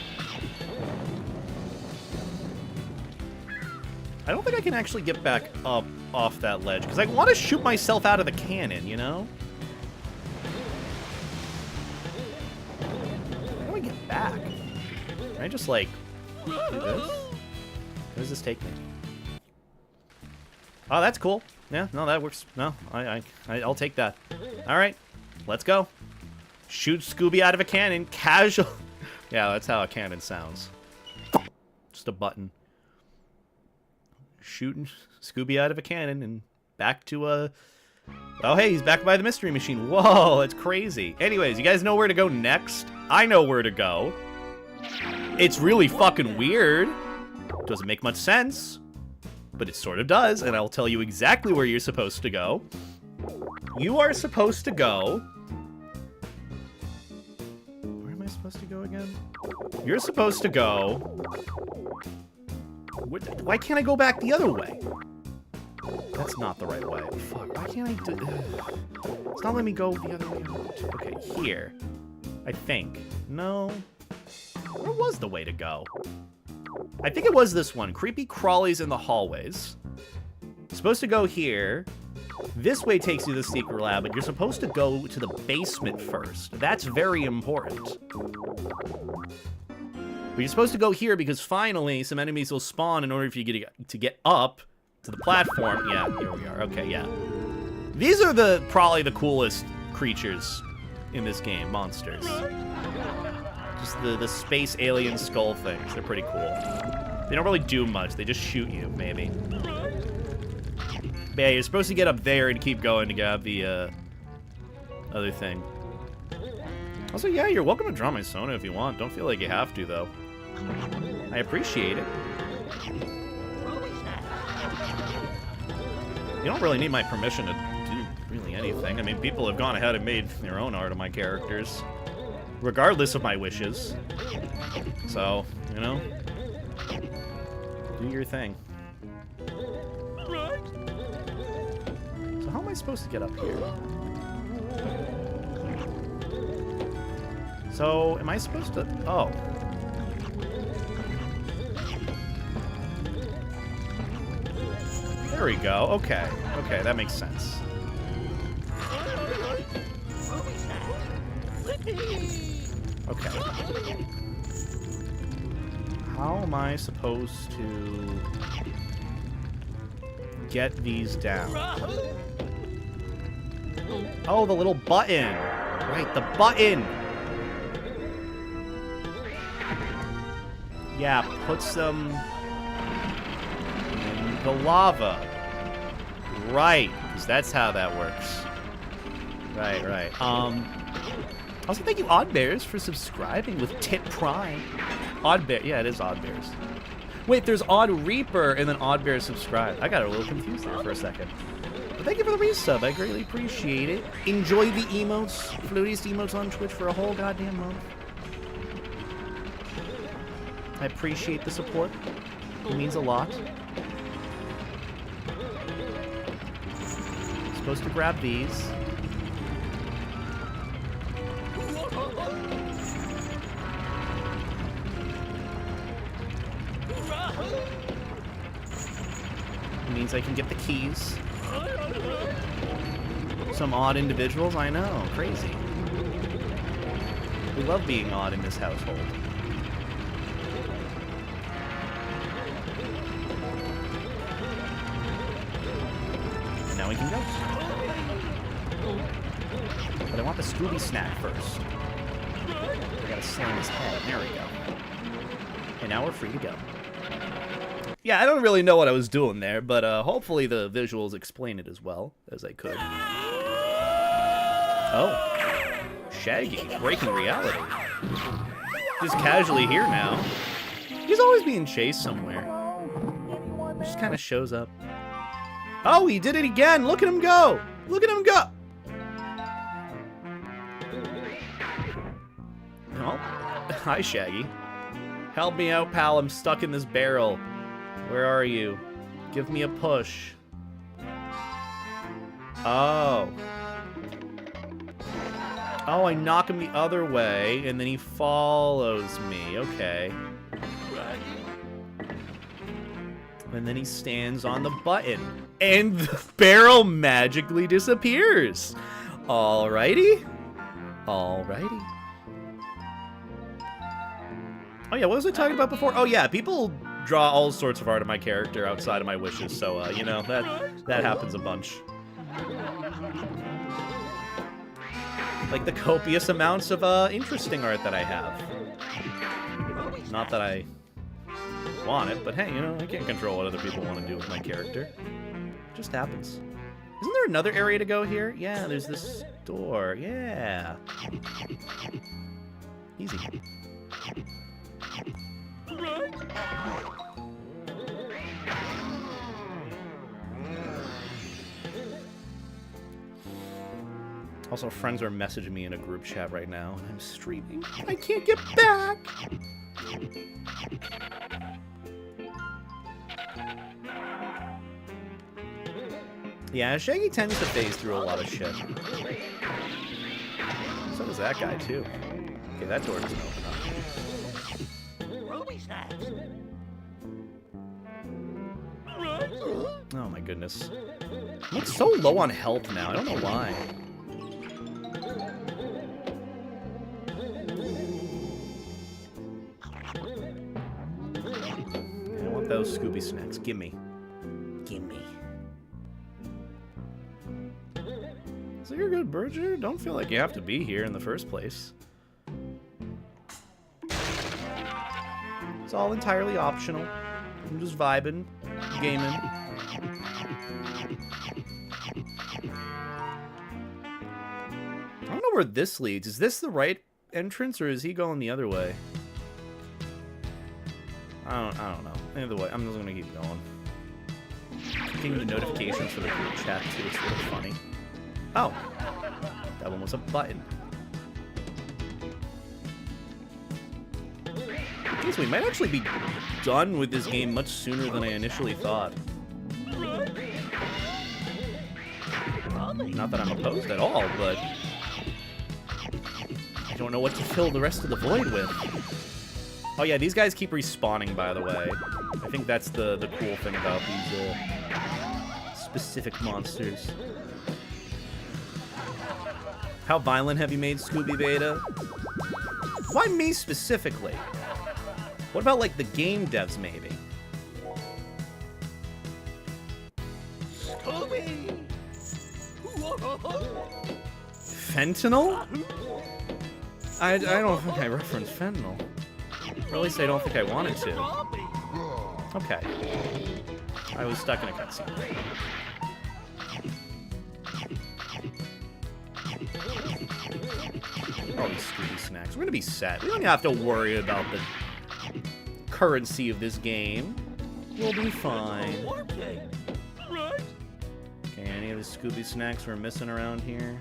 I don't think I can actually get back up off that ledge, because I want to shoot myself out of the cannon, you know? How do I get back? Can I just, like, do this? Where does this take me? Oh, that's cool. Yeah, no, that works. No, I'll take that. All right, let's go. Shoot Scooby out of a cannon. Casual. Yeah, that's how a cannon sounds. Just a button. Shooting Scooby out of a cannon and back to a... Oh, hey, he's back by the mystery machine. Whoa, that's crazy. Anyways, you guys know where to go next? I know where to go. It's really fucking weird. Doesn't make much sense. But it sort of does, and I'll tell you exactly where you're supposed to go. You are supposed to go... Where am I supposed to go again? You're supposed to go... Why can't I go back the other way? That's not the right way. Fuck, why can't I do... It's not letting me go the other way. Okay, here. I think. No. Where was the way to go? I think it was this one. Creepy crawlies in the hallways. Supposed to go here. This way takes you to the secret lab, but you're supposed to go to the basement first. That's very important. But you're supposed to go here because finally some enemies will spawn in order for you to get up to the platform. Yeah, here we are. Okay, yeah. These are probably the coolest creatures in this game, monsters. Just the space alien skull things. They're pretty cool. They don't really do much. They just shoot you, maybe. But yeah, you're supposed to get up there and keep going to grab the other thing. Also, yeah, you're welcome to draw my Sona if you want. Don't feel like you have to, though. I appreciate it. You don't really need my permission to do really anything. I mean, people have gone ahead and made their own art of my characters, regardless of my wishes. So, you know, do your thing. So how am I supposed to get up here? So, am I supposed to... Oh. There we go. Okay. Okay, that makes sense. Okay. How am I supposed to get these down? Oh, the little button. Right, the button. Yeah, puts them in the lava. Right, because that's how that works. Right, right. Also, thank you, Odd Bears, for subscribing with Tit Prime. Odd Bear, yeah, it is Odd Bears. Wait, there's Odd Reaper and then Odd Bears subscribe. I got a little confused there for a second. But thank you for the resub. I greatly appreciate it. Enjoy the emotes, floatiest emotes on Twitch for a whole goddamn month. I appreciate the support. It means a lot. Supposed to grab these. It means I can get the keys. Some odd individuals, I know, crazy. We love being odd in this household. we can go. But I want the Scooby snack first. I gotta slam his head. There we go. And now we're free to go. Yeah, I don't really know what I was doing there, but hopefully the visuals explain it as well as I could. Oh. Shaggy, breaking reality. Just casually here now. He's always being chased somewhere. Just kind of shows up. Oh, he did it again! Look at him go! Look at him go! Oh. Hi, Shaggy. Help me out, pal. I'm stuck in this barrel. Where are you? Give me a push. Oh. Oh, I knock him the other way, and then he follows me. Okay. And then he stands on the button, and the barrel magically disappears. Alrighty. Alrighty. Oh yeah, what was I talking about before? Oh yeah, people draw all sorts of art of my character outside of my wishes, so you know, that happens a bunch. Like the copious amounts of interesting art that I have. Not that I want it, but hey, you know, I can't control what other people want to do with my character. It just happens. Isn't there another area to go here? Yeah, there's this door. Yeah. Easy. Also, friends are messaging me in a group chat right now, and I'm streaming. I can't get back! Yeah, Shaggy tends to phase through a lot of shit. So does that guy, too. Okay, that door doesn't open up. Oh my goodness. I'm like so low on health now, I don't know why. I want those Scooby snacks. Gimme. Gimme. So you're a good Berger? Don't feel like you have to be here in the first place. It's all entirely optional. I'm just vibing, gaming. I don't know where this leads. Is this the right entrance, or is he going the other way? I don't know. Either way, I'm just gonna keep going. Getting the notifications for the group chat too. It's really funny. Oh, that one was a button. So we might actually be done with this game much sooner than I initially thought. Not that I'm opposed at all, but I don't know what to fill the rest of the void with. Oh yeah, these guys keep respawning, by the way. I think that's the cool thing about these specific monsters. How violent have you made Scooby Beta? Why me specifically? What about, like, the game devs, maybe? Fentanyl? I don't think I referenced fentanyl. Or at least I don't think I wanted to. Okay. I was stuck in a cutscene. Oh, these Scooby snacks. We're gonna be set. We don't have to worry about the currency of this game. We'll be fine. Okay, any of the Scooby snacks we're missing around here?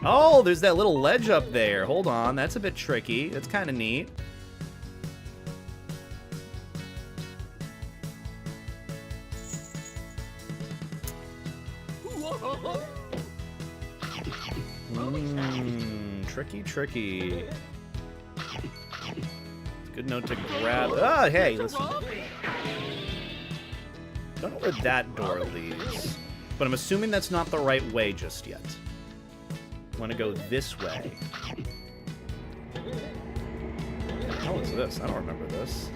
Oh, there's that little ledge up there. Hold on, that's a bit tricky. That's kind of neat. Tricky, tricky. Good note to grab. Oh, hey, listen. Don't know where that door leads, but I'm assuming that's not the right way just yet. I want to go this way. What the hell is this? I don't remember this.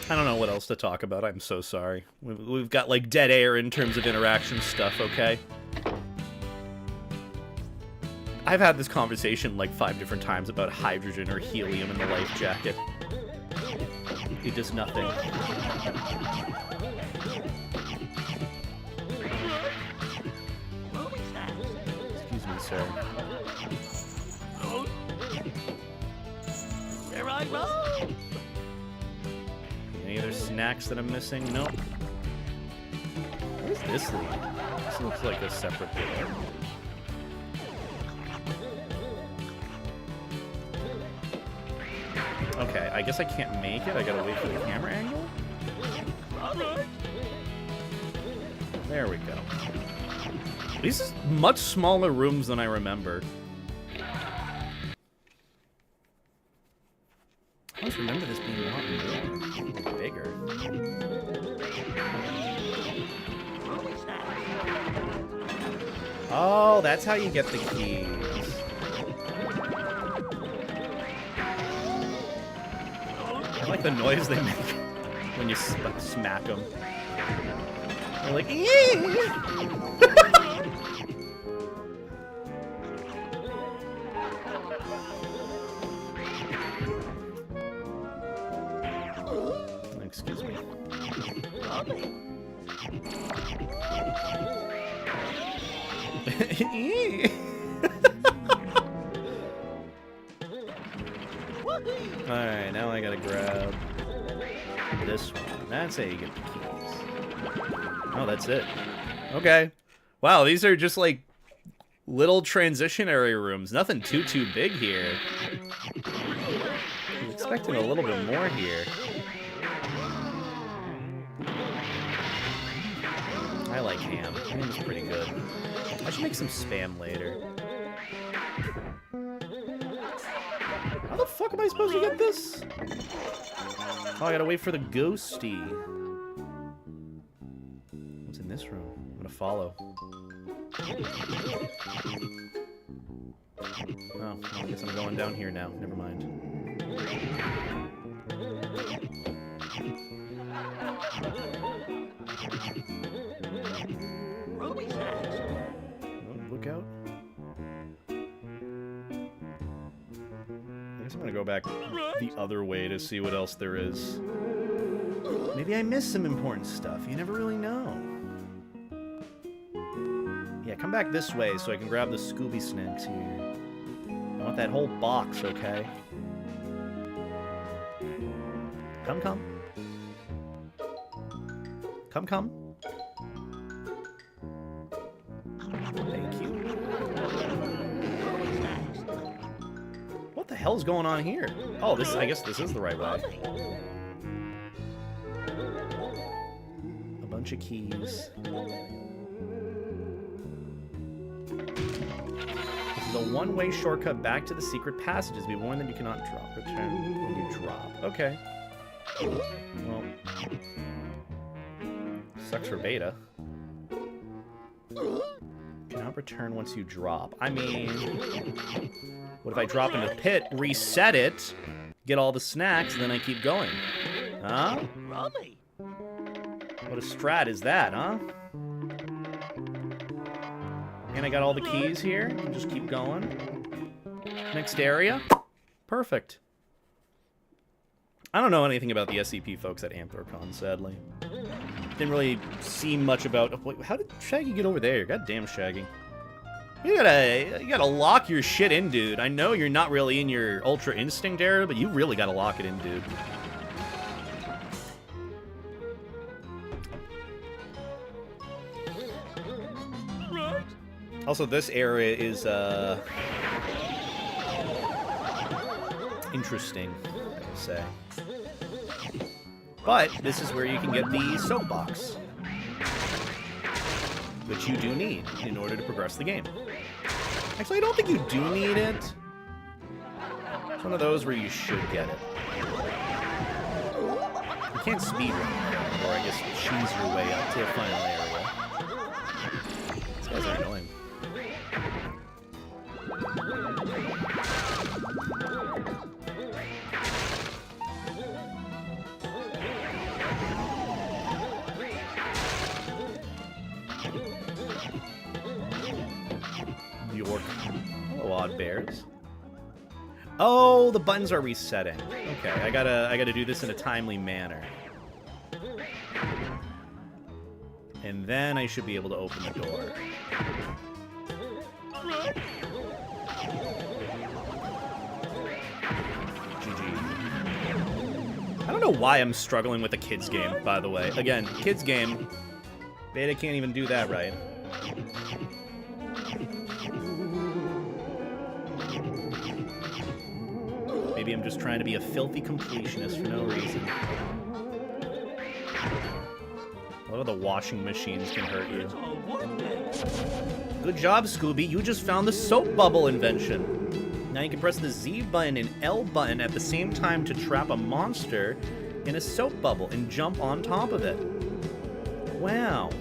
I don't know what else to talk about. I'm so sorry. We've got, like, dead air in terms of interaction stuff, okay? I've had this conversation, like, 5 different times about hydrogen or helium in the life jacket. It does nothing. Excuse me, sir. Here I go. Any other snacks that I'm missing? Nope. What does this lead? This looks like a separate door. Okay, I guess I can't make it. I gotta wait for the camera angle? There we go. These are much smaller rooms than I remember. I always remember this being a lot more bigger. Oh, that's how you get the keys. I like the noise they make when you smack them. They're like, excuse me. Alright, now I gotta grab this one. That's how you get the keys. Oh, that's it. Okay. Wow, these are just like little transition area rooms. Nothing too big here. I was expecting a little bit more here. I like ham. Ham is pretty good. I should make some spam later. How the fuck am I supposed to get this? Oh, I gotta wait for the ghosty. What's in this room? I'm gonna follow. Oh, well, I guess I'm going down here now. Never mind. Oh, look out. I guess I'm gonna go back the other way to see what else there is. Maybe I missed some important stuff. You never really know. Yeah, come back this way so I can grab the Scooby snacks here. I want that whole box, okay? Come. Come. Thank you. What the hell's going on here? Oh, I guess this is the right way. A bunch of keys. This is a one-way shortcut back to the secret passages. Be warned that you cannot return when you drop. Okay. Well, sucks for beta. Cannot return once you drop. I mean, what if I drop in the pit, reset it, get all the snacks, and then I keep going? Huh? What a strat is that, huh? And I got all the keys here. Can just keep going. Next area. Perfect. I don't know anything about the SCP folks at AmthorCon, sadly. Didn't really see much about... Wait, how did Shaggy get over there? Goddamn, Shaggy. You gotta lock your shit in, dude. I know you're not really in your Ultra Instinct era, but you really gotta lock it in, dude. Also, this area is, interesting, I would say. But this is where you can get the soapbox, which you do need in order to progress the game. Actually, I don't think you do need it. It's one of those where you should get it. You can't speedrun, or I guess cheese your way up to the final area. These guys are annoying. Cloud Bears. Oh, the buttons are resetting. Okay, I gotta do this in a timely manner. And then I should be able to open the door. I don't know why I'm struggling with a kids game, by the way. Again, kids game. Beta can't even do that right. Maybe I'm just trying to be a filthy completionist for no reason. A lot of the washing machines can hurt you. Good job, Scooby. You just found the soap bubble invention. Now you can press the Z button and L button at the same time to trap a monster in a soap bubble and jump on top of it. Wow.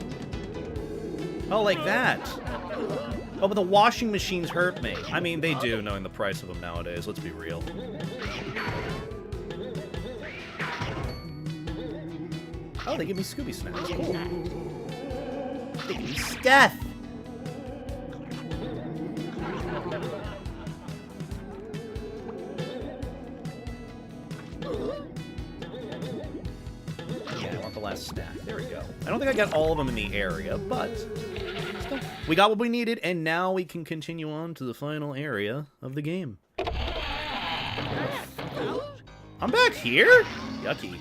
Oh, like that. Oh, but the washing machines hurt me. I mean, they do, knowing the price of them nowadays. Let's be real. Oh, they give me Scooby snacks. Cool. They give me Steph. Yeah, I want the last snack. There we go. I don't think I got all of them in the area, but still, we got what we needed, and now we can continue on to the final area of the game. I'm back here? Yucky.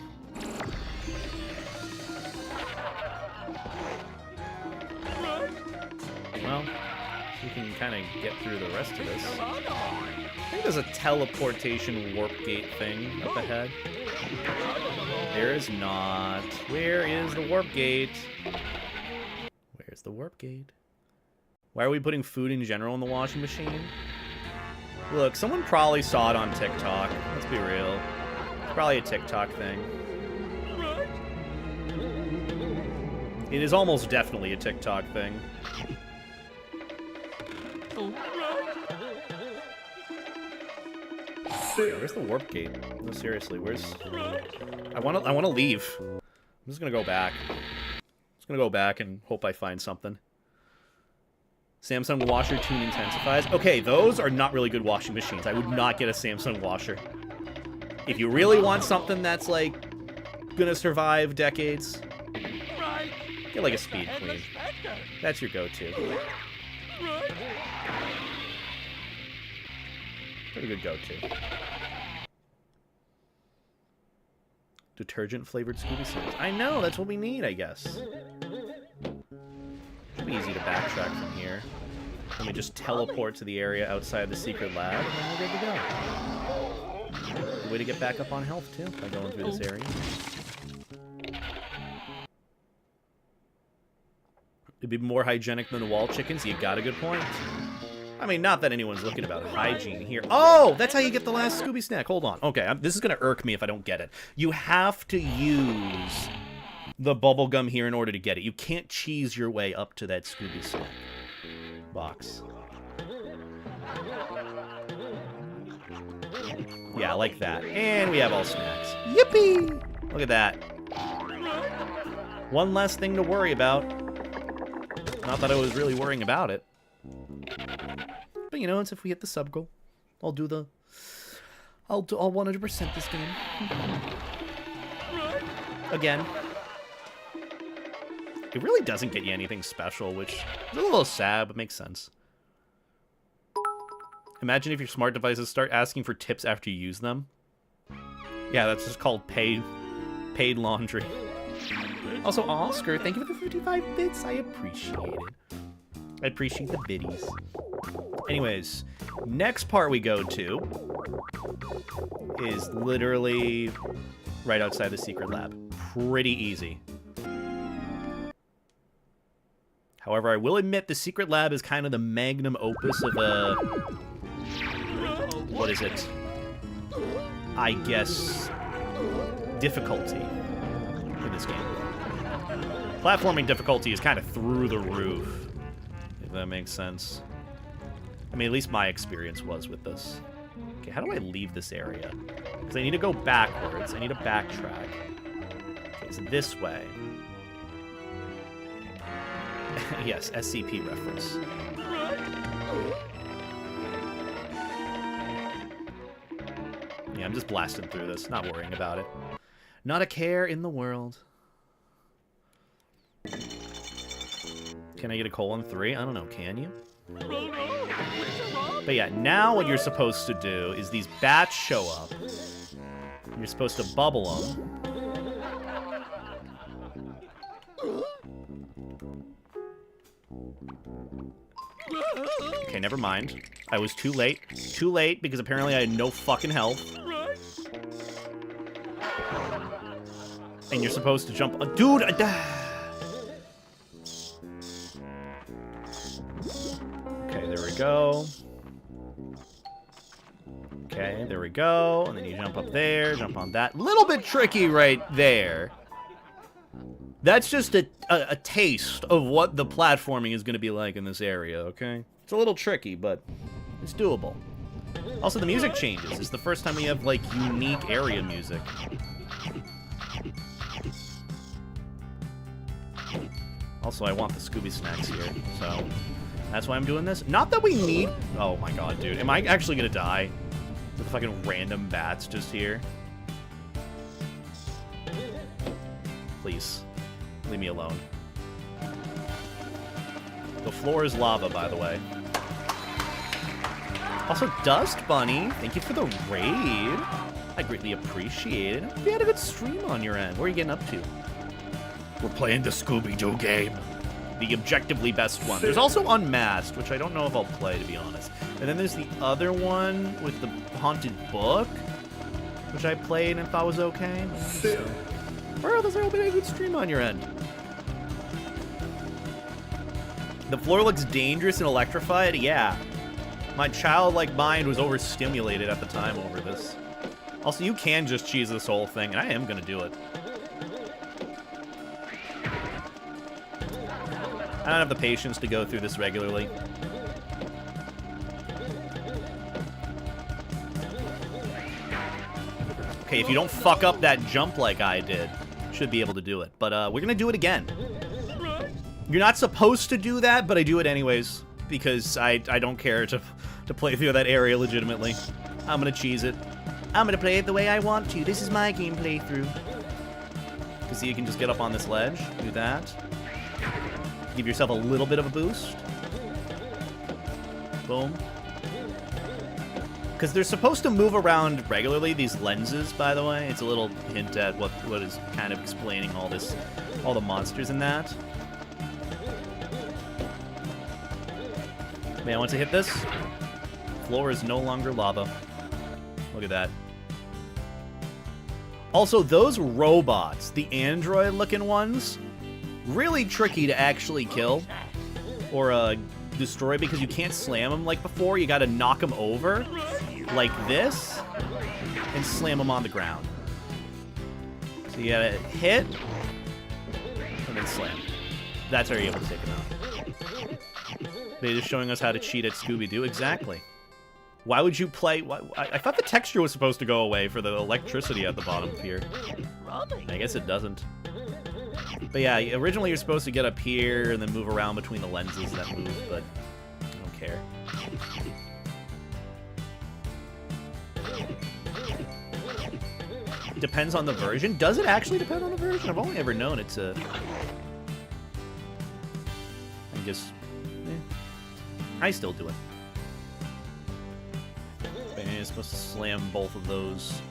Well, we can kind of get through the rest of this. I think there's a teleportation warp gate thing up ahead. There is not. Where is the warp gate? Where's the warp gate? Why are we putting food in general in the washing machine? Look, someone probably saw it on TikTok. Let's be real. It's probably a TikTok thing. It is almost definitely a TikTok thing. Where's the warp gate? No, seriously, where's... I wanna leave. I'm just gonna go back. Just gonna go back and hope I find something. Samsung washer tune intensifies. Okay, those are not really good washing machines. I would not get a Samsung washer. If you really want something that's, like, gonna survive decades, get, like, a Speed Queen. That's your go-to. Pretty good go-to. Detergent-flavored Scooby snacks. I know, that's what we need, I guess. Should be easy to backtrack from here. Let me just teleport to the area outside the secret lab, and then we're good to go. Good way to get back up on health, too, by going through this area. It'd be more hygienic than the wall chickens. You got a good point. I mean, not that anyone's looking about hygiene here. Oh, that's how you get the last Scooby snack. Hold on. Okay, this is going to irk me if I don't get it. You have to use the bubblegum here in order to get it. You can't cheese your way up to that Scooby snack box. Yeah, like that. And we have all snacks. Yippee! Look at that. One less thing to worry about. Not that I was really worrying about it. But you know, it's if we hit the sub goal, I'll 100% this game. Again. It really doesn't get you anything special, which is a little sad, but makes sense. Imagine if your smart devices start asking for tips after you use them. Yeah, that's just called paid laundry. Also, Oscar, thank you for the 55 bits. I appreciate it. I appreciate the biddies. Anyways, next part we go to is literally right outside the secret lab. Pretty easy. However, I will admit the secret lab is kind of the magnum opus of a... What is it? I guess... difficulty in this game. Platforming difficulty is kind of through the roof, if that makes sense. I mean, at least my experience was with this. Okay, how do I leave this area? Because I need to go backwards. I need to backtrack. Okay, so this way. Yes, SCP reference. just blasting through this, not worrying about it. Not a care in the world. Can I get a :3? I don't know, can you? But yeah, now what you're supposed to do is these bats show up. You're supposed to bubble them. Okay, never mind. I was too late. Too late, because apparently I had no fucking health. And you're supposed to jump... dude! Okay, there we go. Okay, there we go. And then you jump up there, jump on that. Little bit tricky right there. That's just a taste of what the platforming is going to be like in this area, okay? It's a little tricky, but it's doable. Also, the music changes. It's the first time we have, like, unique area music. Also, I want the Scooby snacks here, so that's why I'm doing this. Not that we need... Oh my god, dude. Am I actually going to die? With fucking random bats just here? Please. Leave me alone. The floor is lava, by the way. Also, Dust Bunny, thank you for the raid. I greatly appreciate it. You had a good stream on your end. What are you getting up to? We're playing the Scooby-Doo game. The objectively best one. There's also Unmasked, which I don't know if I'll play, to be honest. And then there's the other one with the haunted book, which I played and thought was okay. Bro, there's a good stream on your end. The floor looks dangerous and electrified? Yeah. My childlike mind was overstimulated at the time over this. Also, you can just cheese this whole thing, and I am going to do it. I don't have the patience to go through this regularly. Okay, if you don't fuck up that jump like I did, you should be able to do it. But we're going to do it again. You're not supposed to do that, but I do it anyways. Because I don't care to play through that area legitimately. I'm going to cheese it. I'm going to play it the way I want to. This is my game playthrough. Because see, you can just get up on this ledge. Do that. Give yourself a little bit of a boost. Boom. Because they're supposed to move around regularly, these lenses, by the way. It's a little hint at what is kind of explaining all the monsters in that. Man, once I hit this, floor is no longer lava. Look at that. Also, those robots, the android-looking ones, really tricky to actually kill or destroy because you can't slam them like before. You gotta knock them over like this and slam them on the ground. So you gotta hit and then slam. That's how you're able to take them out. They're just showing us how to cheat at Scooby-Doo. Exactly. Why would you play... I thought the texture was supposed to go away for the electricity at the bottom here. I guess it doesn't. But yeah, originally you're supposed to get up here and then move around between the lenses that move, but I don't care. It depends on the version. Does it actually depend on the version? I've only ever known it's a... I guess... I still do it. And you're supposed to slam both of those,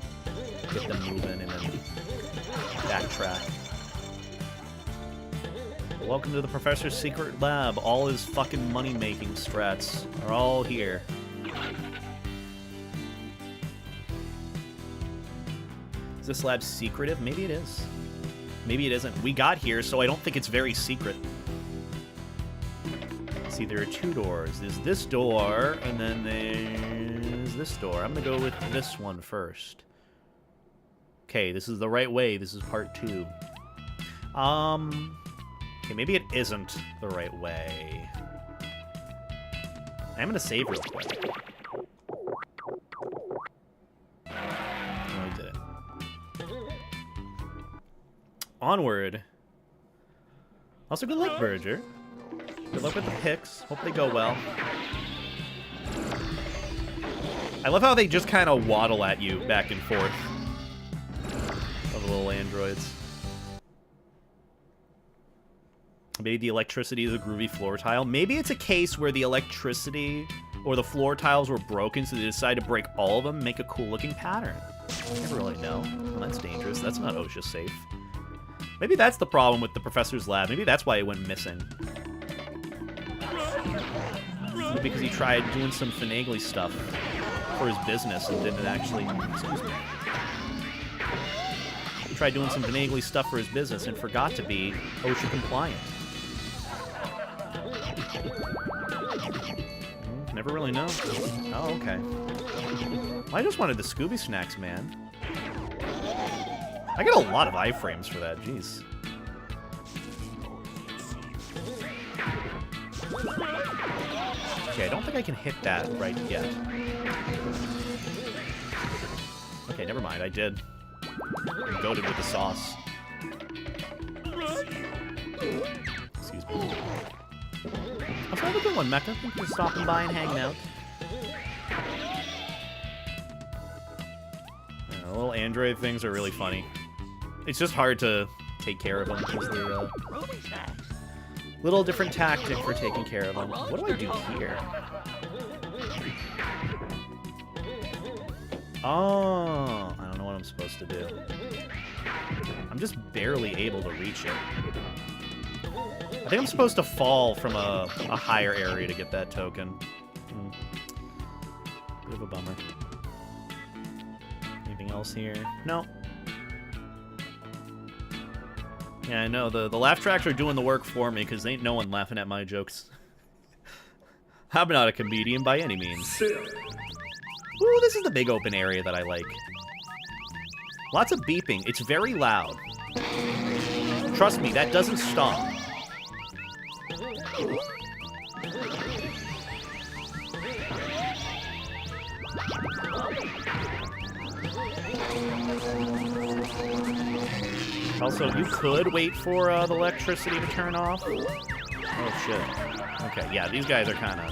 get them moving, and then backtrack. Welcome to the Professor's Secret Lab. All his fucking money-making strats are all here. Is this lab secretive? Maybe it is. Maybe it isn't. We got here, so I don't think it's very secret. See, there are two doors. There's this door, and then there's this door. I'm gonna go with this one first. Okay, this is the right way. This is part 2. Okay, maybe it isn't the right way. I'm gonna save real quick. No, I didn't. Onward. Also, good luck, Berger. Good luck with the picks. Hope they go well. I love how they just kind of waddle at you back and forth. Of the little androids. Maybe the electricity is a groovy floor tile. Maybe it's a case where the electricity or the floor tiles were broken, so they decided to break all of them and make a cool-looking pattern. I never really know. Well, that's dangerous. That's not OSHA safe. Maybe that's the problem with the professor's lab. Maybe that's why it went missing. Maybe because he tried doing some finagly stuff for his business and didn't actually... Excuse me. He tried doing some finagly stuff for his business and forgot to be OSHA compliant. Never really know. Oh, okay. Well, I just wanted the Scooby snacks, man. I get a lot of iframes for that, jeez. Okay, I don't think I can hit that right yet. Okay, never mind, I did. I'm goated with the sauce. Excuse me. Let's have a good one, Mecca. Thank you for stopping by and hanging out. Yeah, the little android things are really funny. It's just hard to take care of them because they're a little different tactic for taking care of them. What do I do here? Oh, I don't know what I'm supposed to do. I'm just barely able to reach it. I think I'm supposed to fall from a higher area to get that token. Bit of a bummer. Anything else here? No. Yeah, I know. The laugh tracks are doing the work for me because ain't no one laughing at my jokes. I'm not a comedian by any means. Ooh, this is the big open area that I like. Lots of beeping. It's very loud. Trust me, that doesn't stop. Also, you could wait for the electricity to turn off. Oh, shit. Okay, yeah, these guys are kind of...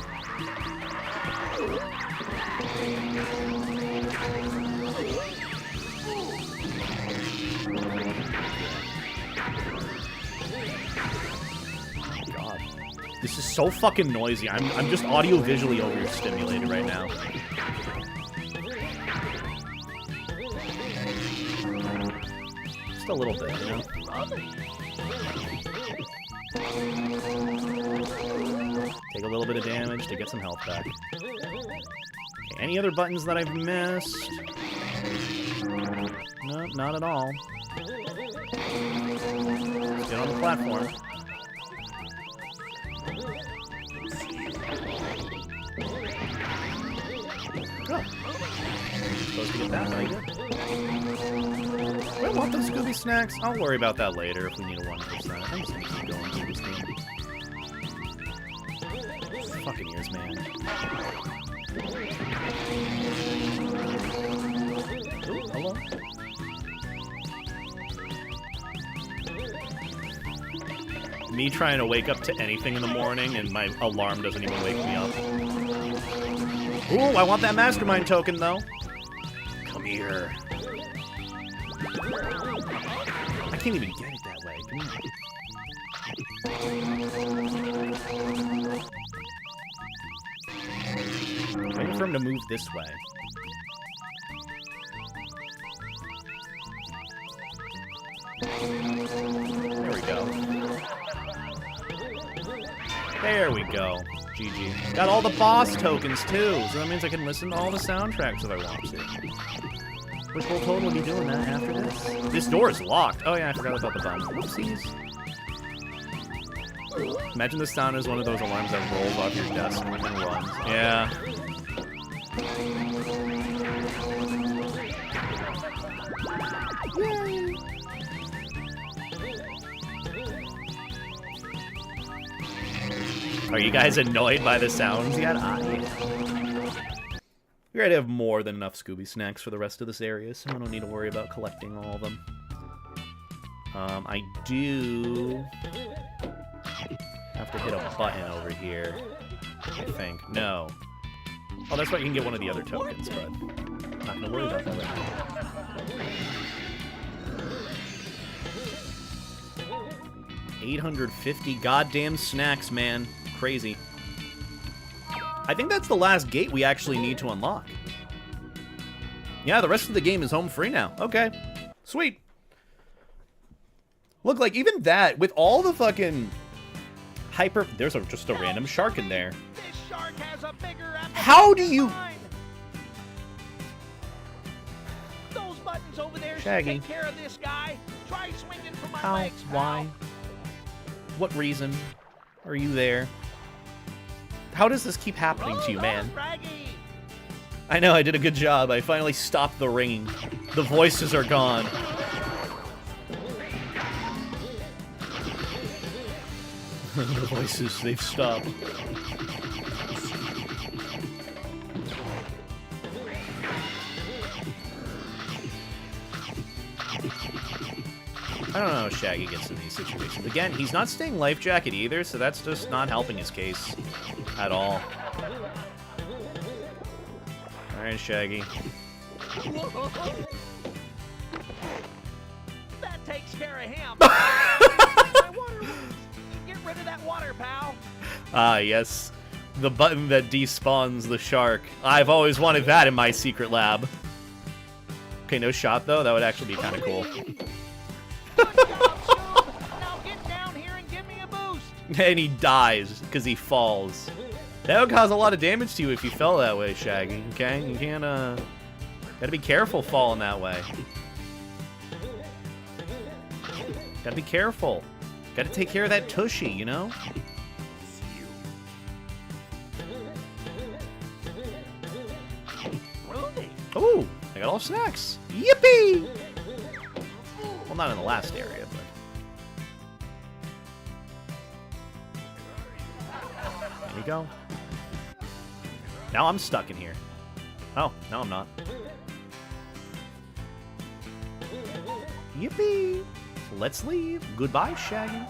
God. This is so fucking noisy. I'm just audio-visually overstimulated right now. Just a little bit, you know? Take a little bit of damage to get some health back. Okay, any other buttons that I've missed? No, not at all. Let's get on the platform. Go. Supposed to get that, but I did. Do I want those Scooby snacks? I'll worry about that later if we need a 1%. I'm just gonna keep going through this game. Fucking ears, man. Ooh, hello. Me trying to wake up to anything in the morning and my alarm doesn't even wake me up. Ooh, I want that mastermind token, though. Come here. I can't even get it that way. Come here. I'm waiting for him to move this way. There we go. There we go. GG. Got all the boss tokens, too, so that means I can listen to all the soundtracks if I want to. Which we'll totally be doing that after this. This door is locked. Oh yeah, I forgot about the button. Whoopsies. Imagine the sound is one of those alarms that rolls off your desk and runs. Yeah. Yay. Are you guys annoyed by the sounds yet? We're going to have more than enough Scooby snacks for the rest of this area, so I don't need to worry about collecting all of them. I do have to hit a button over here, I think. No. Oh, that's right, you can get one of the other tokens, but not gonna worry about that right now. 850 goddamn snacks, man. Crazy. I think that's the last gate we actually need to unlock. Yeah, the rest of the game is home free now. Okay. Sweet. Look, like, even that, with all the fucking hyper... There's just a random shark in there. This shark has a bigger How do you... Those buttons over there should Shaggy. take care of this guy. Try swinging for my How? legs, pal. Why? What reason are you there? How does this keep happening to you, man? I know, I did a good job. I finally stopped the ringing. The voices are gone. The voices, they've stopped. I don't know how Shaggy gets in these situations. Again, he's not staying life jacket either, so that's just not helping his case at all. Alright, Shaggy. That takes care of him. My water wings. Get rid of that water, pal. Ah, yes. The button that despawns the shark. I've always wanted that in my secret lab. Okay, no shot, though. That would actually be kind of cool. Good job, Scoob. Now get down here and give me a boost. And he dies because he falls. That would cause a lot of damage to you if you fell that way, Shaggy. Okay? You can't, gotta be careful falling that way. Gotta be careful. Gotta take care of that tushy, you know? Ooh, I got all snacks. Yippee! Well, not in the last area, but... There you go. Now I'm stuck in here. Oh, no I'm not. Yippee! Let's leave. Goodbye, Shaggy.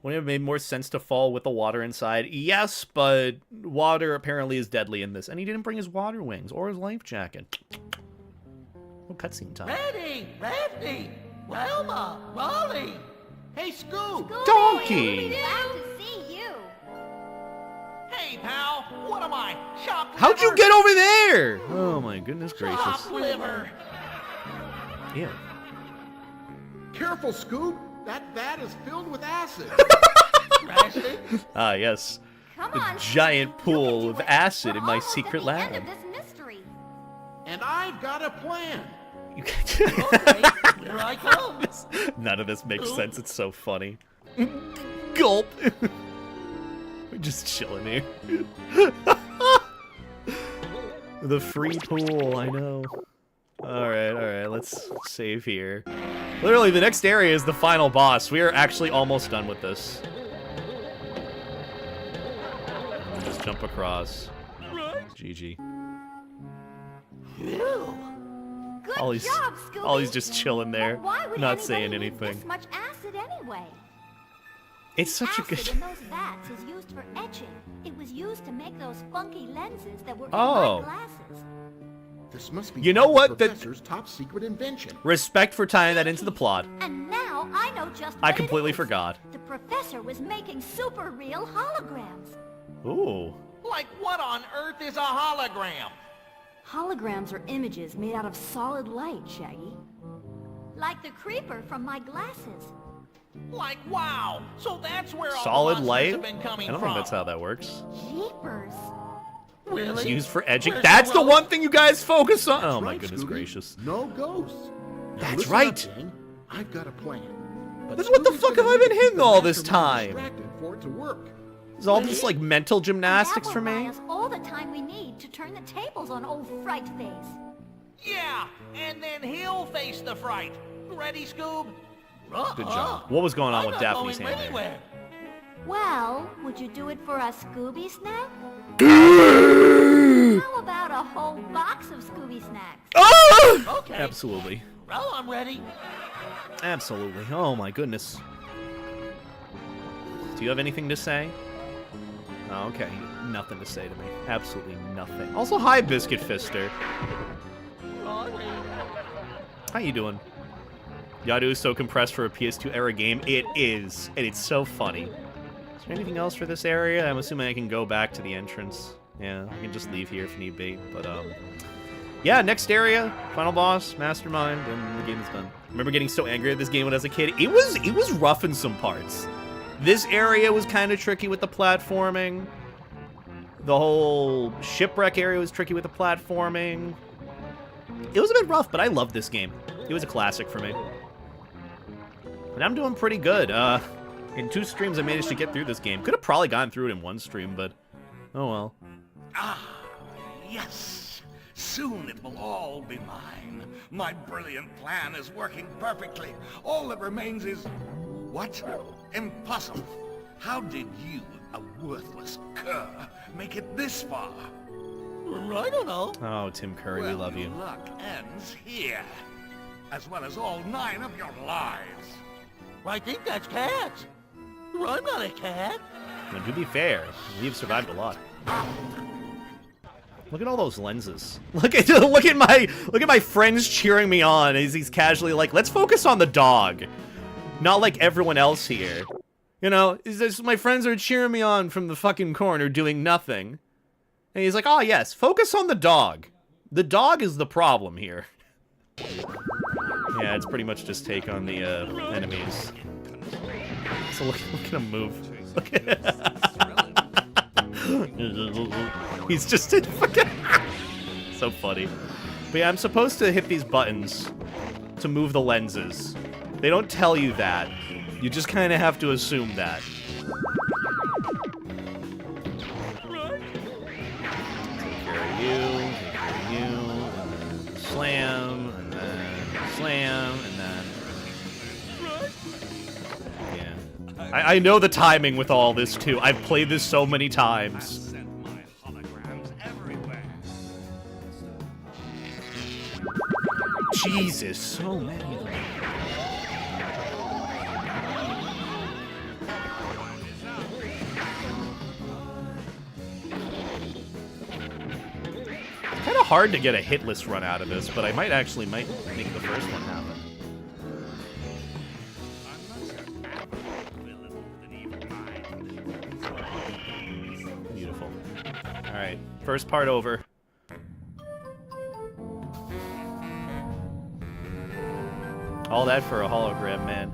Wouldn't it have made more sense to fall with the water inside? Yes, but water apparently is deadly in this. And he didn't bring his water wings or his life jacket. Oh, cutscene time. Ready, Wilma, Rolly. Hey, Scoob. Donkey! Glad to see you. Hey, pal. What am I? Chopped liver? How'd you get over there? Oh my goodness gracious. Chopped liver. Ew. Careful, Scoob. That vat is filled with acid. Ah, yes. Come The on. giant Scooby, pool you of can do it. acid We're in my almost secret at the end lab. of this mystery. And I've got a plan. Okay, here I come. None of this makes sense. It's so funny. Gulp. We're just chilling here. The free pool, I know. Alright, let's save here. Literally, the next area is the final boss. We are actually almost done with this. Just jump across. GG. Good Ollie's, job, Scooby. Ollie's just chilling there, But why would not anybody saying need anything. This much acid anyway. It's such a Acid good... in those vats is used for etching. It was used to make those funky lenses that were Oh. in my glasses. This must be You know the what? professor's top secret invention. Respect for tying that into the plot. And now I know just I what it completely is. forgot. The professor was making super real holograms. Ooh. Like what on earth is a hologram? Holograms are images made out of solid light, Shaggy. Like the creeper from my glasses. Like wow. So that's where all Solid the monsters light? have been coming I don't from. think that's how that works. Jeepers. It's Really? used for edging. Where's That's the rope? one thing you guys focus on. Oh my Right, goodness Scooby. gracious. No ghosts. Now That's listen right. Up, gang. I've got a plan. But Then what the Scooby's fuck gonna have I been need to keep hitting the all this mastermind time? distracted for it to work. It's all just like mental gymnastics that for will buy me. us all the time we need to turn the tables on old Fright Face. Yeah, and then he'll face the fright. Ready, Scoob? Good job. What was going on I'm with not Daphne's going hand there? anywhere. Well, would you do it for a Scooby snack? How about a whole box of Scooby snacks? Ah! Okay. Absolutely. Well, I'm ready. Absolutely. Oh my goodness. Do you have anything to say? Oh, okay. Nothing to say to me. Absolutely nothing. Also, hi, Biscuit Fister. How you doing? Yadu is so compressed for a PS2 era game. It is, and it's so funny. Is there anything else for this area? I'm assuming I can go back to the entrance. Yeah, I can just leave here if need be. But, yeah, next area, final boss, mastermind, and the game is done. I remember getting so angry at this game when I was a kid. It was rough in some parts. This area was kind of tricky with the platforming. The whole shipwreck area was tricky with the platforming. It was a bit rough, but I loved this game. It was a classic for me. And I'm doing pretty good. In 2 streams, I managed to get through this game. Could have probably gone through it in 1 stream, but oh well. Ah, yes. Soon it will all be mine. My brilliant plan is working perfectly. All that remains is... What? Impossible. How did you, a worthless cur, make it this far? I don't know. Oh, Tim Curry, we love you. Luck ends here, as well as all 9 of your lives. I think that's cats. I'm not a cat. Now, to be fair, we've survived a lot. Look at all those lenses. Look at my friends cheering me on as he's casually like, let's focus on the dog. Not like everyone else here. You know, my friends are cheering me on from the fucking corner doing nothing. And he's like, oh yes, focus on the dog. The dog is the problem here. Yeah, it's pretty much just take on the enemies. So look at him move. Look at He's just in fucking... So funny. But yeah, I'm supposed to hit these buttons to move the lenses. They don't tell you that. You just kind of have to assume that. Take care of you, and then slam, and then slam, and then... Yeah. I know the timing with all this, too. I've played this so many times. Jesus, so many of them. Kind of hard to get a hitless run out of this, but I might make the first one happen. Beautiful. Alright, first part over. All that for a hologram, man.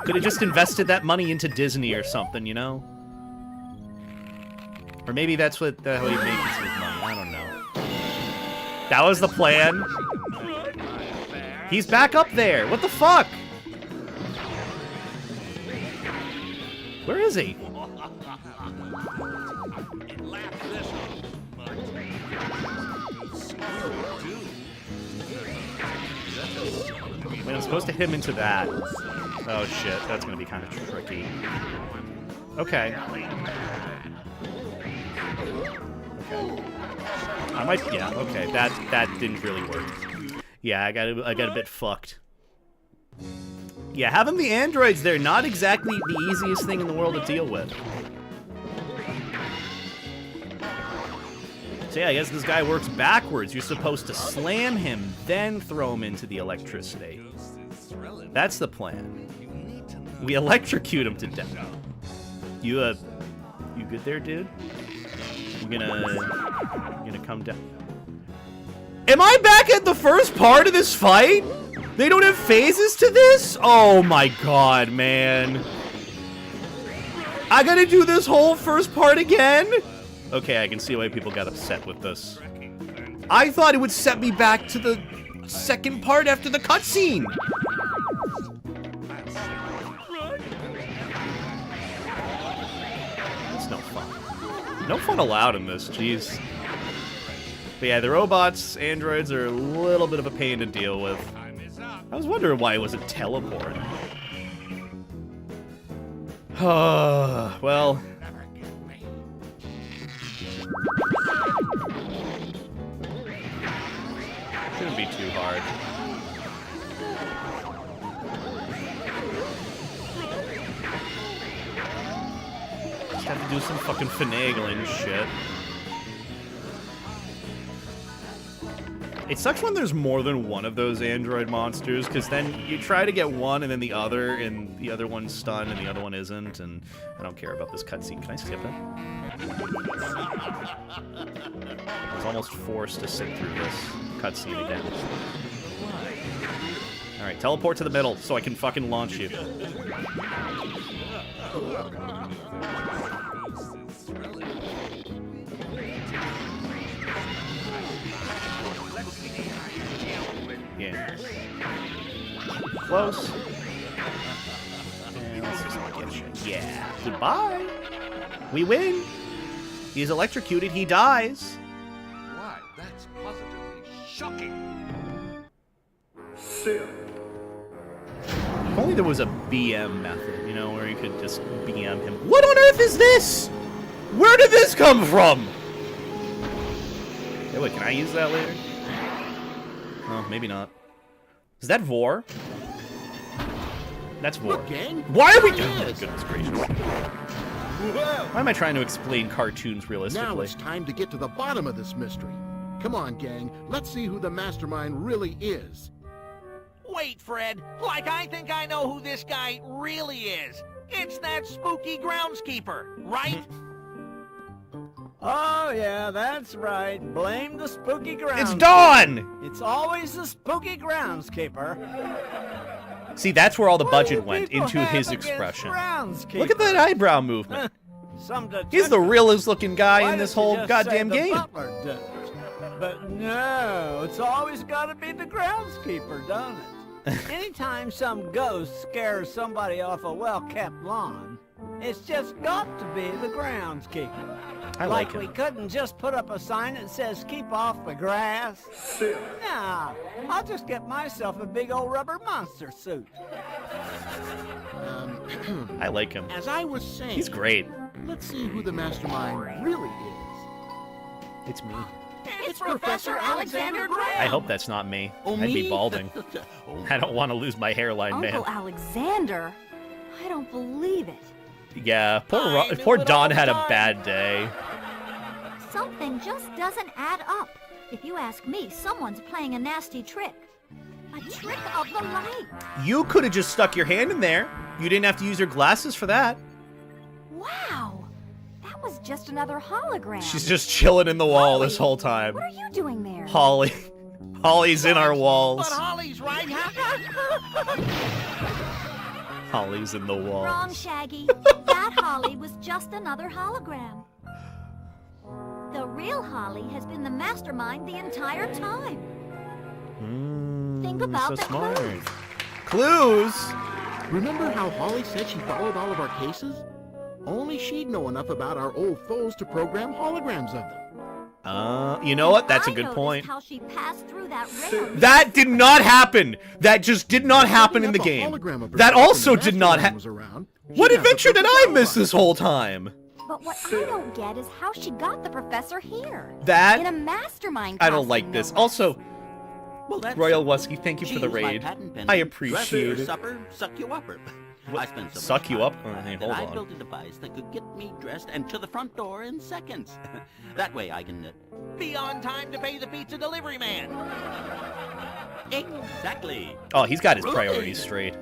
Could have just invested that money into Disney or something, you know? Or maybe that's how he makes his money. I don't know. That was the plan. He's back up there. What the fuck? Where is he? Wait, I'm supposed to hit him into that. Oh shit, that's gonna be kind of tricky. Okay. Okay. I might, yeah, okay, that didn't really work. Yeah, I got a bit fucked. Yeah, having the androids there, not exactly the easiest thing in the world to deal with. So yeah, I guess this guy works backwards. You're supposed to slam him, then throw him into the electricity. That's the plan. We electrocute him to death. You good there, dude? You gonna come down? Am I back at the first part of this fight? They don't have phases to this? Oh my god, man. I gotta do this whole first part again? Okay, I can see why people got upset with this. I thought it would set me back to the second part after the cutscene. It's no fun. No fun allowed in this, jeez. But yeah, the robots, androids are a little bit of a pain to deal with. I was wondering why it wasn't teleport. Well... Shouldn't be too hard. Just have to do some fucking finagling shit. It sucks when there's more than one of those android monsters, because then you try to get one and then the other, and the other one's stunned and the other one isn't, and I don't care about this cutscene. Can I skip it? I was almost forced to sit through this cutscene again. Alright, teleport to the middle so I can fucking launch you. Yeah. Close. And let's just not get shit. Yeah. Goodbye. We win. He's electrocuted. He dies. Why, that's positively shocking. If only there was a BM method, you know, where you could just BM him. What on earth is this? Where did this come from? Hey, wait, can I use that later? Oh, maybe not. Is that Vor? That's Vor. Look, gang. Why are we... There he Oh, is. goodness gracious. Why am I trying to explain cartoons realistically? Now it's time to get to the bottom of this mystery. Come on, gang. Let's see who the mastermind really is. Wait, Fred. Like I think I know who this guy really is. It's that spooky groundskeeper, right? Oh, yeah, that's right. Blame the spooky groundskeeper. It's Dawn! It's always the spooky groundskeeper. See, that's where all the What budget do went, people into have his against expression. groundskeeper? Look at that eyebrow movement. Some He's the realest looking guy Why in this don't you whole just goddamn say the game. butler did it? But no, it's always got to be the groundskeeper, don't it? Anytime some ghost scares somebody off a well-kept lawn, it's just got to be the groundskeeper. I like we him. couldn't just put up a sign that says keep off the grass. Nah, I'll just get myself a big old rubber monster suit. I like him. As I was saying, He's great. let's see who the mastermind really is. It's me. It's Professor Alexander Graham! I hope that's not me. Oh, I'd be me? balding. Oh, I don't want to lose my hairline, Uncle man. Alexander? I don't believe it. Yeah, I knew poor it Don all the had a time. bad day. Something just doesn't add up. If you ask me, someone's playing a nasty trick. A trick of the light. You could have just stuck your hand in there. You didn't have to use your glasses for that. Wow. That was just another hologram. She's just chilling in the wall this whole time. What are you doing there? Holly. Holly's in our walls. But Holly's right. Holly's in the walls. Wrong, Shaggy. That Holly was just another hologram. The real Holly has been the mastermind the entire time. Think about so the smart. clues. Clues? Remember how Holly said she followed all of our cases? Only she'd know enough about our old foes to program holograms of them. You know what? That's a I good noticed point. How she passed through that rail. That did not happen. That just did not happen in the Setting game. up a hologram of That herself also when the did not mastermind happen. was around, What she'd have the adventure did perfect I miss alibi. this whole time? But what I don't get is how she got the professor here. That- in a mastermind. I don't costume, like no this. less. Also, Well, that's Royal Wesky, thank you for the She's my raid. patent pendant I appreciate dresser, it. supper, suck you upper. I spent so Suck much you time up? Oh, hey, that hold I on. built a device that could get me dressed and to the front door in seconds. That way I can... Be on time to pay the pizza delivery man. Exactly. Oh, he's got his priorities straight.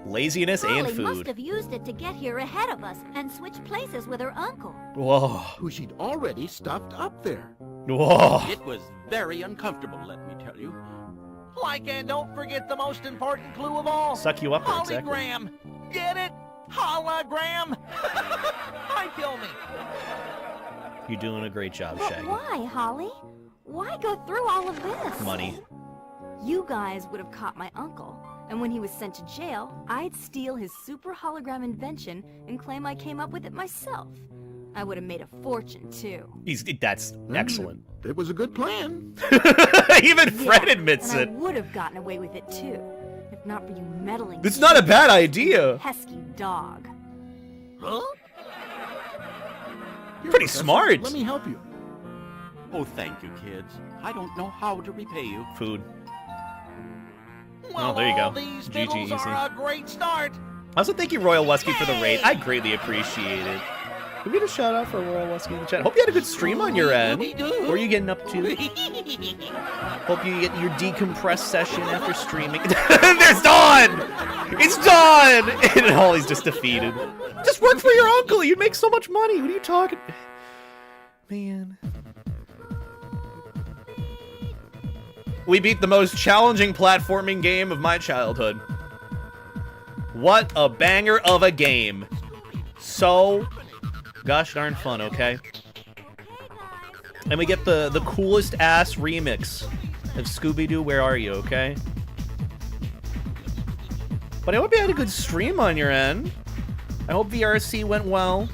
Laziness and Holly must food. have used it to get here ahead of us and switch places with her uncle. Whoa. Who she'd already stuffed up there. Whoa. It was very uncomfortable, let me tell you. Like, and don't forget the most important clue of all. Suck you up, exactly. Hologram. Get it? Hologram. Hi, kill me. You're doing a great job, But Shaggy. why, Holly? Why go through all of this? Money. You guys would have caught my uncle, and when he was sent to jail, I'd steal his super hologram invention and claim I came up with it myself. I would have made a fortune, too. That's excellent. It was a good plan. Even Fred Yeah, admits and it. I would have gotten away with it, too, if not for you meddling. It's not a bad idea. pesky dog. Huh? Here, Pretty Professor, smart. Let me help you. Oh, thank you, kids. I don't know how to repay you. Food. Well, there you all go. these GG, fiddles easy. are a great start. Also, thank you, Royal Wesky, for the raid. I greatly appreciate it. Can we get a shout out for Royal Wesky in the chat? Hope you had a good stream on your end. What are you getting up to? Hope you get your decompressed session after streaming. There's Dawn! It's Dawn! And Holly's just defeated. Just work for your uncle. You'd make so much money. What are you talking? Man. We beat the most challenging platforming game of my childhood. What a banger of a game. So gosh darn fun, okay? And we get the coolest ass remix of Scooby-Doo, Where Are You, okay? But I hope you had a good stream on your end. I hope VRC went well.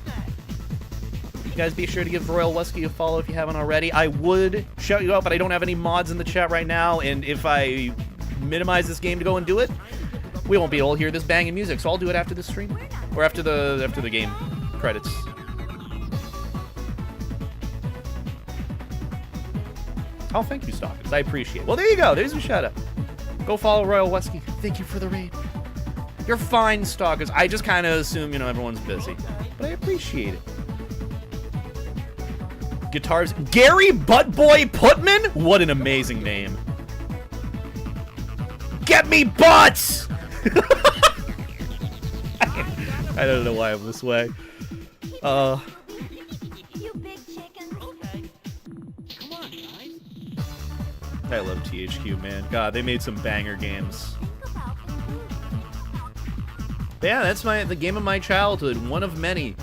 You guys be sure to give Royal Wesky a follow if you haven't already. I would shout you out, but I don't have any mods in the chat right now, and if I minimize this game to go and do it, we won't be able to hear this banging music, so I'll do it after the stream. Or after the game credits. Oh, thank you, Stalkers. I appreciate it. Well, there you go. There's a shout out. Go follow Royal Wesky. Thank you for the raid. You're fine, Stalkers. I just kind of assume, you know, everyone's busy. But I appreciate it. Guitars. Gary Buttboy Putman? What an amazing name. Get me butts! I don't know why I'm this way. You big chicken. Okay. Come on, guys. I love THQ, man. God, they made some banger games. But yeah, that's the game of my childhood. One of many.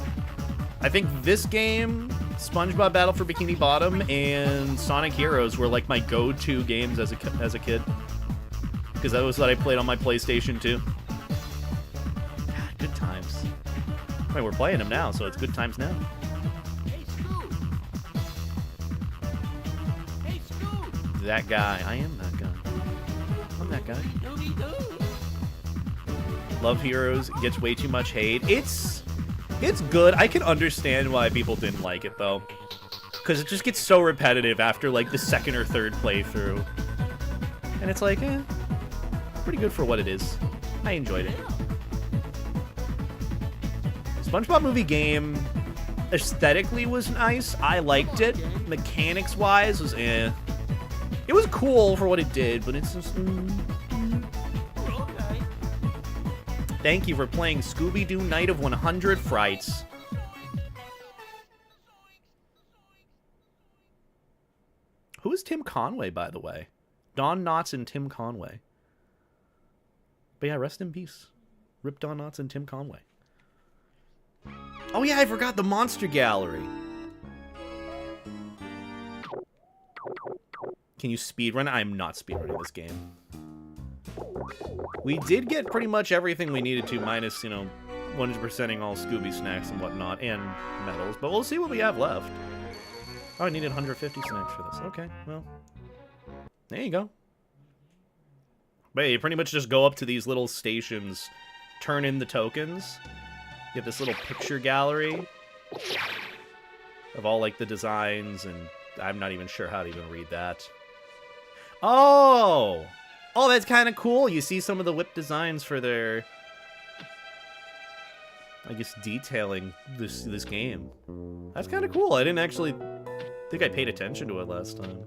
I think this game, SpongeBob Battle for Bikini Bottom, and Sonic Heroes were like my go-to games as a kid. Because that was what I played on my PlayStation 2. Good times. Wait, we're playing them now, so it's good times now. Hey, Scoot! Hey, Scoot! That guy. I am that guy. I'm that guy. Love Heroes gets way too much hate. It's good. I can understand why people didn't like it, though. Because it just gets so repetitive after, like, the second or third playthrough. And it's like, pretty good for what it is. I enjoyed it. SpongeBob movie game aesthetically was nice. I liked it. Mechanics-wise was It was cool for what it did, but it's just... Okay. Thank you for playing Scooby-Doo Night of 100 Frights. Who is Tim Conway, by the way? Don Knotts and Tim Conway. But yeah, rest in peace. Rip Don Knotts and Tim Conway. Oh yeah, I forgot the Monster Gallery. Can you speedrun? I'm not speedrunning this game. We did get pretty much everything we needed to, minus, you know, 100%ing all Scooby snacks and whatnot, and medals. But we'll see what we have left. Oh, I needed 150 snacks for this. Okay, well. There you go. But yeah, you pretty much just go up to these little stations, turn in the tokens. You have this little picture gallery of all, like, the designs, and I'm not even sure how to even read that. Oh! Oh, that's kind of cool. You see some of the whip designs for their, I guess, detailing this game. That's kind of cool. I didn't actually think I paid attention to it last time.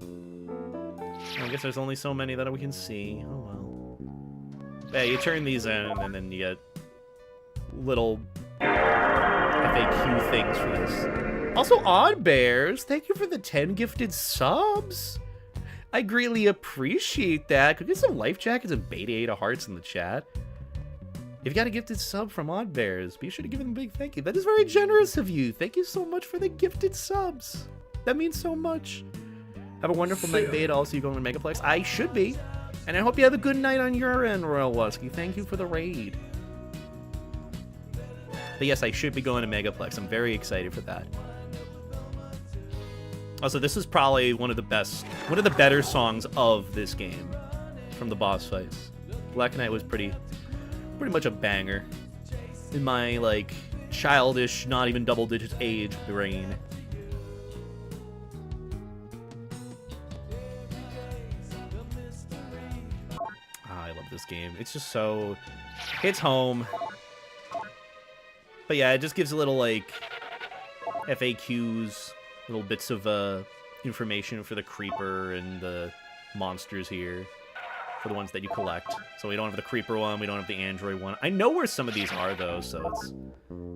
I guess there's only so many that we can see. Oh, well. Yeah, you turn these in, and then you get little FAQ things for this. Also, Odd Bears, thank you for the 10 gifted subs. I greatly appreciate that. Could we get some life jackets and Beta hearts in the chat? If you got a gifted sub from Odd Bears, be sure to give them a big thank you. That is very generous of you. Thank you so much for the gifted subs. That means so much. Have a wonderful night, Beta. Also, you going to Megaplex? I should be. And I hope you have a good night on your end, Royal Wesky. Thank you for the raid. But yes, I should be going to Megaplex. I'm very excited for that. Also, this is probably one of the better songs of this game from the boss fights. Black Knight was pretty much a banger in my, like, childish, not even double digits age brain. I love this game. It's just so... It's home. But yeah, it just gives a little, like... FAQs, little bits of information for the creeper and the monsters here, for the ones that you collect. So we don't have the creeper one, we don't have the android one. I know where some of these are, though, so it's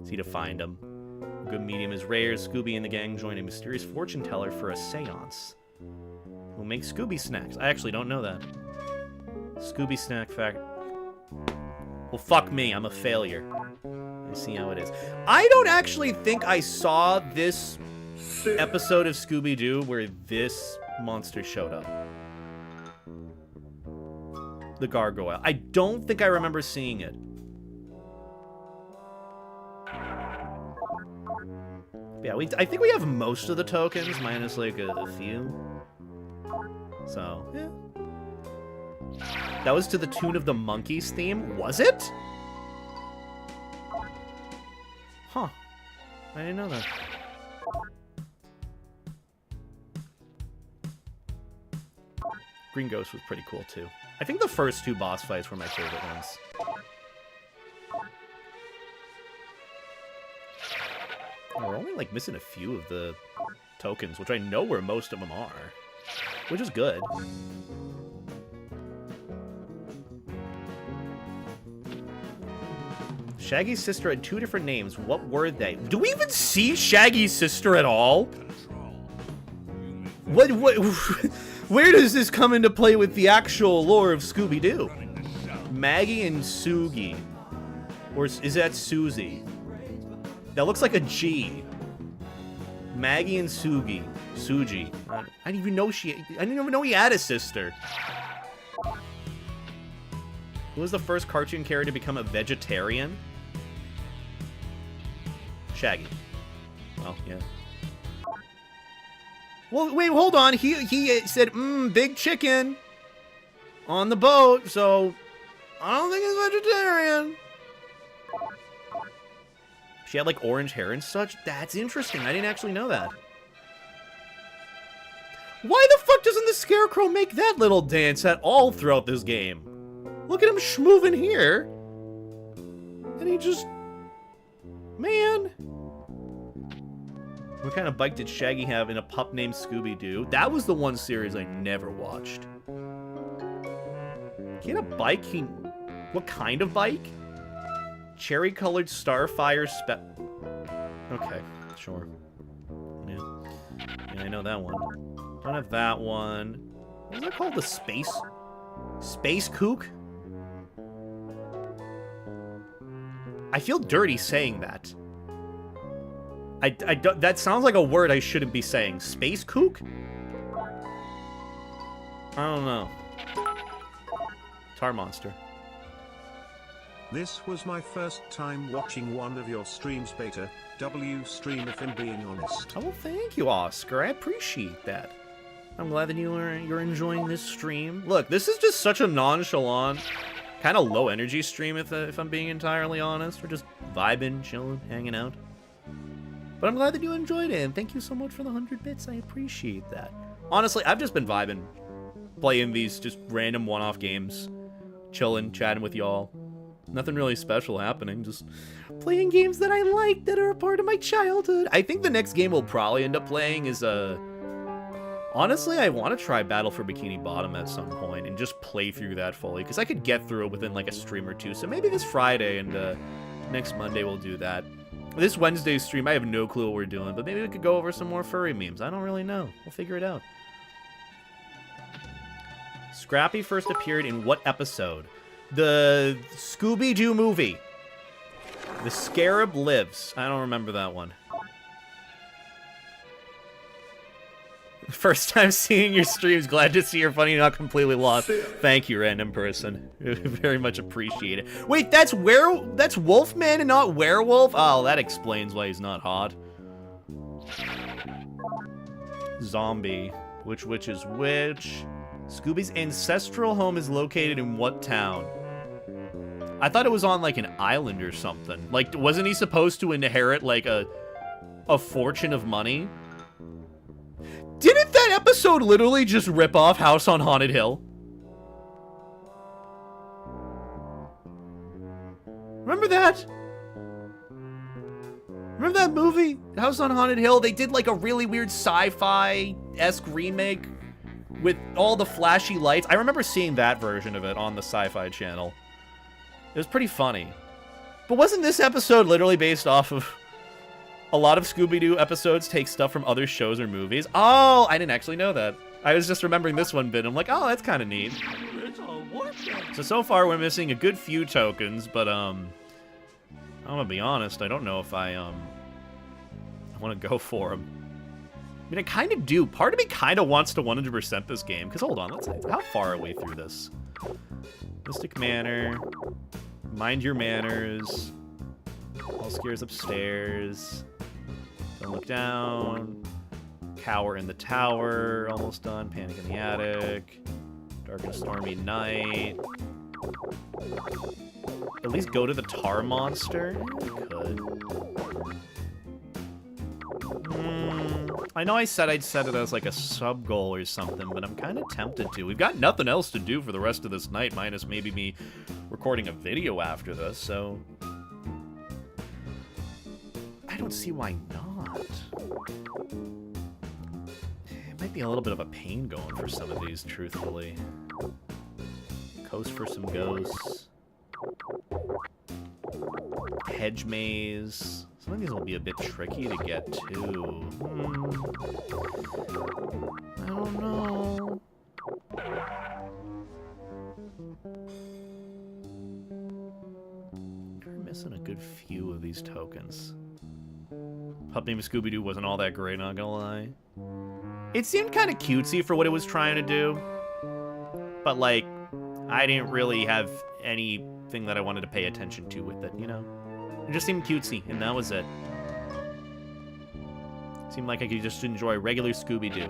easy to find them. Good medium is rare. Scooby and the gang join a mysterious fortune teller for a seance. We'll make Scooby snacks. I actually don't know that. Scooby snack fact. Well, fuck me. I'm a failure. Let's see how it is. I don't actually think I saw this episode of Scooby-Doo where this monster showed up. The gargoyle. I don't think I remember seeing it. Yeah, I think we have most of the tokens, minus like a few. So, yeah. That was to the tune of the Monkeys theme, was it? Huh. I didn't know that. Green Ghost was pretty cool, too. I think the first two boss fights were my favorite ones. We're only, like, missing a few of the tokens, which I know where most of them are. Which is good. Shaggy's sister had 2 different names. What were they? Do we even see Shaggy's sister at all? What where does this come into play with the actual lore of Scooby-Doo? Maggie and Sugie. Or is that Susie? That looks like a G. Maggie and Sugie. Suji. I didn't even know he had a sister. Who was the first cartoon character to become a vegetarian? Shaggy. Well, yeah. Well, wait, hold on. He said, big chicken on the boat, so I don't think he's vegetarian. She had, like, orange hair and such? That's interesting. I didn't actually know that. Why the fuck doesn't the Scarecrow make that little dance at all throughout this game? Look at him schmoovin' here. And he just... Man. What kind of bike did Shaggy have in a pup named Scooby-Doo? That was the one series I never watched. He had a bike? What kind of bike? Cherry-colored Starfire Okay, sure. Yeah, I know that one. Don't have that one. What is that called? The Space Kook? I feel dirty saying that. That sounds like a word I shouldn't be saying. Space Kook? I don't know. Tar Monster. This was my first time watching one of your streams, Beta. W stream, if I'm being honest. Oh, well, thank you, Oscar. I appreciate that. I'm glad that you're enjoying this stream. Look, this is just such a nonchalant, kind of low energy stream, if I'm being entirely honest. We're just vibing, chilling, hanging out. But I'm glad that you enjoyed it, and thank you so much for the 100 bits. I appreciate that. Honestly, I've just been vibing, playing these just random one-off games, chilling, chatting with y'all. Nothing really special happening, just playing games that I like that are a part of my childhood. I think the next game we'll probably end up playing is, honestly, I want to try Battle for Bikini Bottom at some point and just play through that fully, because I could get through it within, like, a stream or two. So maybe this Friday and next Monday we'll do that. This Wednesday's stream, I have no clue what we're doing, but maybe we could go over some more furry memes. I don't really know. We'll figure it out. Scrappy first appeared in what episode? The Scooby-Doo movie. The Scarab Lives. I don't remember that one. First time seeing your streams. Glad to see you're funny, not completely lost. Thank you, random person. Very much appreciate it. Wait, that's Wolfman and not Werewolf? Oh, that explains why he's not hot. Zombie. Which witch is which? Scooby's ancestral home is located in what town? I thought it was on, like, an island or something. Like, wasn't he supposed to inherit, like, a fortune of money? Didn't that episode literally just rip off House on Haunted Hill? Remember that? Remember that movie, House on Haunted Hill? They did like a really weird sci-fi-esque remake with all the flashy lights. I remember seeing that version of it on the Sci-Fi Channel. It was pretty funny. But wasn't this episode literally based off of... A lot of Scooby-Doo episodes take stuff from other shows or movies? Oh, I didn't actually know that. I was just remembering this one bit. I'm like, oh, that's kind of neat. So far we're missing a good few tokens, but I'm gonna be honest, I don't know if I want to go for them. I mean, I kind of do. Part of me kind of wants to 100% this game, because hold on, let's see. How far are we through this? Mystic Manor. Mind your manners. All scares upstairs. Don't look down. Cower in the tower. Almost done. Panic in the attic. Dark and stormy night. At least go to the tar monster. We could. I know I said I'd set it as like a sub goal or something, but I'm kind of tempted to. We've got nothing else to do for the rest of this night, minus maybe me recording a video after this, so... I don't see why not. It might be a little bit of a pain going for some of these, truthfully. Coast for some ghosts. Hedge maze. Some of these will be a bit tricky to get to. I don't know. We're missing a good few of these tokens. Pup Named Scooby-Doo wasn't all that great, not gonna lie. It seemed kind of cutesy for what it was trying to do. But, like, I didn't really have anything that I wanted to pay attention to with it, you know? It just seemed cutesy, and that was it. Seemed like I could just enjoy regular Scooby-Doo.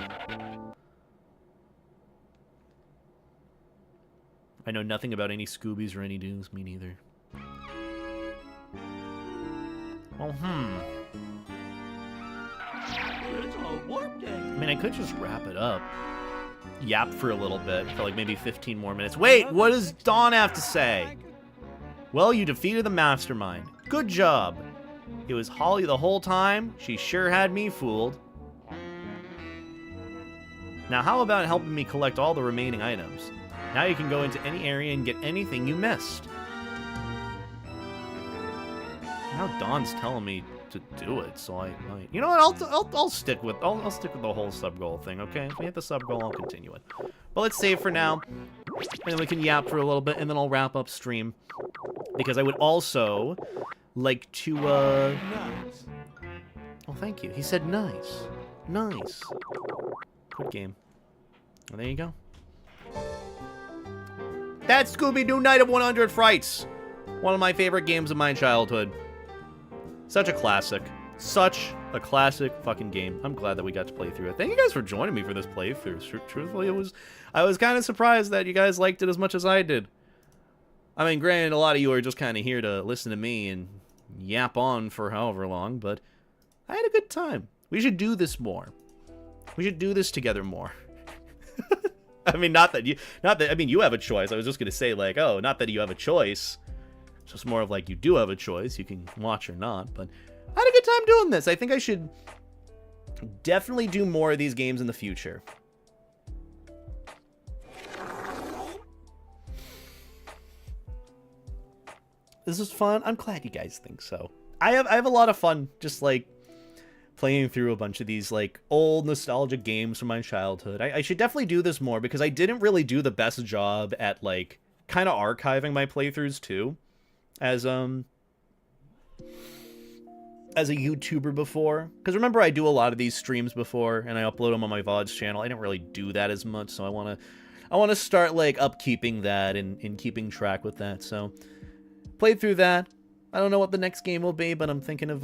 I know nothing about any Scoobies or any Doos, me neither. Well, I mean, I could just wrap it up. Yap for a little bit, for like maybe 15 more minutes. Wait, what does Dawn have to say? Well, you defeated the mastermind. Good job. It was Holly the whole time. She sure had me fooled. Now, how about helping me collect all the remaining items? Now you can go into any area and get anything you missed. Now Dawn's telling me to do it, so I might. You know what? I'll stick with the whole sub goal thing. Okay, if we hit the sub goal, I'll continue it. But let's save for now, and then we can yap for a little bit, and then I'll wrap up stream because I would also like to. Nice. Oh, thank you. He said nice, nice. Good game. Well, there you go. That's Scooby-Doo Night of 100 Frights. One of my favorite games of my childhood. Such a classic. Such a classic fucking game. I'm glad that we got to play through it. Thank you guys for joining me for this playthrough. Truthfully, I was kind of surprised that you guys liked it as much as I did. I mean, granted, a lot of you are just kind of here to listen to me and yap on for however long, but I had a good time. We should do this more. We should do this together more. I mean, I mean, you have a choice. I was just going to say, like, oh, not that you have a choice. It's just more of like, you do have a choice. You can watch or not, but I had a good time doing this. I think I should definitely do more of these games in the future. This is fun. I'm glad you guys think so. I have a lot of fun just, like, playing through a bunch of these, like, old nostalgic games from my childhood. I should definitely do this more because I didn't really do the best job at, like, kind of archiving my playthroughs, too. As a YouTuber before. Because remember, I do a lot of these streams before, and I upload them on my VODs channel. I didn't really do that as much, so I want to start, like, upkeeping that and keeping track with that. So, played through that. I don't know what the next game will be, but I'm thinking of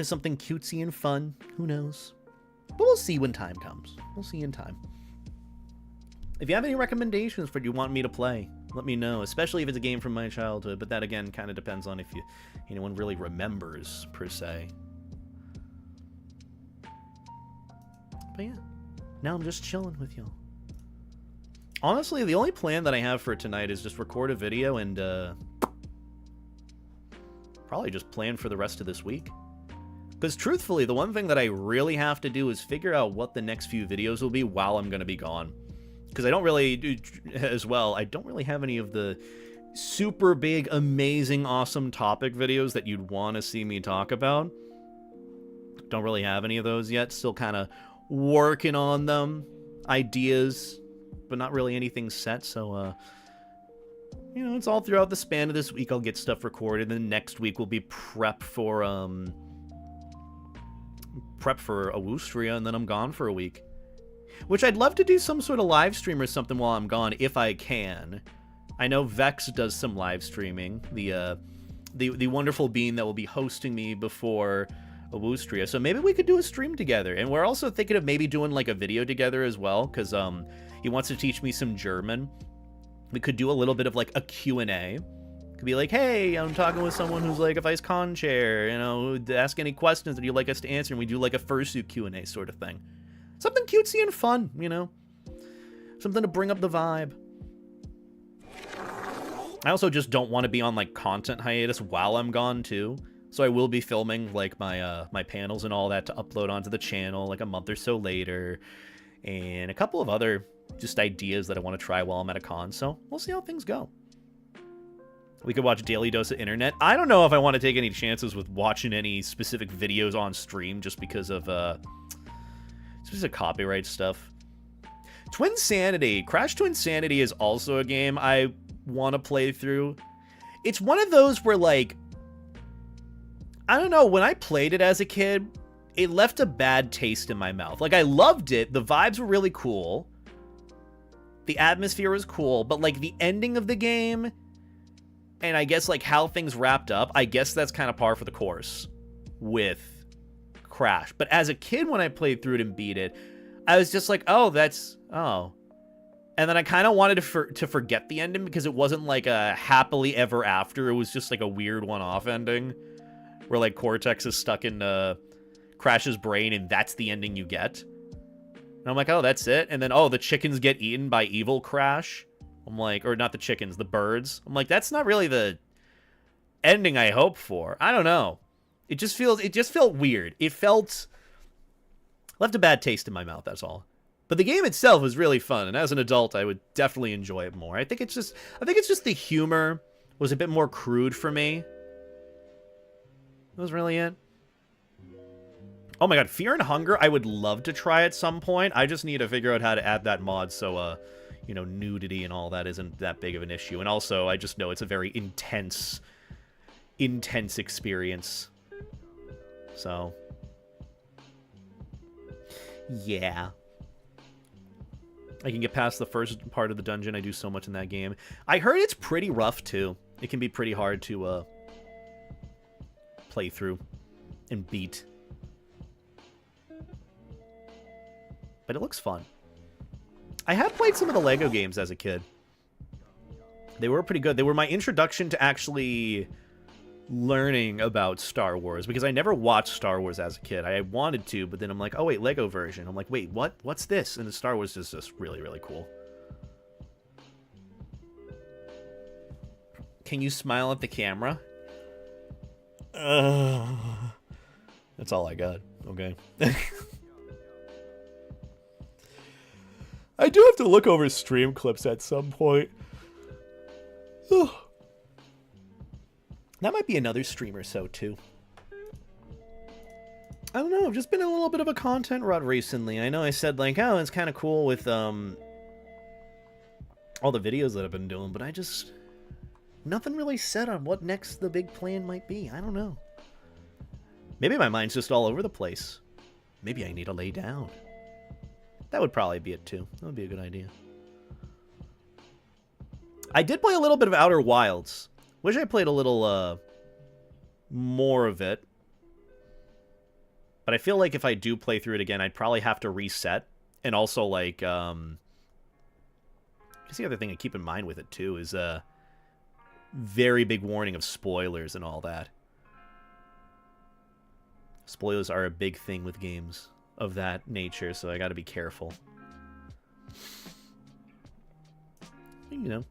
something cutesy and fun. Who knows? But we'll see when time comes. We'll see in time. If you have any recommendations for what you want me to play, let me know, especially if it's a game from my childhood. But that, again, kind of depends on if anyone really remembers, per se. But yeah, now I'm just chilling with y'all. Honestly, the only plan that I have for tonight is just record a video and probably just plan for the rest of this week. Because truthfully, the one thing that I really have to do is figure out what the next few videos will be while I'm going to be gone. Because I don't really, as well, I don't really have any of the super big, amazing, awesome topic videos that you'd want to see me talk about. Don't really have any of those yet. Still kind of working on them. Ideas, but not really anything set. So, you know, it's all throughout the span of this week I'll get stuff recorded. And then next week will be prep for Awustria, and then I'm gone for a week. Which I'd love to do some sort of live stream or something while I'm gone, if I can. I know Vex does some live streaming. The wonderful being that will be hosting me before Awustria. So maybe we could do a stream together. And we're also thinking of maybe doing like a video together as well, because he wants to teach me some German. We could do a little bit of like a Q&A. Could be like, hey, I'm talking with someone who's like a vice con chair, you know, ask any questions that you'd like us to answer, and we do like a fursuit Q&A sort of thing. Something cutesy and fun, you know? Something to bring up the vibe. I also just don't want to be on, like, content hiatus while I'm gone, too. So I will be filming, like, my panels and all that to upload onto the channel, like, a month or so later. And a couple of other just ideas that I want to try while I'm at a con. So we'll see how things go. We could watch Daily Dose of Internet. I don't know if I want to take any chances with watching any specific videos on stream just because of, specific copyright stuff. Twinsanity. Crash Twinsanity is also a game I want to play through. It's one of those where, like, I don't know, when I played it as a kid, it left a bad taste in my mouth. Like, I loved it. The vibes were really cool. The atmosphere was cool, but, like, the ending of the game, and I guess, like, how things wrapped up, I guess that's kind of par for the course with Crash. But as a kid, when I played through it and beat it, I was just like, oh, oh. And then I kind of wanted to forget the ending because it wasn't like a happily ever after. It was just like a weird one-off ending where like Cortex is stuck in Crash's brain and that's the ending you get. And I'm like, oh, that's it. And then, oh, the chickens get eaten by evil Crash. I'm like, or not the chickens, the birds. I'm like, that's not really the ending I hope for. I don't know. It just felt weird. It left a bad taste in my mouth, that's all. But the game itself was really fun, and as an adult, I would definitely enjoy it more. I think it's just the humor was a bit more crude for me. That was really it. Oh my god, Fear and Hunger, I would love to try at some point. I just need to figure out how to add that mod so, you know, nudity and all that isn't that big of an issue. And also, I just know it's a very intense experience. So, yeah. I can get past the first part of the dungeon. I do so much in that game. I heard it's pretty rough, too. It can be pretty hard to play through and beat. But it looks fun. I have played some of the Lego games as a kid. They were pretty good. They were my introduction to actually learning about Star Wars, because I never watched Star Wars as a kid. I wanted to, but then I'm like, oh wait, Lego version. I'm like, wait, what? What's this? And the Star Wars is just really, really cool. Can you smile at the camera? That's all I got. Okay. I do have to look over stream clips at some point. That might be another stream or so, too. I don't know, I've just been in a little bit of a content rut recently. I know I said, like, oh, it's kind of cool with, all the videos that I've been doing, but I just... Nothing really set on what next the big plan might be. I don't know. Maybe my mind's just all over the place. Maybe I need to lay down. That would probably be it, too. That would be a good idea. I did play a little bit of Outer Wilds. Wish I played a little, more of it. But I feel like if I do play through it again, I'd probably have to reset. And also, like, I guess the other thing to keep in mind with it, too, is, very big warning of spoilers and all that. Spoilers are a big thing with games of that nature, so I gotta be careful. You know.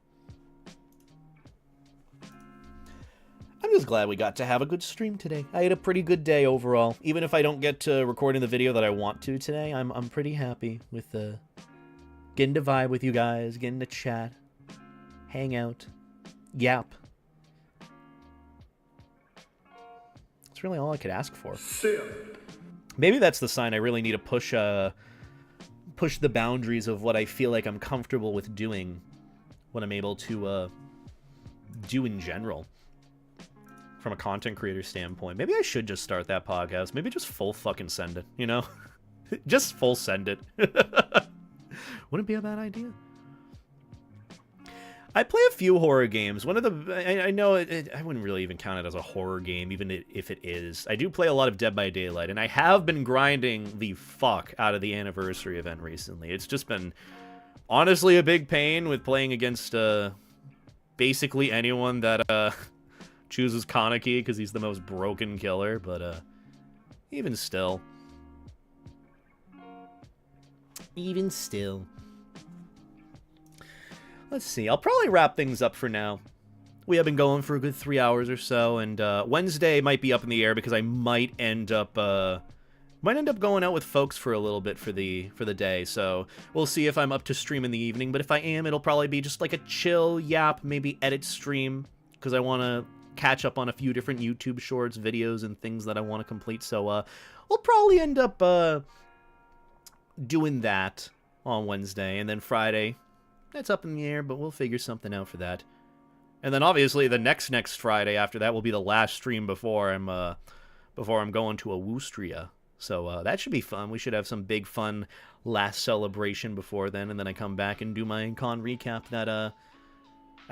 I'm was glad we got to have a good stream today. I had a pretty good day overall. Even if I don't get to recording the video that I want to today, I'm pretty happy with getting to vibe with you guys, getting to chat, hang out, yap. That's really all I could ask for. Maybe that's the sign I really need to push the boundaries of what I feel like I'm comfortable with doing, what I'm able to do in general. From a content creator standpoint. Maybe I should just start that podcast. Maybe just full fucking send it, you know? Just full send it. Wouldn't be a bad idea. I play a few horror games. One of the... I know I wouldn't really even count it as a horror game, even if it is. I do play a lot of Dead by Daylight, and I have been grinding the fuck out of the anniversary event recently. It's just been, honestly, a big pain with playing against basically anyone that... chooses Kaneki because he's the most broken killer, but even still. Let's see, I'll probably wrap things up for now. We have been going for a good 3 hours or so, and Wednesday might be up in the air because I might end up going out with folks for a little bit for the day, so we'll see if I'm up to stream in the evening, but if I am, it'll probably be just like a chill yap, maybe edit stream, because I want to catch up on a few different YouTube shorts, videos, and things that I want to complete. So we'll probably end up doing that on Wednesday, and then Friday, that's up in the air, but we'll figure something out for that. And then obviously the next Friday after that will be the last stream before I'm going to Awustria. So that should be fun. We should have some big fun last celebration before then, and then I come back and do my con recap that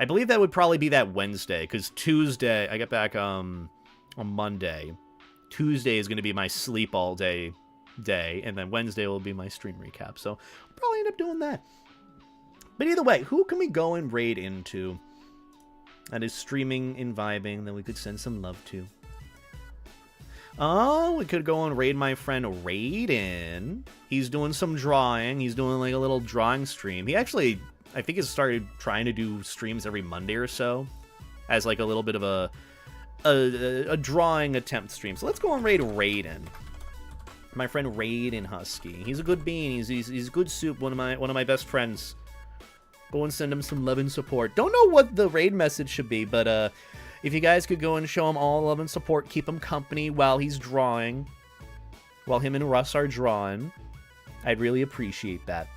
I believe that would probably be that Wednesday, because Tuesday, I get back on Monday. Tuesday is going to be my sleep all day, and then Wednesday will be my stream recap. So I'll probably end up doing that. But either way, who can we go and raid into that is streaming and vibing that we could send some love to? Oh, we could go and raid my friend Raiden. He's doing some drawing. He's doing like a little drawing stream. He actually... I think he's started trying to do streams every Monday or so as like a little bit of a drawing attempt stream. So let's go and raid Raiden. My friend Raiden Husky. He's a good bean. He's good soup. One of my best friends. Go and send him some love and support. Don't know what the raid message should be, but if you guys could go and show him all love and support, keep him company while he's drawing, while him and Russ are drawing, I'd really appreciate that.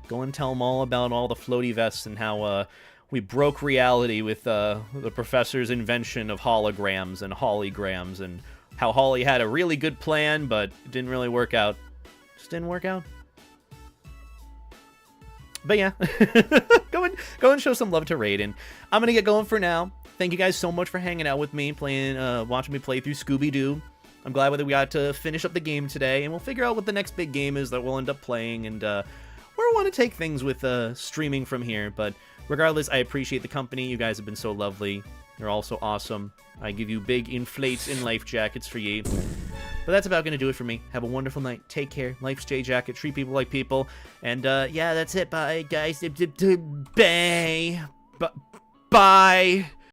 Go and tell them all about all the floaty vests and how we broke reality with the professor's invention of holograms and holograms, and how Holly had a really good plan, but it didn't really work out. Just didn't work out. But yeah, go and show some love to Raiden. I'm gonna get going for now. Thank you guys so much for hanging out with me, watching me play through Scooby-Doo. I'm glad that we got to finish up the game today, and we'll figure out what the next big game is that we'll end up playing, and where we want to take things with streaming from here. But regardless, I appreciate the company. You guys have been so lovely. You're all so awesome. I give you big inflates in life jackets for you. But that's about going to do it for me. Have a wonderful night. Take care. Life's J Jacket. Treat people like people. And yeah, that's it. Bye, guys. Bye. Bye.